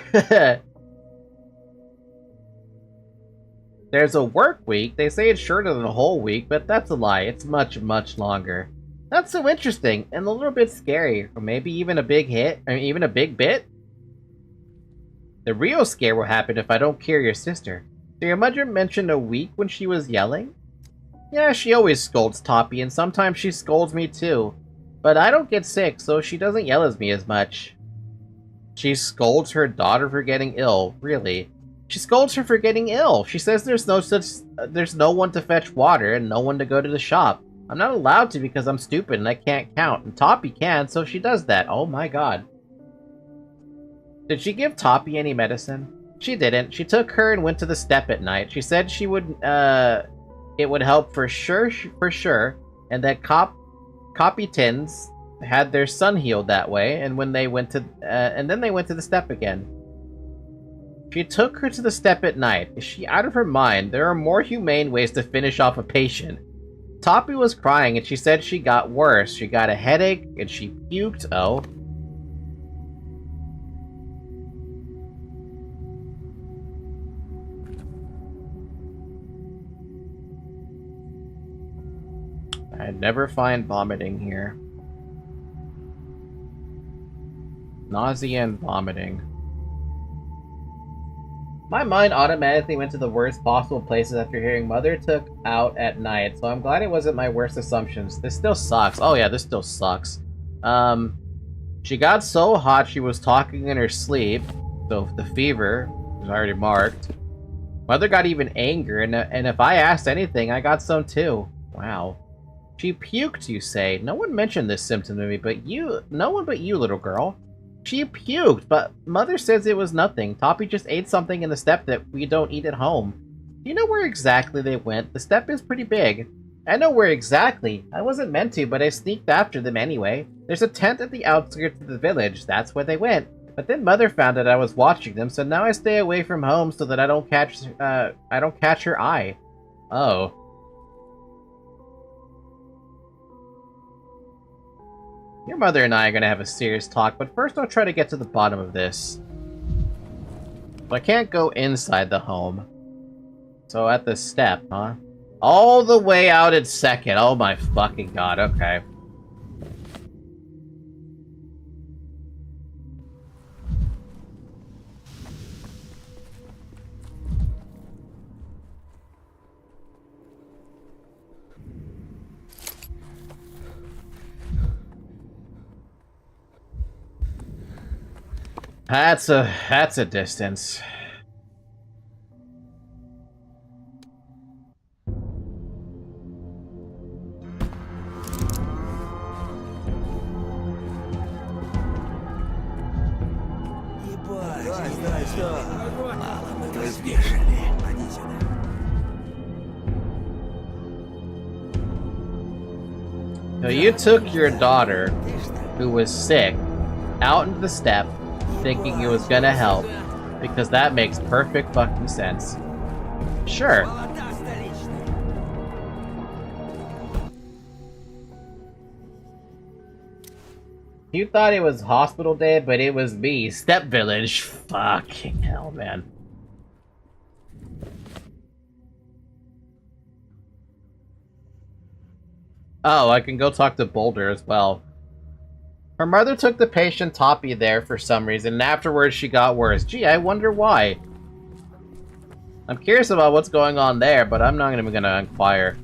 There's a work week. They say it's shorter than a whole week, but that's a lie. It's much, much longer. That's so interesting, and a little bit scary. Or maybe even a big hit, or even a big bit? The real scare will happen if I don't cure your sister. So your mother mentioned a week when she was yelling? Yeah, she always scolds Toppy, and sometimes she scolds me too. But I don't get sick, so she doesn't yell at me as much. She scolds her daughter for getting ill, really. She scolds her for getting ill. She says there's no one to fetch water and no one to go to the shop. I'm not allowed to because I'm stupid and I can't count, and Toppy can, so she does that. Oh my god. Did she give Toppy any medicine? She didn't. She took her and went to the step at night. She said she would, it would help for sure, and that Copytins had their son healed that way, and when they went to, and then they went to the step again. She took her to the step at night. Is she out of her mind? There are more humane ways to finish off a patient. Toppy was crying, and she said she got worse. She got a headache, and she puked. Oh. I never find vomiting here. Nausea and vomiting. My mind automatically went to the worst possible places after hearing Mother took out at night, so I'm glad it wasn't my worst assumptions. This still sucks. Oh yeah, this still sucks. She got so hot she was talking in her sleep, so the fever was already marked. Mother got even angry, and if I asked anything, I got some too. Wow. She puked, you say. No one mentioned this symptom to me, but you... No one but you, little girl. She puked, but Mother says it was nothing. Toppy just ate something in the step that we don't eat at home. Do you know where exactly they went? The step is pretty big. I know where exactly. I wasn't meant to, but I sneaked after them anyway. There's a tent at the outskirts of the village. That's where they went. But then Mother found out I was watching them, so now I stay away from home so that I don't catch her eye. Oh. Your mother and I are gonna have a serious talk, but first I'll try to get to the bottom of this. So I can't go inside the home. So at the step, huh? All the way out at second. Oh my fucking god, okay. That's a distance. So you took your daughter, who was sick, out into the step, thinking it was gonna help, because that makes perfect fucking sense. Sure. You thought it was hospital day, but it was me, Step Village. Fucking hell, man. Oh, I can go talk to Boulder as well. Her mother took the patient Toppy there for some reason, and afterwards she got worse. Gee, I wonder why. I'm curious about what's going on there, but I'm not even gonna inquire.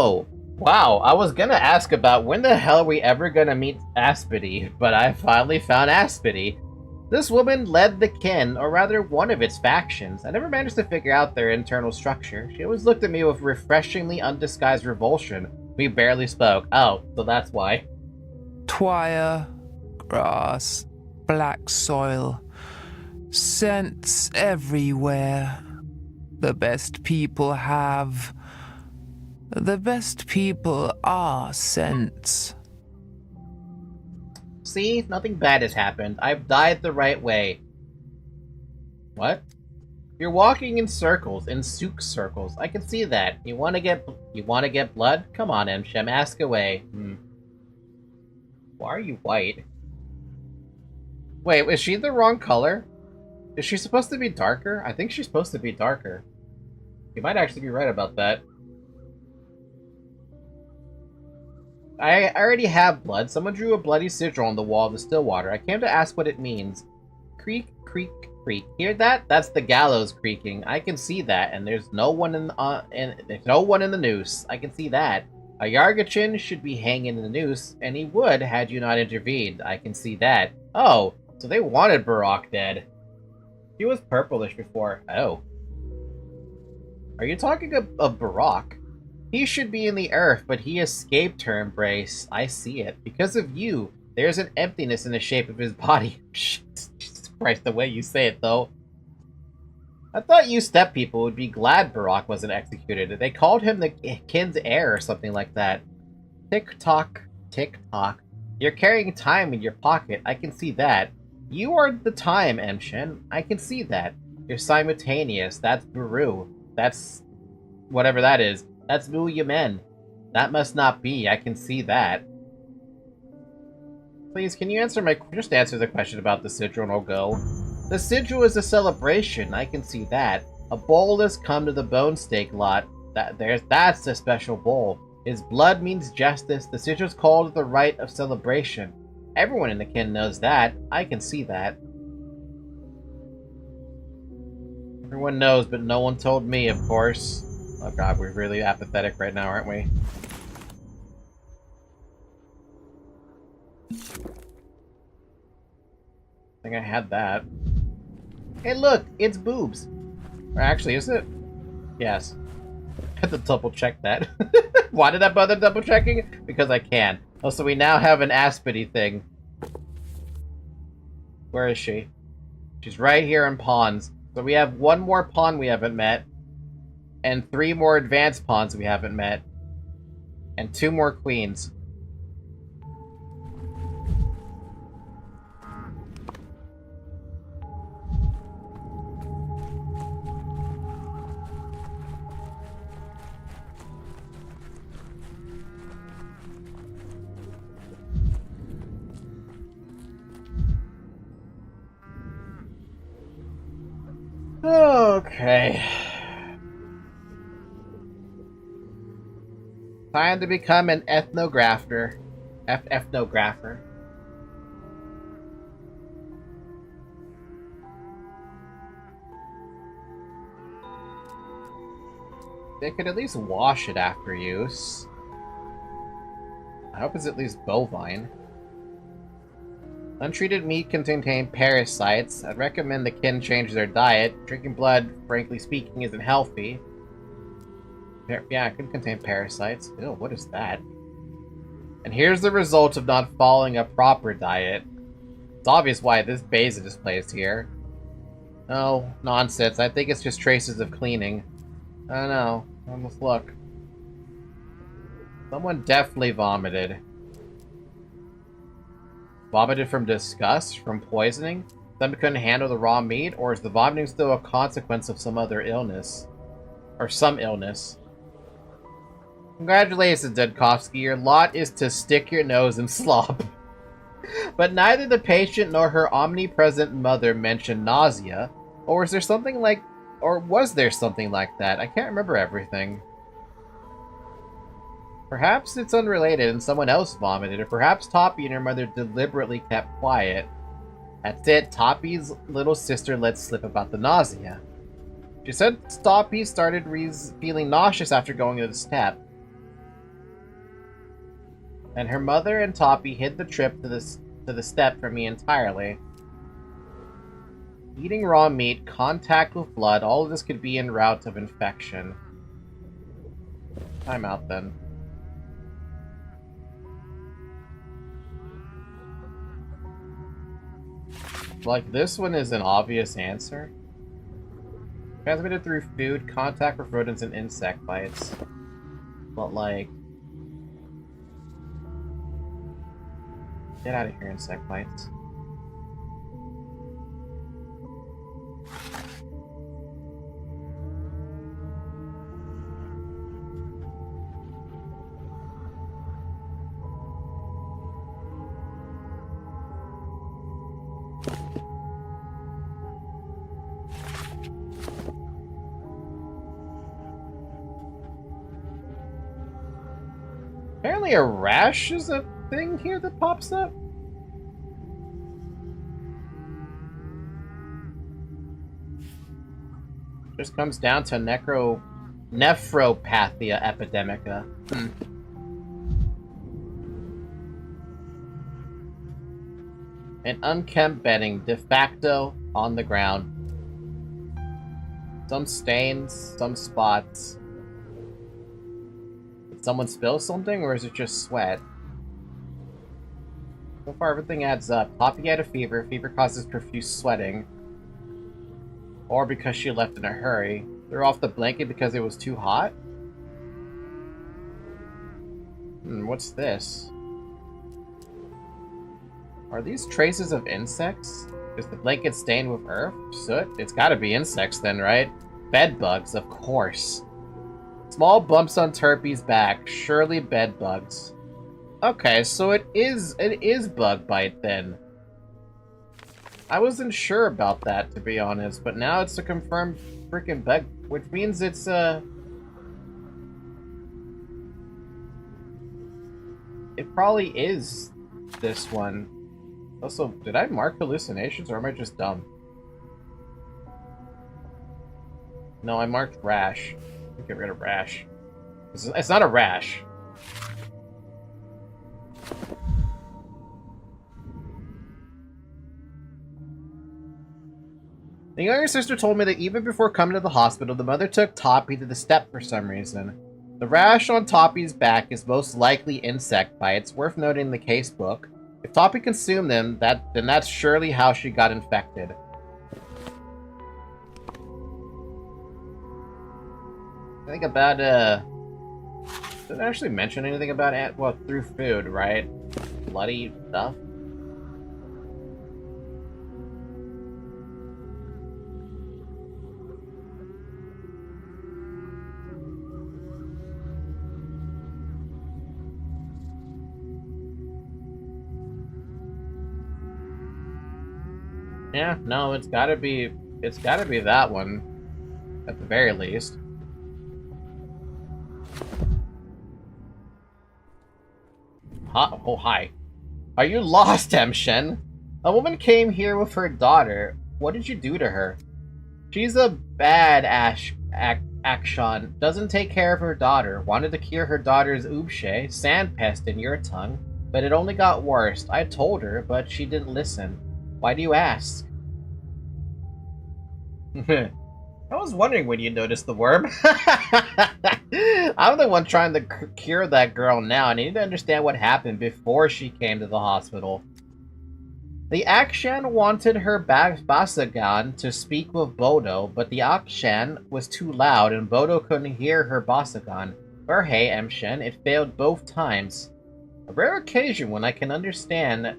Oh, wow. I was gonna ask about when the hell are we ever gonna meet Aspity, but I finally found Aspity. This woman led the kin, or rather one of its factions. I never managed to figure out their internal structure. She always looked at me with refreshingly undisguised revulsion. We barely spoke. Oh, so that's why. Twire, grass, black soil, scents everywhere. The best people have. The best people are scents. See? Nothing bad has happened. I've died the right way. What? You're walking in circles, in souk circles. I can see that. You wanna get blood? Come on, Emshem, ask away. Why are you white? Wait, is she the wrong color? Is she supposed to be darker? I think she's supposed to be darker. You might actually be right about that. I already have blood. Someone drew a bloody sigil on the wall of the Stillwater. I came to ask what it means. Creak, creak, creak. Hear that? That's the gallows creaking. I can see that, and there's no one in the noose. I can see that. A Yargachin should be hanging in the noose, and he would had you not intervened. I can see that. Oh, so they wanted Barak dead. He was purplish before. Oh. Are you talking of Barak? He should be in the earth, but he escaped her embrace. I see it. Because of you, there's an emptiness in the shape of his body. Jesus Christ, the way you say it, though. I thought you steppe people would be glad Barak wasn't executed. They called him the kin's heir or something like that. Tick-tock, tick-tock. You're carrying time in your pocket. I can see that. You are the time, Emshin. I can see that. You're simultaneous. That's Baru. That's whatever that is. That's Mu Yemen. That must not be. I can see that. Please, can you answer just answer the question about the sigil and I'll go. The sigil is a celebration. I can see that. A bowl has come to the bone stake lot. That's a special bowl. His blood means justice. The sigil's called the rite of celebration. Everyone in the kin knows that. I can see that. Everyone knows, but no one told me, of course. Oh god, we're really apathetic right now, aren't we? I think I had that. Hey look, it's boobs! Or actually, is it? Yes. I had to double check that. Why did I bother double checking? Because I can. Oh, so we now have an Aspity thing. Where is she? She's right here in pawns. So we have one more pawn we haven't met. And 3 more advanced pawns we haven't met. And 2 more queens. Okay. Time to become an ethnographer. Ethnographer. They could at least wash it after use. I hope it's at least bovine. Untreated meat can contain parasites. I'd recommend the kin change their diet. Drinking blood, frankly speaking, isn't healthy. Yeah, it could contain parasites. Ew, what is that? And here's the result of not following a proper diet. It's obvious why this Beza is placed here. Oh, nonsense. I think it's just traces of cleaning. I don't know. Let's look. Someone definitely vomited. Vomited from disgust? From poisoning? Some couldn't handle the raw meat? Or is the vomiting still a consequence of some other illness? Or some illness? Congratulations, Dedkovsky. Your lot is to stick your nose in slop. But neither the patient nor her omnipresent mother mentioned nausea. Or was there something like that? I can't remember everything. Perhaps it's unrelated and someone else vomited, or perhaps Toppy and her mother deliberately kept quiet. That's it, Toppy's little sister let slip about the nausea. She said Toppy started feeling nauseous after going to the step. And her mother and Toppy hid the trip to the steppe from me entirely. Eating raw meat, contact with blood, all of this could be en route of infection. Time out then. Like, this one is an obvious answer. Transmitted through food, contact with rodents, and insect bites. But, like... Get out of here, insect bites. Apparently a rash is a thing here that pops up. Just comes down to nephropathia epidemica. An unkempt bedding de facto on the ground. Some stains, some spots. Did someone spill something, or is it just sweat? So far, everything adds up. Poppy had a fever. Fever causes profuse sweating. Or because she left in a hurry. Threw off the blanket because it was too hot? What's this? Are these traces of insects? Is the blanket stained with earth? Soot? It's gotta be insects then, right? Bed bugs, of course. Small bumps on Turpy's back. Surely bed bugs. Okay, so it is bug bite then. I wasn't sure about that, to be honest, but now it's a confirmed freaking bug, which means it's it probably is this one. Also, did I mark hallucinations, or am I just dumb? No, I marked rash. Get rid of rash. It's not a rash. The younger sister told me that even before coming to the hospital, the mother took Toppy to the steppe for some reason. The rash on Toppy's back is most likely insect bites, worth noting in the case book. If Toppy consumed them, then that's surely how she got infected. I think about, did it actually mention anything about, well, through food, right? Bloody stuff? Yeah, no, it's gotta be that one, at the very least. Oh, hi. Are you lost, Shen? A woman came here with her daughter. What did you do to her? She's a bad action. Doesn't take care of her daughter. Wanted to cure her daughter's oobshe, sand pest in your tongue, but it only got worse. I told her, but she didn't listen. Why do you ask? I was wondering when you noticed the worm. I'm the one trying to cure that girl now. I need to understand what happened before she came to the hospital. The Akshan wanted her Basagan to speak with Bodo, but the Akshan was too loud and Bodo couldn't hear her Basagan. Or hey, Emshen, it failed both times. A rare occasion when I can understand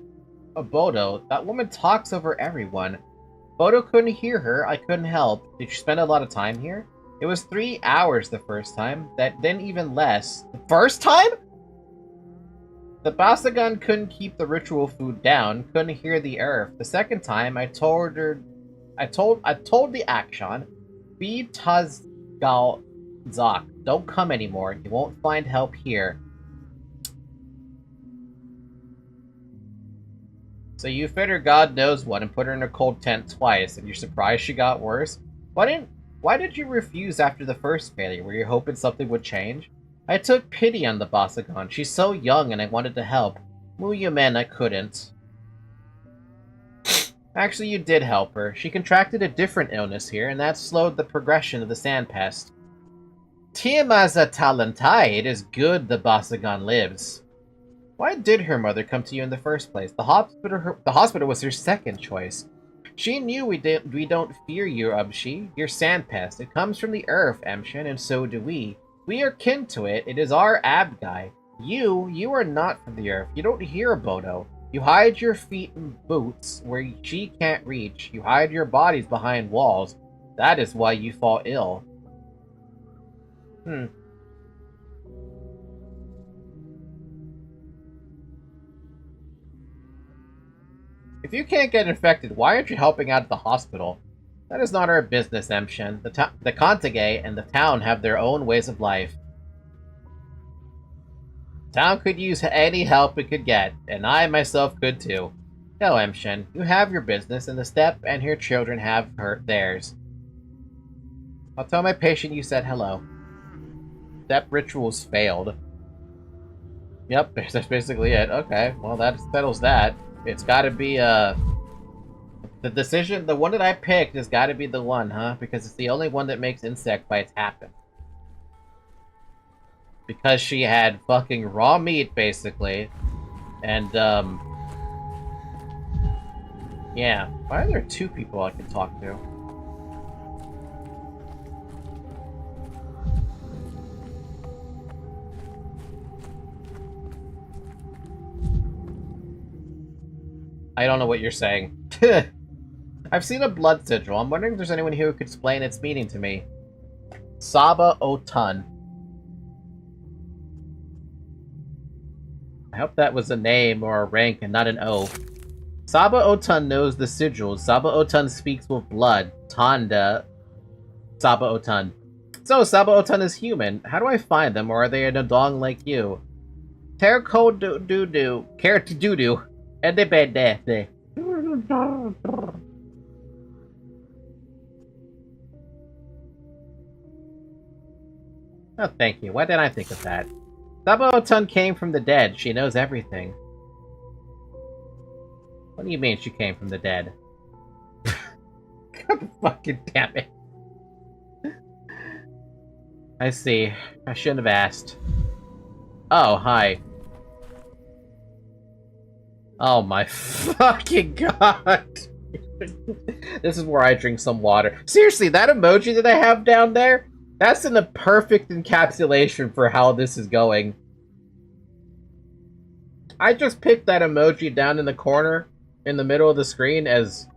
a Bodo. That woman talks over everyone. Bodo couldn't hear her, I couldn't help. Did you spend a lot of time here? It was 3 hours the first time, then even less. The first time? The Basagan couldn't keep the ritual food down, couldn't hear the earth. The second time, I told the Akshan, be Tazgal Zak, don't come anymore, you won't find help here. So you fed her God knows what and put her in a cold tent twice, and you're surprised she got worse? Why did you refuse after the first failure? Were you hoping something would change? I took pity on the Basagon. She's so young and I wanted to help. Muyamen, I couldn't. Actually, you did help her. She contracted a different illness here, and that slowed the progression of the sand pest. Tiamaza Talentai, it is good the Basagon lives. Why did her mother come to you in the first place? The hospital was her second choice. She knew we don't fear you, Ubshi. Your sand pest. It comes from the earth, Emshin, and so do we. We are kin to it. It is our Abgai. You are not from the earth. You don't hear Bodo. You hide your feet in boots where she can't reach. You hide your bodies behind walls. That is why you fall ill. If you can't get infected, why aren't you helping out at the hospital? That is not our business, Emshin. The Kontage and the town have their own ways of life. Town could use any help it could get, and I myself could too. No, Emshin, you have your business, and the Steppe and her children have theirs. I'll tell my patient you said hello. Steppe rituals failed. Yep, that's basically it. Okay, well that settles that. It's gotta be, the decision, the one that I picked has gotta be the one, huh? Because it's the only one that makes insect bites happen. Because she had fucking raw meat, basically. And, yeah. Why are there two people I can talk to? I don't know what you're saying. I've seen a blood sigil. I'm wondering if there's anyone here who could explain its meaning to me. Saba Otun. I hope that was a name or a rank and not an O. Saba Otun knows the sigils. Saba Otun speaks with blood. Tanda. Saba Otun. So, Saba Otun is human. How do I find them, or are they a Nadong like you? Terko do-do-do. Carrot do-do. Edebede. Oh, thank you. Why didn't I think of that? Saba Otun came from the dead. She knows everything. What do you mean she came from the dead? God fucking damn it. I see. I shouldn't have asked. Oh, hi. Oh my fucking god. This is where I drink some water. Seriously, that emoji that I have down there? That's in the perfect encapsulation for how this is going. I just picked that emoji down in the corner, in the middle of the screen, as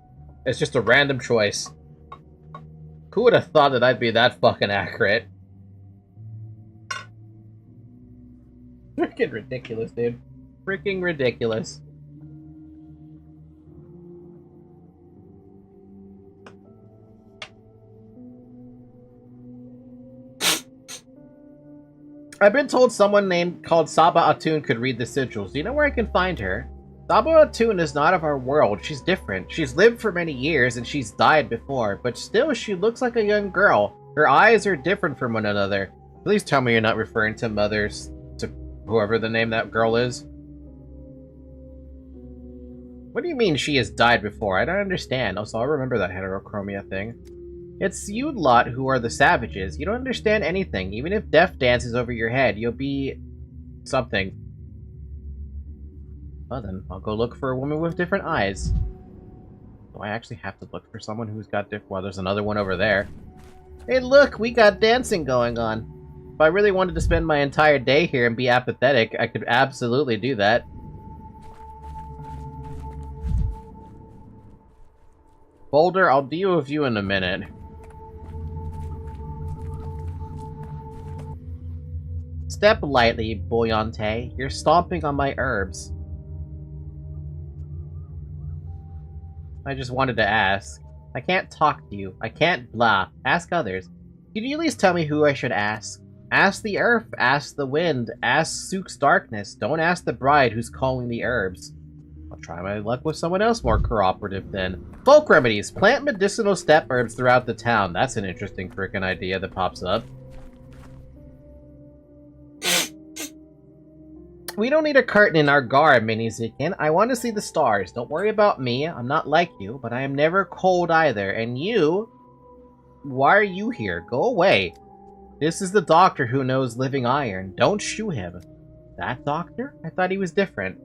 just a random choice. Who would have thought that I'd be that fucking accurate? Freaking ridiculous, dude. Freaking ridiculous. I've been told someone called Saba Atun could read the sigils. Do you know where I can find her? Saba Atun is not of our world. She's different. She's lived for many years and she's died before, but still she looks like a young girl. Her eyes are different from one another. Please tell me you're not referring to mothers, to whoever the name that girl is. What do you mean she has died before? I don't understand. Also, I'll remember that heterochromia thing. It's you lot who are the savages. You don't understand anything. Even if death dances over your head, you'll be... something. Well then, I'll go look for a woman with different eyes. Do I actually have to look for someone who's got different... Well, there's another one over there. Hey look, we got dancing going on. If I really wanted to spend my entire day here and be apathetic, I could absolutely do that. Boulder, I'll deal with you in a minute. Step lightly, Boyante. You're stomping on my herbs. I just wanted to ask. I can't talk to you. I can't blah. Ask others. Could you at least tell me who I should ask? Ask the earth. Ask the wind. Ask Sook's darkness. Don't ask the bride who's calling the herbs. I'll try my luck with someone else more cooperative then. Folk remedies. Plant medicinal steppe herbs throughout the town. That's an interesting frickin' idea that pops up. We don't need a curtain in our garb, Minizikin. I want to see the stars. Don't worry about me. I'm not like you, but I am never cold either. And you... Why are you here? Go away. This is the doctor who knows living iron. Don't shoot him. That doctor? I thought he was different.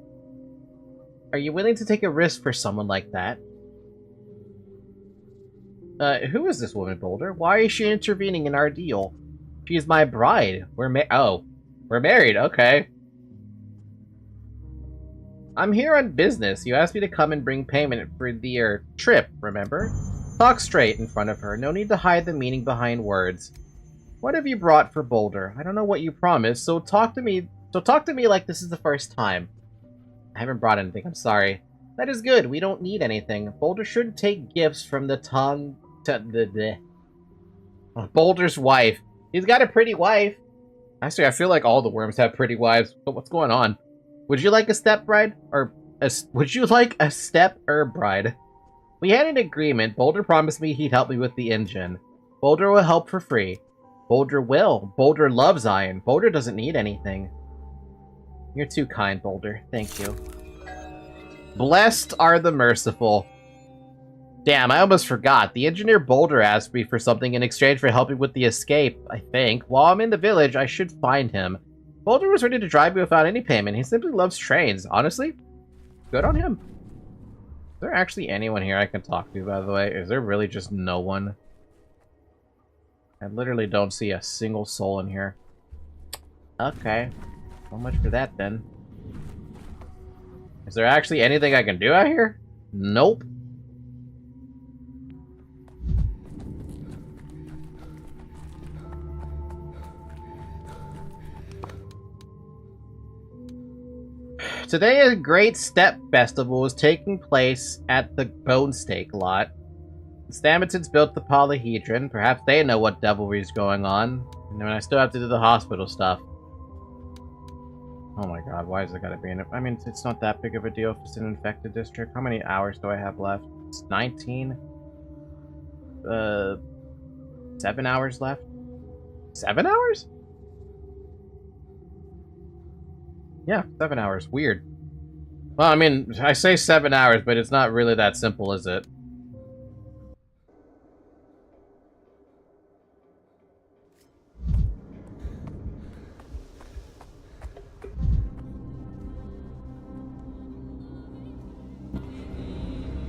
Are you willing to take a risk for someone like that? Who is this woman, Boulder? Why is she intervening in our deal? She's my bride. We're married, okay. I'm here on business. You asked me to come and bring payment for the trip, remember? Talk straight in front of her. No need to hide the meaning behind words. What have you brought for Boulder? I don't know what you promised, so talk to me like this is the first time. I haven't brought anything, I'm sorry. That is good, we don't need anything. Boulder shouldn't take gifts from the tongue to the Boulder's wife. He's got a pretty wife. Actually, I feel like all the worms have pretty wives, but what's going on? Would you like a step bride? Would you like a step bride? We had an agreement. Boulder promised me he'd help me with the engine. Boulder will help for free. Boulder will. Boulder loves iron. Boulder doesn't need anything. You're too kind, Boulder. Thank you. Blessed are the merciful. Damn, I almost forgot. The engineer Boulder asked me for something in exchange for helping with the escape, I think. While I'm in the village, I should find him. Boulder was ready to drive me without any payment. He simply loves trains. Honestly, good on him. Is there actually anyone here I can talk to, by the way? Is there really just no one? I literally don't see a single soul in here. Okay. So much for that, then. Is there actually anything I can do out here? Nope. Today, a great step festival is taking place at the Bone Stake lot. The Stamintons built the polyhedron. Perhaps they know what devilry is going on. And then I still have to do the hospital stuff. Oh my god, why is it gotta be in it? I mean, it's not that big of a deal if it's an infected district. How many hours do I have left? It's 19? 7 hours left? 7 hours? Yeah, 7 hours. Weird. Well, I mean, I say 7 hours, but it's not really that simple, is it?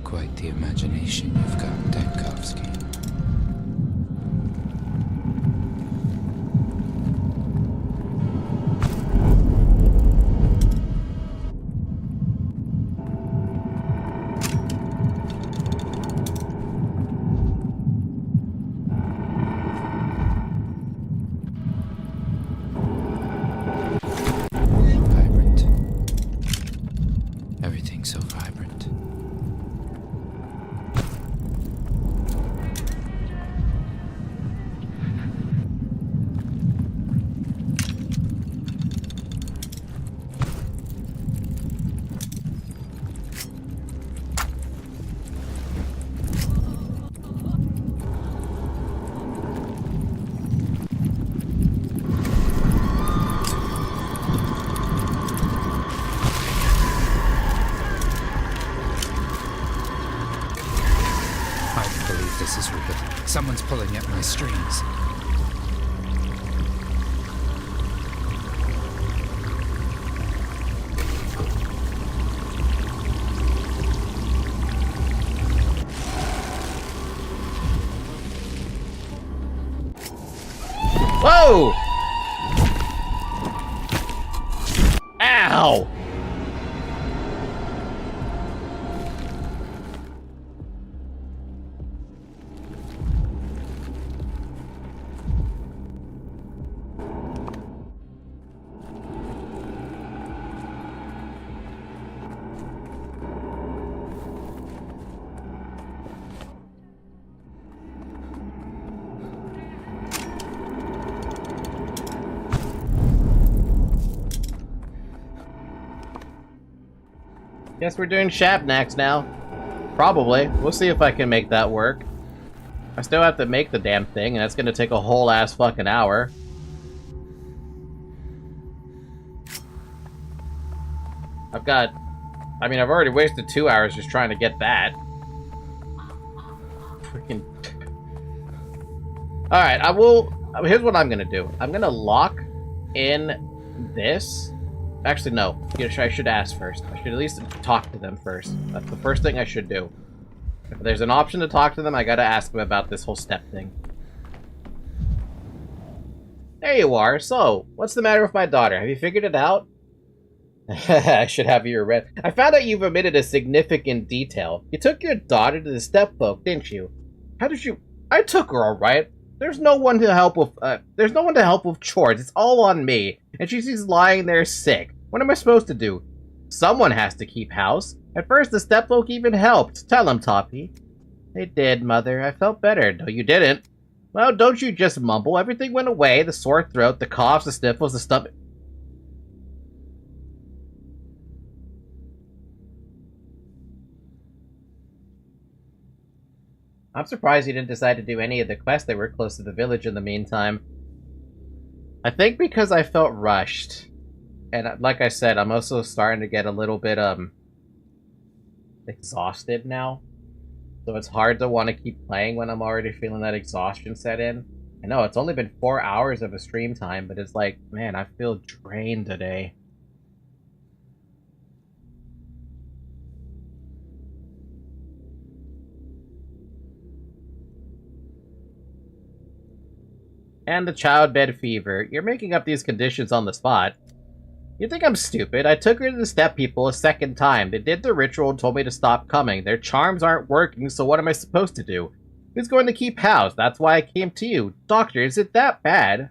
Quite the imagination you've got, Dankovsky. Someone's pulling at my strings. Whoa! Ow! Guess we're doing Shabnaks now. Probably. We'll see if I can make that work. I still have to make the damn thing, and that's gonna take a whole ass fucking hour. I've already wasted 2 hours just trying to get that. Freaking... Alright, here's what I'm gonna do. I'm gonna lock in this. Actually, no. I should ask first. I should at least talk to them first. That's the first thing I should do. If there's an option to talk to them, I gotta ask them about this whole step thing. There you are. So, what's the matter with my daughter? Have you figured it out? I should have you read. I found out you've omitted a significant detail. You took your daughter to the stepfolk, didn't you? How did you... I took her, alright. There's no one to help with chores. It's all on me. And she's lying there sick. What am I supposed to do? Someone has to keep house. At first, the stepfolk even helped. Tell them, Toppy. They did, Mother. I felt better. No, you didn't. Well, don't you just mumble. Everything went away. The sore throat, the coughs, the sniffles, the stomach... I'm surprised you didn't decide to do any of the quests that were close to the village in the meantime. I think because I felt rushed. And like I said, I'm also starting to get a little bit, exhausted now. So it's hard to want to keep playing when I'm already feeling that exhaustion set in. I know, it's only been 4 hours of a stream time, but it's like, man, I feel drained today. And the childbed fever. You're making up these conditions on the spot. You think I'm stupid? I took her to the step people a second time. They did the ritual and told me to stop coming. Their charms aren't working, so what am I supposed to do? Who's going to keep house? That's why I came to you. Doctor, is it that bad?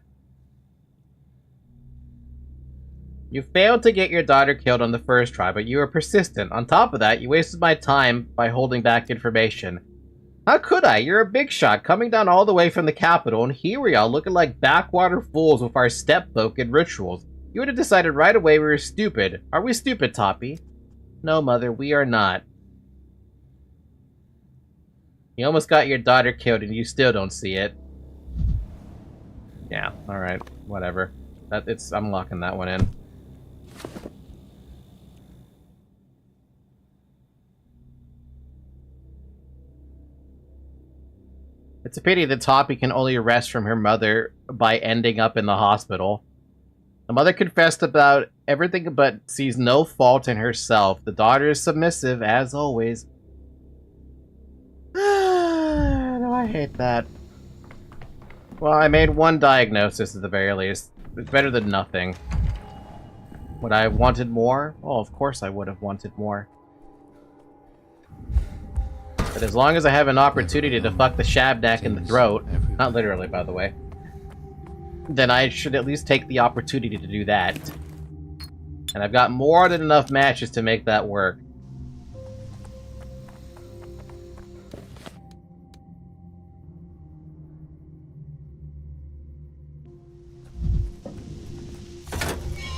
You failed to get your daughter killed on the first try, but you were persistent. On top of that, you wasted my time by holding back information. How could I? You're a big shot, coming down all the way from the capital, and here we are looking like backwater fools with our stepfolk and rituals. You would have decided right away we were stupid. Are we stupid, Toppy? No, Mother, we are not. You almost got your daughter killed and you still don't see it. Yeah, alright, whatever. I'm locking that one in. It's a pity that Toppy can only arrest from her mother by ending up in the hospital. The mother confessed about everything but sees no fault in herself. The daughter is submissive, as always. No, I hate that. Well, I made one diagnosis at the very least. It's better than nothing. Would I have wanted more? Oh, of course I would have wanted more. But as long as I have an opportunity to fuck the Shabdak in the throat, not literally, by the way, then I should at least take the opportunity to do that. And I've got more than enough matches to make that work.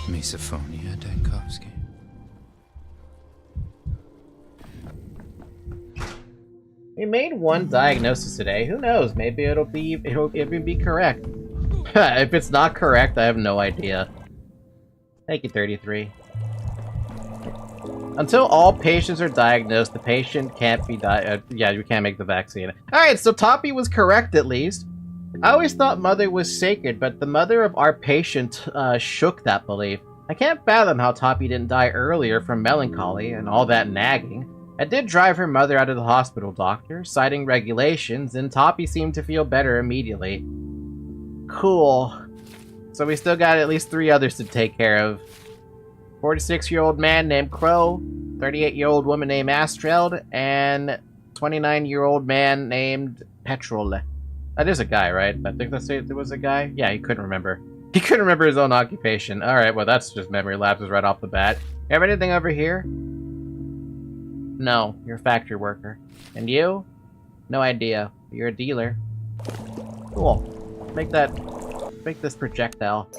Misophonia, Dankovsky. We made one diagnosis today. Who knows? Maybe it'll even be correct. If it's not correct, I have no idea. Thank you, 33. Until all patients are diagnosed, the patient can't be yeah, you can't make the vaccine. Alright, so Toppy was correct at least. I always thought Mother was sacred, but the mother of our patient shook that belief. I can't fathom how Toppy didn't die earlier from melancholy and all that nagging. I did drive her mother out of the hospital, Doctor, citing regulations, and Toppy seemed to feel better immediately. Cool. So we still got at least 3 others to take care of. 46-year-old man named Crow, 38-year-old woman named Astreld, and 29-year-old man named Petrol. That is a guy, right? I think there was a guy? Yeah, he couldn't remember. He couldn't remember his own occupation. Alright, well that's just memory lapses right off the bat. You have anything over here? No, you're a factory worker. And you? No idea. You're a dealer. Cool. Make this projectile.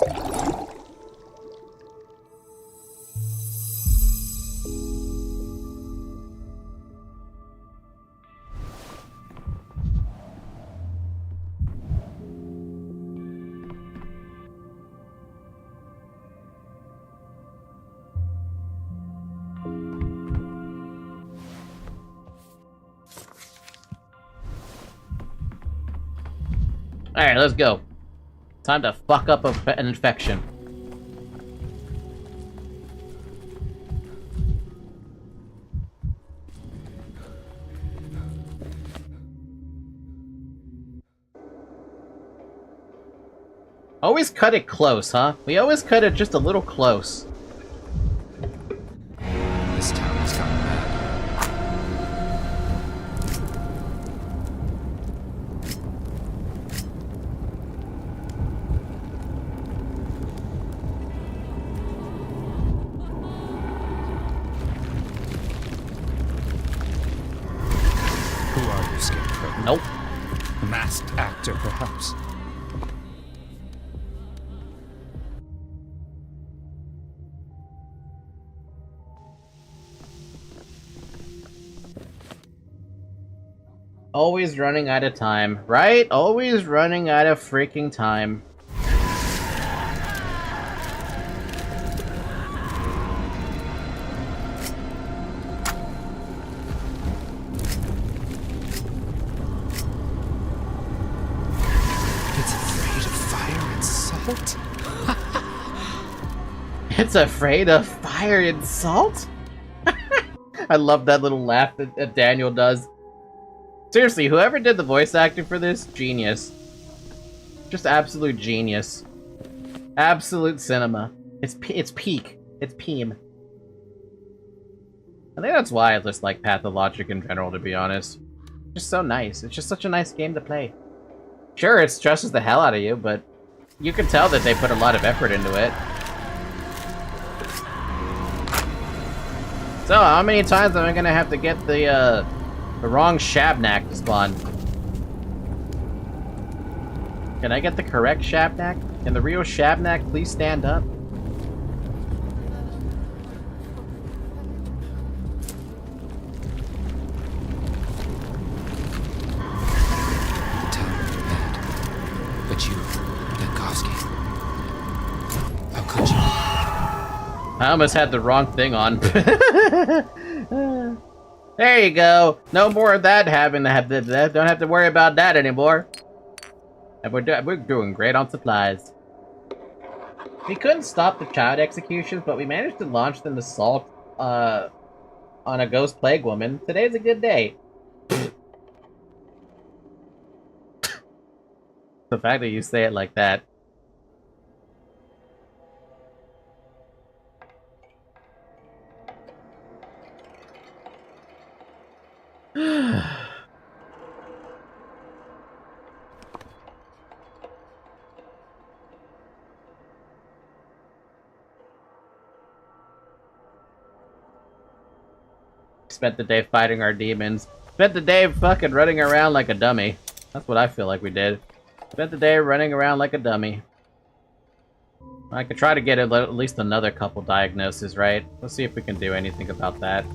Alright, let's go. Time to fuck up an infection. Always cut it close, huh? We always cut it just a little close. This town has gone mad. Who are you, Scarecrow? Nope. A masked actor, perhaps? Always running out of time, right? Always running out of freaking time. It's afraid of fire and salt? It's afraid of fire and salt? I love that little laugh that Daniel does. Seriously, whoever did the voice acting for this, genius. Just absolute genius. Absolute cinema. It's peak. It's peem. I think that's why I just like Pathologic in general, to be honest. Just so nice. It's just such a nice game to play. Sure, it stresses the hell out of you, but you can tell that they put a lot of effort into it. So, how many times am I gonna have to get the wrong Shabnak to spawn? Can I get the correct Shabnak? Can the real Shabnak please stand up? The town went mad. But you, Dankovsky. How could you? I almost had the wrong thing on. There you go. No more of that having to have this. Don't have to worry about that anymore. And we're doing great on supplies. We couldn't stop the child executions, but we managed to launch an assault on a ghost plague woman. Today's a good day. The fact that you say it like that. Spent the day fighting our demons. Spent the day fucking running around like a dummy. That's what I feel like we did. Spent the day running around like a dummy. I could try to get at least another couple diagnoses, right? Let's see if we can do anything about that.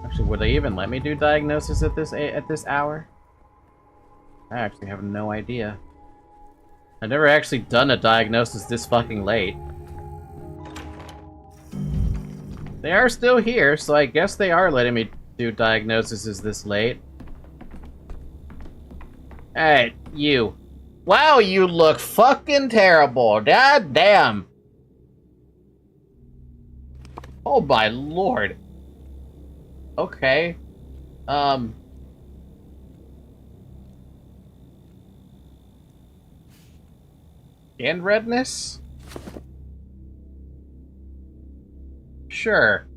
Actually, would they even let me do diagnosis at this hour? I actually have no idea. I've never actually done a diagnosis this fucking late. They are still here, so I guess they are letting me do diagnoses this late. Hey, you. Wow, you look fucking terrible. God damn. Oh my lord. Okay. Skin redness? Sure.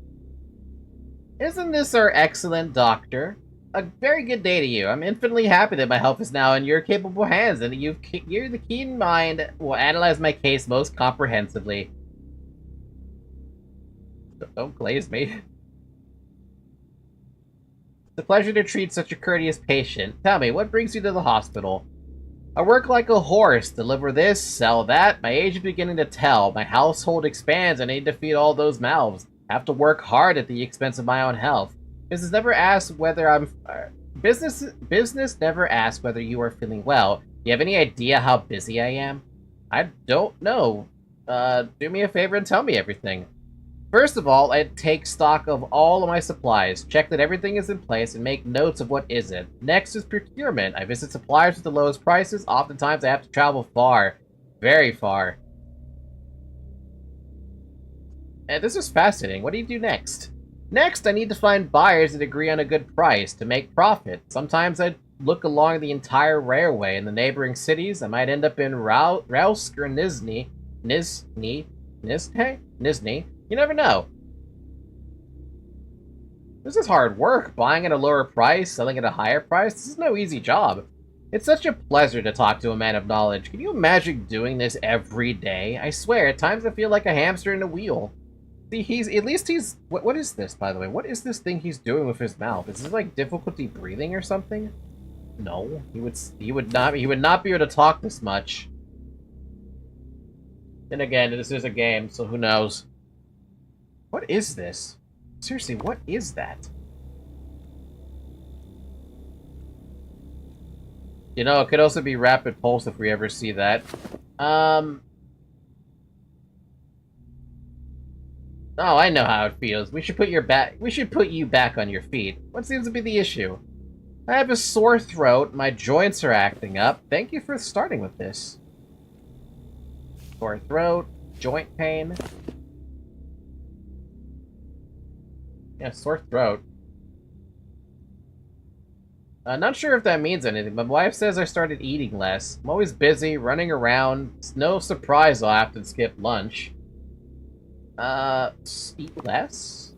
Isn't this our excellent doctor? A very good day to you. I'm infinitely happy that my health is now in your capable hands, and that you're the keen mind will analyze my case most comprehensively. Don't glaze me. It's a pleasure to treat such a courteous patient. Tell me, what brings you to the hospital? I work like a horse. Deliver this, sell that. My age is beginning to tell. My household expands. I need to feed all those mouths. I have to work hard at the expense of my own health. Business never asks whether I'm... Business never asks whether you are feeling well. Do you have any idea how busy I am? I don't know. Do me a favor and tell me everything. First of all, I take stock of all of my supplies, check that everything is in place, and make notes of what isn't. Next is procurement. I visit suppliers with the lowest prices. Oftentimes I have to travel far. Very far. And this is fascinating. What do you do next? Next, I need to find buyers that agree on a good price to make profit. Sometimes I look along the entire railway in the neighboring cities. I might end up in Rausk or Nizhny. Nizhny? You never know. This is hard work, buying at a lower price, selling at a higher price. This is no easy job. It's such a pleasure to talk to a man of knowledge. Can you imagine doing this every day? I swear, at times I feel like a hamster in a wheel. See, what is this, by the way? What is this thing he's doing with his mouth? Is this like difficulty breathing or something? No, he would not be able to talk this much. Then again, this is a game, so who knows? What is this? Seriously, what is that? You know, it could also be rapid pulse if we ever see that. Oh, I know how it feels. We should put you back on your feet. What seems to be the issue? I have a sore throat, my joints are acting up. Thank you for starting with this. Sore throat, joint pain. Yeah, sore throat. Not sure if that means anything, but my wife says I started eating less. I'm always busy, running around. It's no surprise I'll have to skip lunch. Eat less?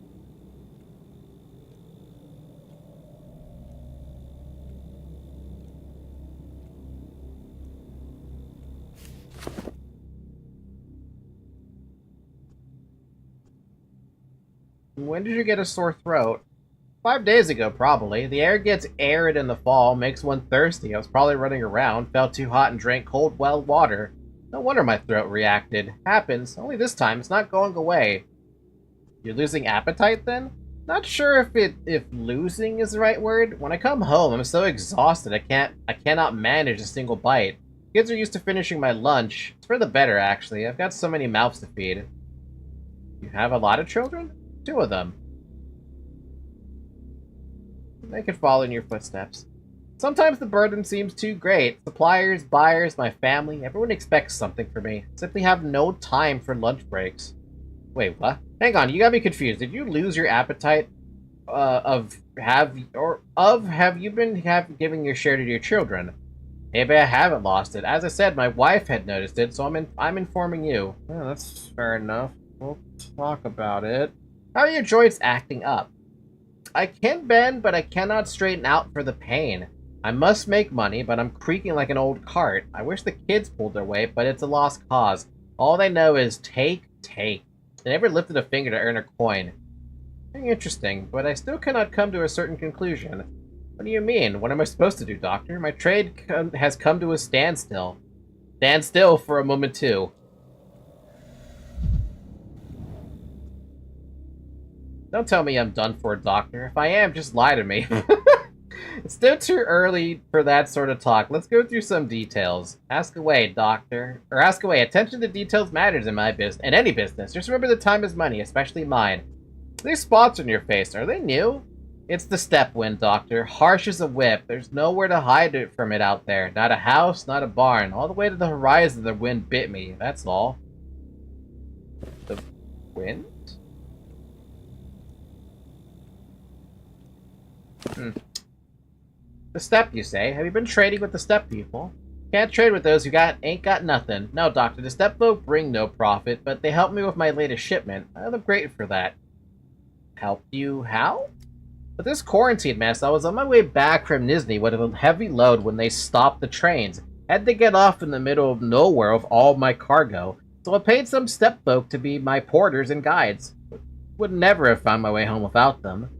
When did you get a sore throat? 5 days ago, probably. The air gets arid in the fall, makes one thirsty. I was probably running around, felt too hot and drank cold well water. No wonder my throat reacted. Happens. Only this time, it's not going away. You're losing appetite then? Not sure if losing is the right word. When I come home, I'm so exhausted I cannot manage a single bite. Kids are used to finishing my lunch. It's for the better, actually. I've got so many mouths to feed. You have a lot of children? 2 of them. They could follow in your footsteps. Sometimes the burden seems too great. Suppliers, buyers, my family, everyone expects something from me. I simply have no time for lunch breaks. Wait, what? Hang on, you got me confused. Did you lose your appetite? Have you been giving your share to your children? Maybe I haven't lost it. As I said, my wife had noticed it, so I'm informing you. Yeah, that's fair enough. We'll talk about it. How are your joints acting up? I can bend, but I cannot straighten out for the pain. I must make money, but I'm creaking like an old cart. I wish the kids pulled their weight, but it's a lost cause. All they know is take. They never lifted a finger to earn a coin. Very interesting, but I still cannot come to a certain conclusion. What do you mean? What am I supposed to do, Doctor? My trade has come to a standstill. Stand still for a moment, too. Don't tell me I'm done for, Doctor. If I am, just lie to me. It's still too early for that sort of talk. Let's go through some details. Ask away, Doctor. Or ask away. Attention to details matters in my business. In any business. Just remember that time is money, especially mine. These spots on your face, are they new? It's the step wind, Doctor. Harsh as a whip. There's nowhere to hide it from it out there. Not a house, not a barn. All the way to the horizon the wind bit me. That's all. The wind? The steppe, you say? Have you been trading with the steppe people? Can't trade with those who ain't got nothing. No, Doctor, the steppe folk bring no profit, but they helped me with my latest shipment. I look great for that. Helped you how? With this quarantine mess, I was on my way back from Nizhny with a heavy load when they stopped the trains. Had to get off in the middle of nowhere with all my cargo, so I paid some steppe folk to be my porters and guides. Would never have found my way home without them.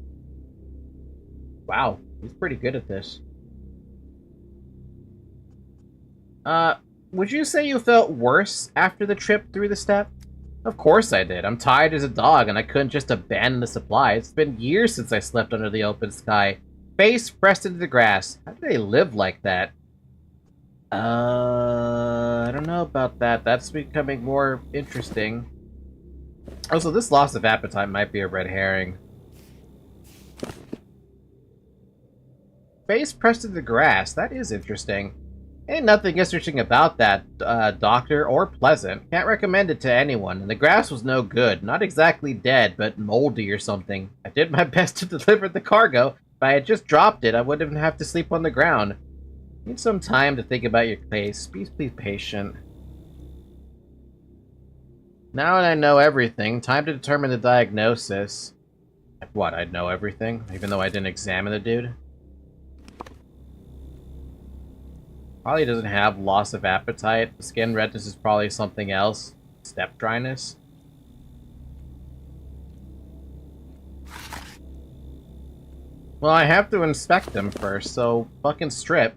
Wow, he's pretty good at this. Would you say you felt worse after the trip through the steppe? Of course I did. I'm tired as a dog, and I couldn't just abandon the supplies. It's been years since I slept under the open sky. Face pressed into the grass. How do they live like that? I don't know about that. That's becoming more interesting. Also, this loss of appetite might be a red herring. Face pressed to the grass. That is interesting. Ain't nothing interesting about that, doctor, or pleasant. Can't recommend it to anyone. And the grass was no good. Not exactly dead, but moldy or something. I did my best to deliver the cargo. If I had just dropped it, I wouldn't have to sleep on the ground. Need some time to think about your case. Please be patient. Now that I know everything, time to determine the diagnosis. What, I'd know everything? Even though I didn't examine the dude? Probably doesn't have loss of appetite. Skin redness is probably something else. Step dryness. Well, I have to inspect them first, so fucking strip.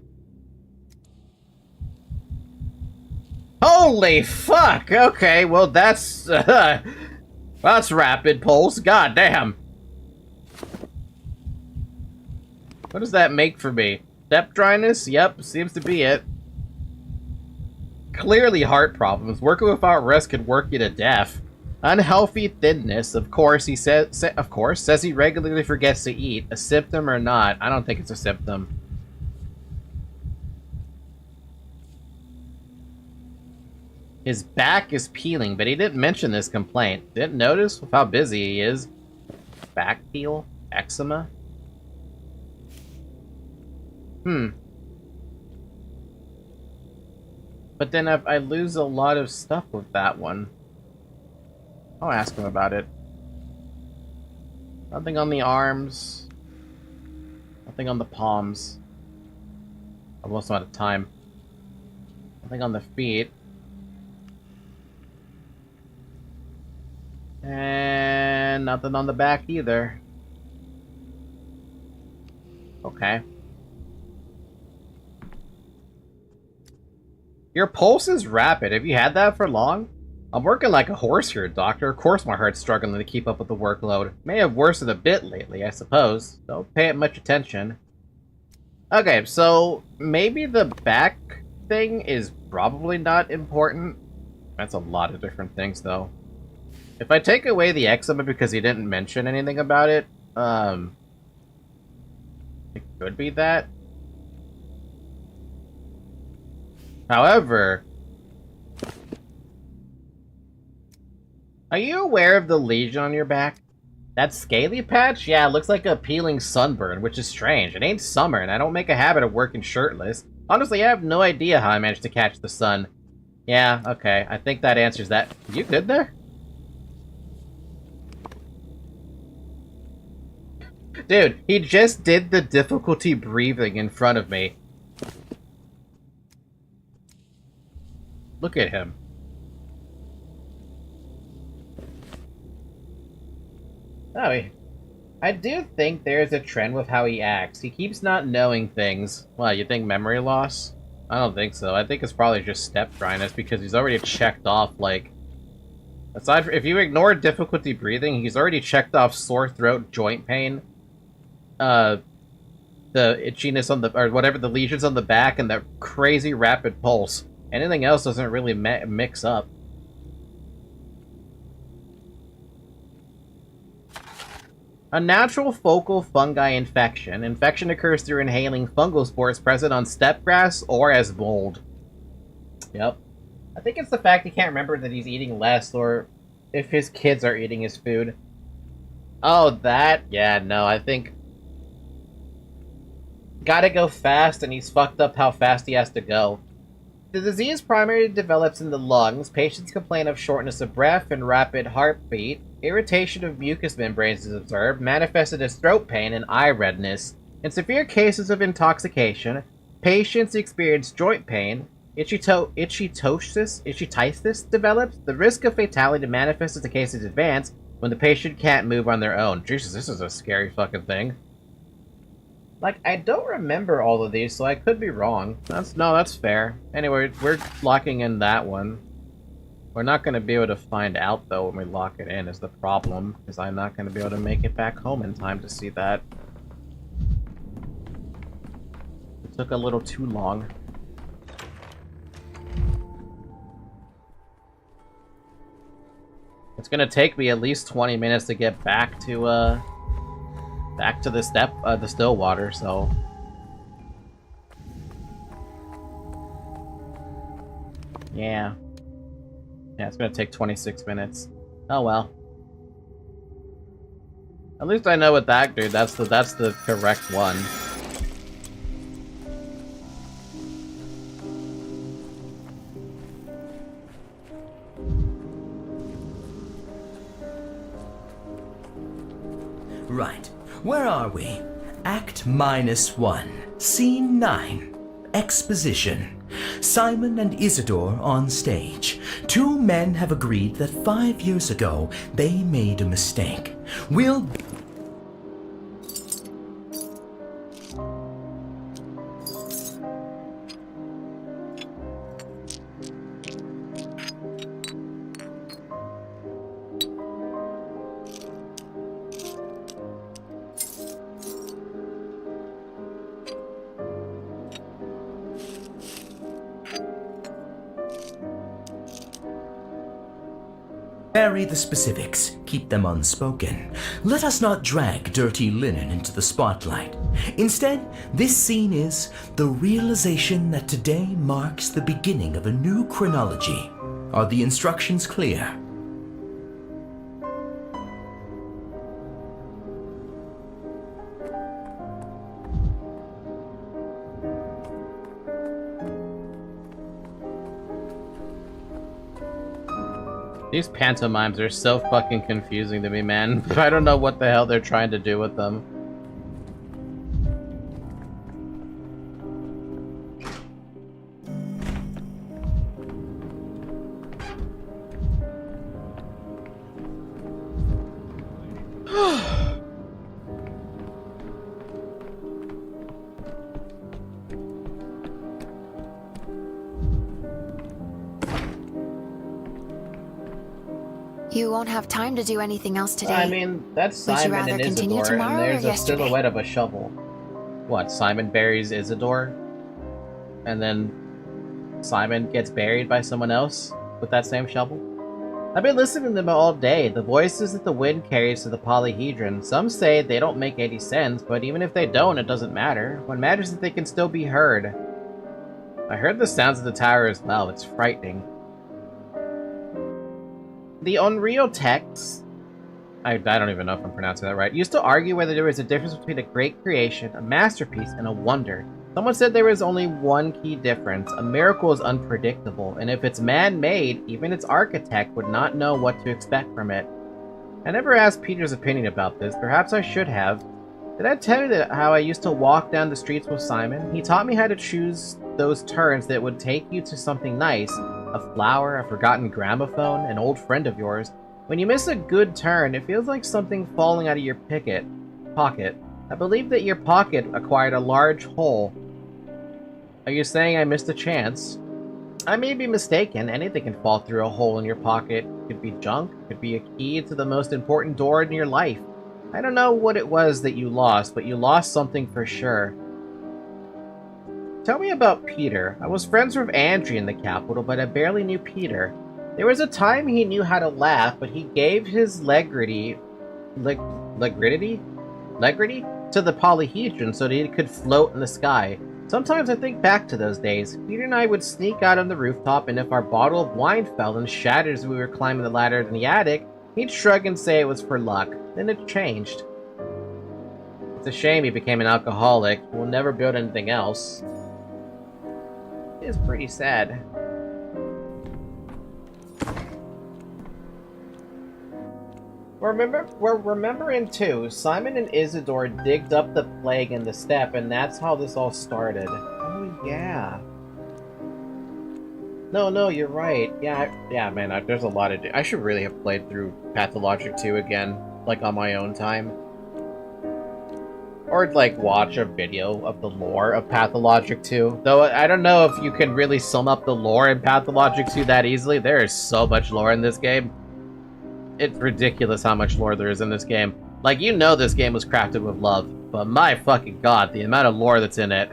Holy fuck! Okay, well that's... that's rapid pulse. God damn. What does that make for me? Step dryness? Yep, seems to be it. Clearly heart problems. Working without rest could work you to death. Unhealthy thinness, of course, he says he regularly forgets to eat. A symptom or not? I don't think it's a symptom. His back is peeling, but he didn't mention this complaint. Didn't notice with how busy he is. Back peel? Eczema? But then I lose a lot of stuff with that one. I'll ask him about it. Nothing on the arms. Nothing on the palms. Almost out of time. Nothing on the feet. And nothing on the back either. Okay. Your pulse is rapid. Have you had that for long? I'm working like a horse here, doctor. Of course my heart's struggling to keep up with the workload. May have worsened a bit lately, I suppose. Don't pay it much attention. Okay, so maybe the back thing is probably not important. That's a lot of different things, though. If I take away the eczema because he didn't mention anything about it, it could be that. However, are you aware of the lesion on your back? That scaly patch? Yeah, it looks like a peeling sunburn, which is strange. It ain't summer, and I don't make a habit of working shirtless. Honestly, I have no idea how I managed to catch the sun. Yeah, okay, I think that answers that. You good there? Dude, he just did the difficulty breathing in front of me. Look at him. Oh, I do think there's a trend with how he acts. He keeps not knowing things. Well, you think memory loss? I don't think so. I think it's probably just step dryness because he's already checked off, like... Aside from, if you ignore difficulty breathing, he's already checked off sore throat, joint pain, the itchiness on the... or whatever, the lesions on the back, and the crazy rapid pulse. Anything else doesn't really mix up. A natural focal fungi infection. Infection occurs through inhaling fungal spores present on steppe grass or as mold. Yep. I think it's the fact he can't remember that he's eating less or if his kids are eating his food. Oh, that? Yeah, no, I think... Gotta go fast and he's fucked up how fast he has to go. The disease primarily develops in the lungs. Patients complain of shortness of breath and rapid heartbeat. Irritation of mucous membranes is observed, manifested as throat pain and eye redness. In severe cases of intoxication, patients experience joint pain. Ichthyosis develops. The risk of fatality manifests as the cases advance when the patient can't move on their own. Jesus, this is a scary fucking thing. Like, I don't remember all of these, so I could be wrong. That's fair. Anyway, we're locking in that one. We're not going to be able to find out, though, when we lock it in, is the problem. Because I'm not going to be able to make it back home in time to see that. It took a little too long. It's gonna take me at least 20 minutes to get back to the still water, so. Yeah. Yeah, it's gonna take 26 minutes. Oh well. At least I know with that dude, that's the correct one. Right. Where are we? Act -1, Scene 9. Exposition. Simon and Isidore on stage. Two men have agreed that 5 years ago they made a mistake. We'll... Bury the specifics, keep them unspoken. Let us not drag dirty linen into the spotlight. Instead, this scene is the realization that today marks the beginning of a new chronology. Are the instructions clear? These pantomimes are so fucking confusing to me, man. I don't know what the hell they're trying to do with them. You won't have time to do anything else today. I mean, that's Would you Simon rather and continue Isidore, tomorrow and there's or a yesterday? silhouette of a shovel. What, Simon buries Isidore? And then Simon gets buried by someone else with that same shovel? I've been listening to them all day, the voices that the wind carries to the polyhedron. Some say they don't make any sense, but even if they don't, it doesn't matter. What matters is that they can still be heard. I heard the sounds of the tower as well, it's frightening. The Unreal texts, I don't even know if I'm pronouncing that right, used to argue whether there was a difference between a great creation, a masterpiece, and a wonder. Someone said there was only one key difference. A miracle is unpredictable, and if it's man-made, even its architect would not know what to expect from it. I never asked Peter's opinion about this. Perhaps I should have. Did I tell you how I used to walk down the streets with Simon? He taught me how to choose those turns that would take you to something nice. A flower, a forgotten gramophone, an old friend of yours. When you miss a good turn, it feels like something falling out of your pocket. I believe that your pocket acquired a large hole. Are you saying I missed a chance? I may be mistaken. Anything can fall through a hole in your pocket. Could be junk, could be a key to the most important door in your life. I don't know what it was that you lost, but you lost something for sure. Tell me about Peter. I was friends with Andrew in the capital, but I barely knew Peter. There was a time he knew how to laugh, but he gave his legrity to the polyhedron so that he could float in the sky. Sometimes I think back to those days. Peter and I would sneak out on the rooftop, and if our bottle of wine fell and shattered as we were climbing the ladder in the attic, he'd shrug and say it was for luck. Then it changed. It's a shame he became an alcoholic. We'll never build anything else. It's pretty sad. We're remembering too, Simon and Isidore digged up the plague in the steppe, and that's how this all started. Oh yeah. No, you're right. Yeah, man, there's a lot of... I should really have played through Pathologic 2 again, like on my own time. Or, like, watch a video of the lore of Pathologic 2. Though, I don't know if you can really sum up the lore in Pathologic 2 that easily. There is so much lore in this game. It's ridiculous how much lore there is in this game. Like, you know this game was crafted with love. But my fucking god, the amount of lore that's in it.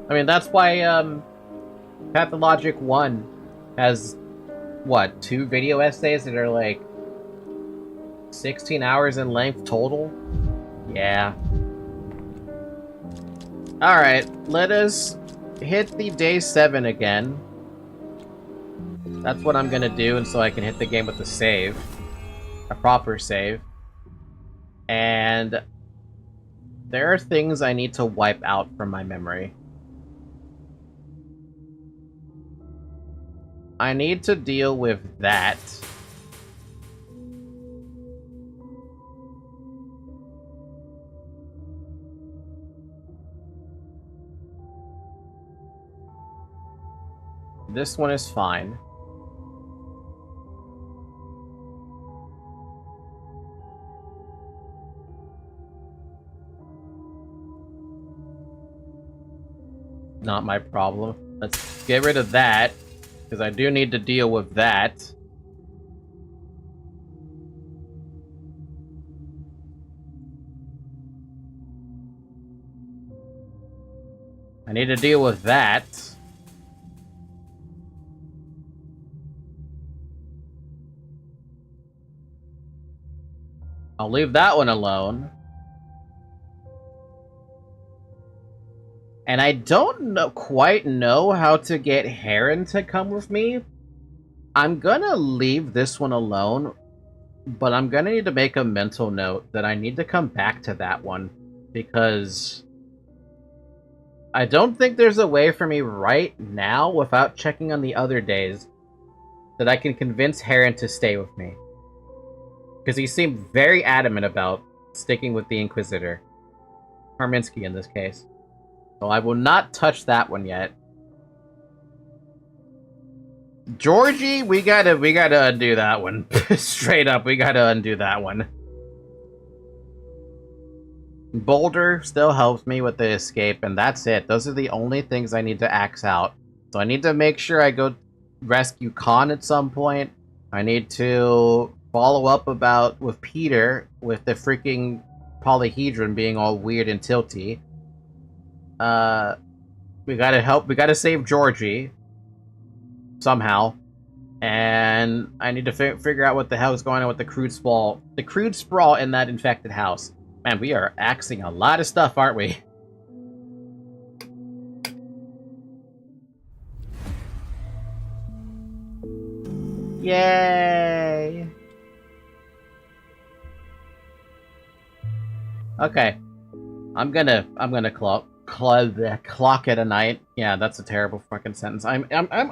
I mean, that's why, Pathologic 1 has what, 2 video essays that are like 16 hours in length total? Yeah. Alright, let us hit the day 7 again. That's what I'm gonna do, and so I can hit the game with a save. A proper save. And there are things I need to wipe out from my memory. I need to deal with that. This one is fine. Not my problem. Let's get rid of that, because I do need to deal with that. I need to deal with that. I'll leave that one alone. And I don't quite know how to get Heron to come with me. I'm gonna leave this one alone, but I'm gonna need to make a mental note that I need to come back to that one, because I don't think there's a way for me right now, without checking on the other days, that I can convince Heron to stay with me. Because he seemed very adamant about sticking with the Inquisitor. Harminsky in this case. So I will not touch that one yet. Georgie, we gotta undo that one. Straight up, we gotta undo that one. Boulder still helps me with the escape, and that's it. Those are the only things I need to axe out. So I need to make sure I go rescue Khan at some point. I need to follow up with Peter, with the freaking polyhedron being all weird and tilty. We gotta save Georgie. Somehow. And I need to figure out what the hell is going on with the crude sprawl. The crude sprawl in that infected house. Man, we are axing a lot of stuff, aren't we? Yay! Okay. I'm gonna clock it a night. Yeah, that's a terrible fucking sentence. I'm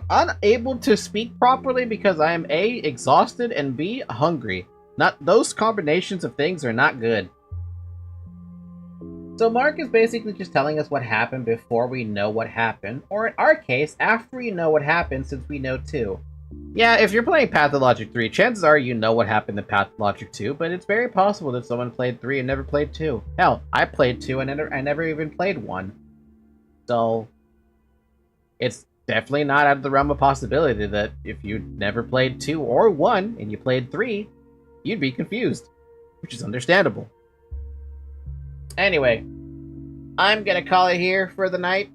unable to speak properly because I am A, exhausted, and B, hungry. Those combinations of things are not good. So Mark is basically just telling us what happened before we know what happened, or in our case, after we know what happened, since we know 2. Yeah, if you're playing Pathologic 3, chances are you know what happened in Pathologic 2, but it's very possible that someone played 3 and never played 2. Hell, I played 2 and I never even played 1. So, it's definitely not out of the realm of possibility that if you never played 2 or 1 and you played 3, you'd be confused, which is understandable. Anyway, I'm gonna call it here for the night.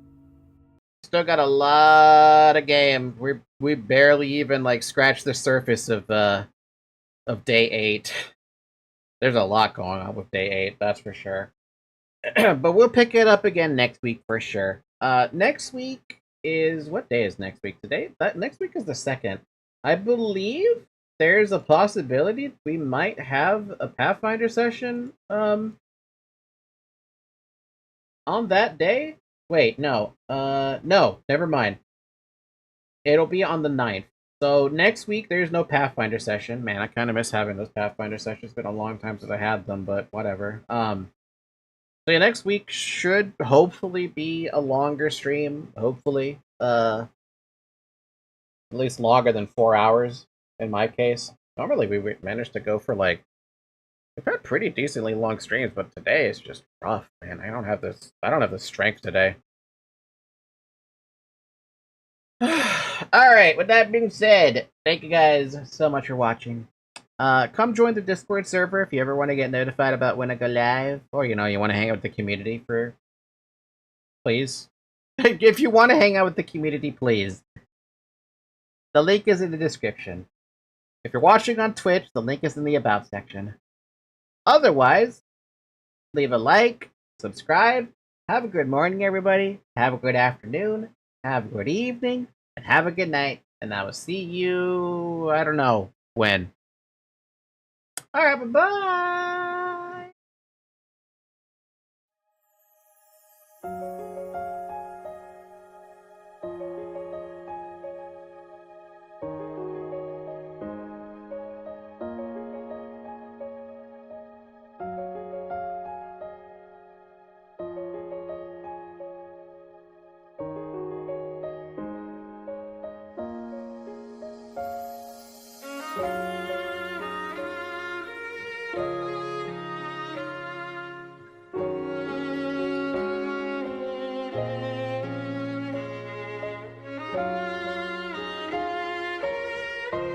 Still got a lot of game. We barely even like scratched the surface of day 8. There's a lot going on with day 8, that's for sure. But we'll pick it up again next week for sure. Next week is, what day is next week? Next week is the 2nd. I believe there's a possibility we might have a Pathfinder session on that day? Wait, no. No, never mind. It'll be on the 9th. So next week, there's no Pathfinder session. Man, I kind of miss having those Pathfinder sessions. It's been a long time since I had them, but whatever. So yeah, next week should hopefully be a longer stream. Hopefully. At least longer than 4 hours, in my case. Normally, we managed to go for like... We've had pretty decently long streams, but today is just rough, man. I don't have the strength today. Alright, with that being said, thank you guys so much for watching. Come join the Discord server if you ever want to get notified about when I go live, or you want to hang out with the community please. If you want to hang out with the community, please. The link is in the description. If you're watching on Twitch, the link is in the About section. Otherwise, leave a like, subscribe. Have a good morning, everybody. Have a good afternoon. Have a good evening. And have a good night. And I will see you, I don't know when. Alright, bye-bye.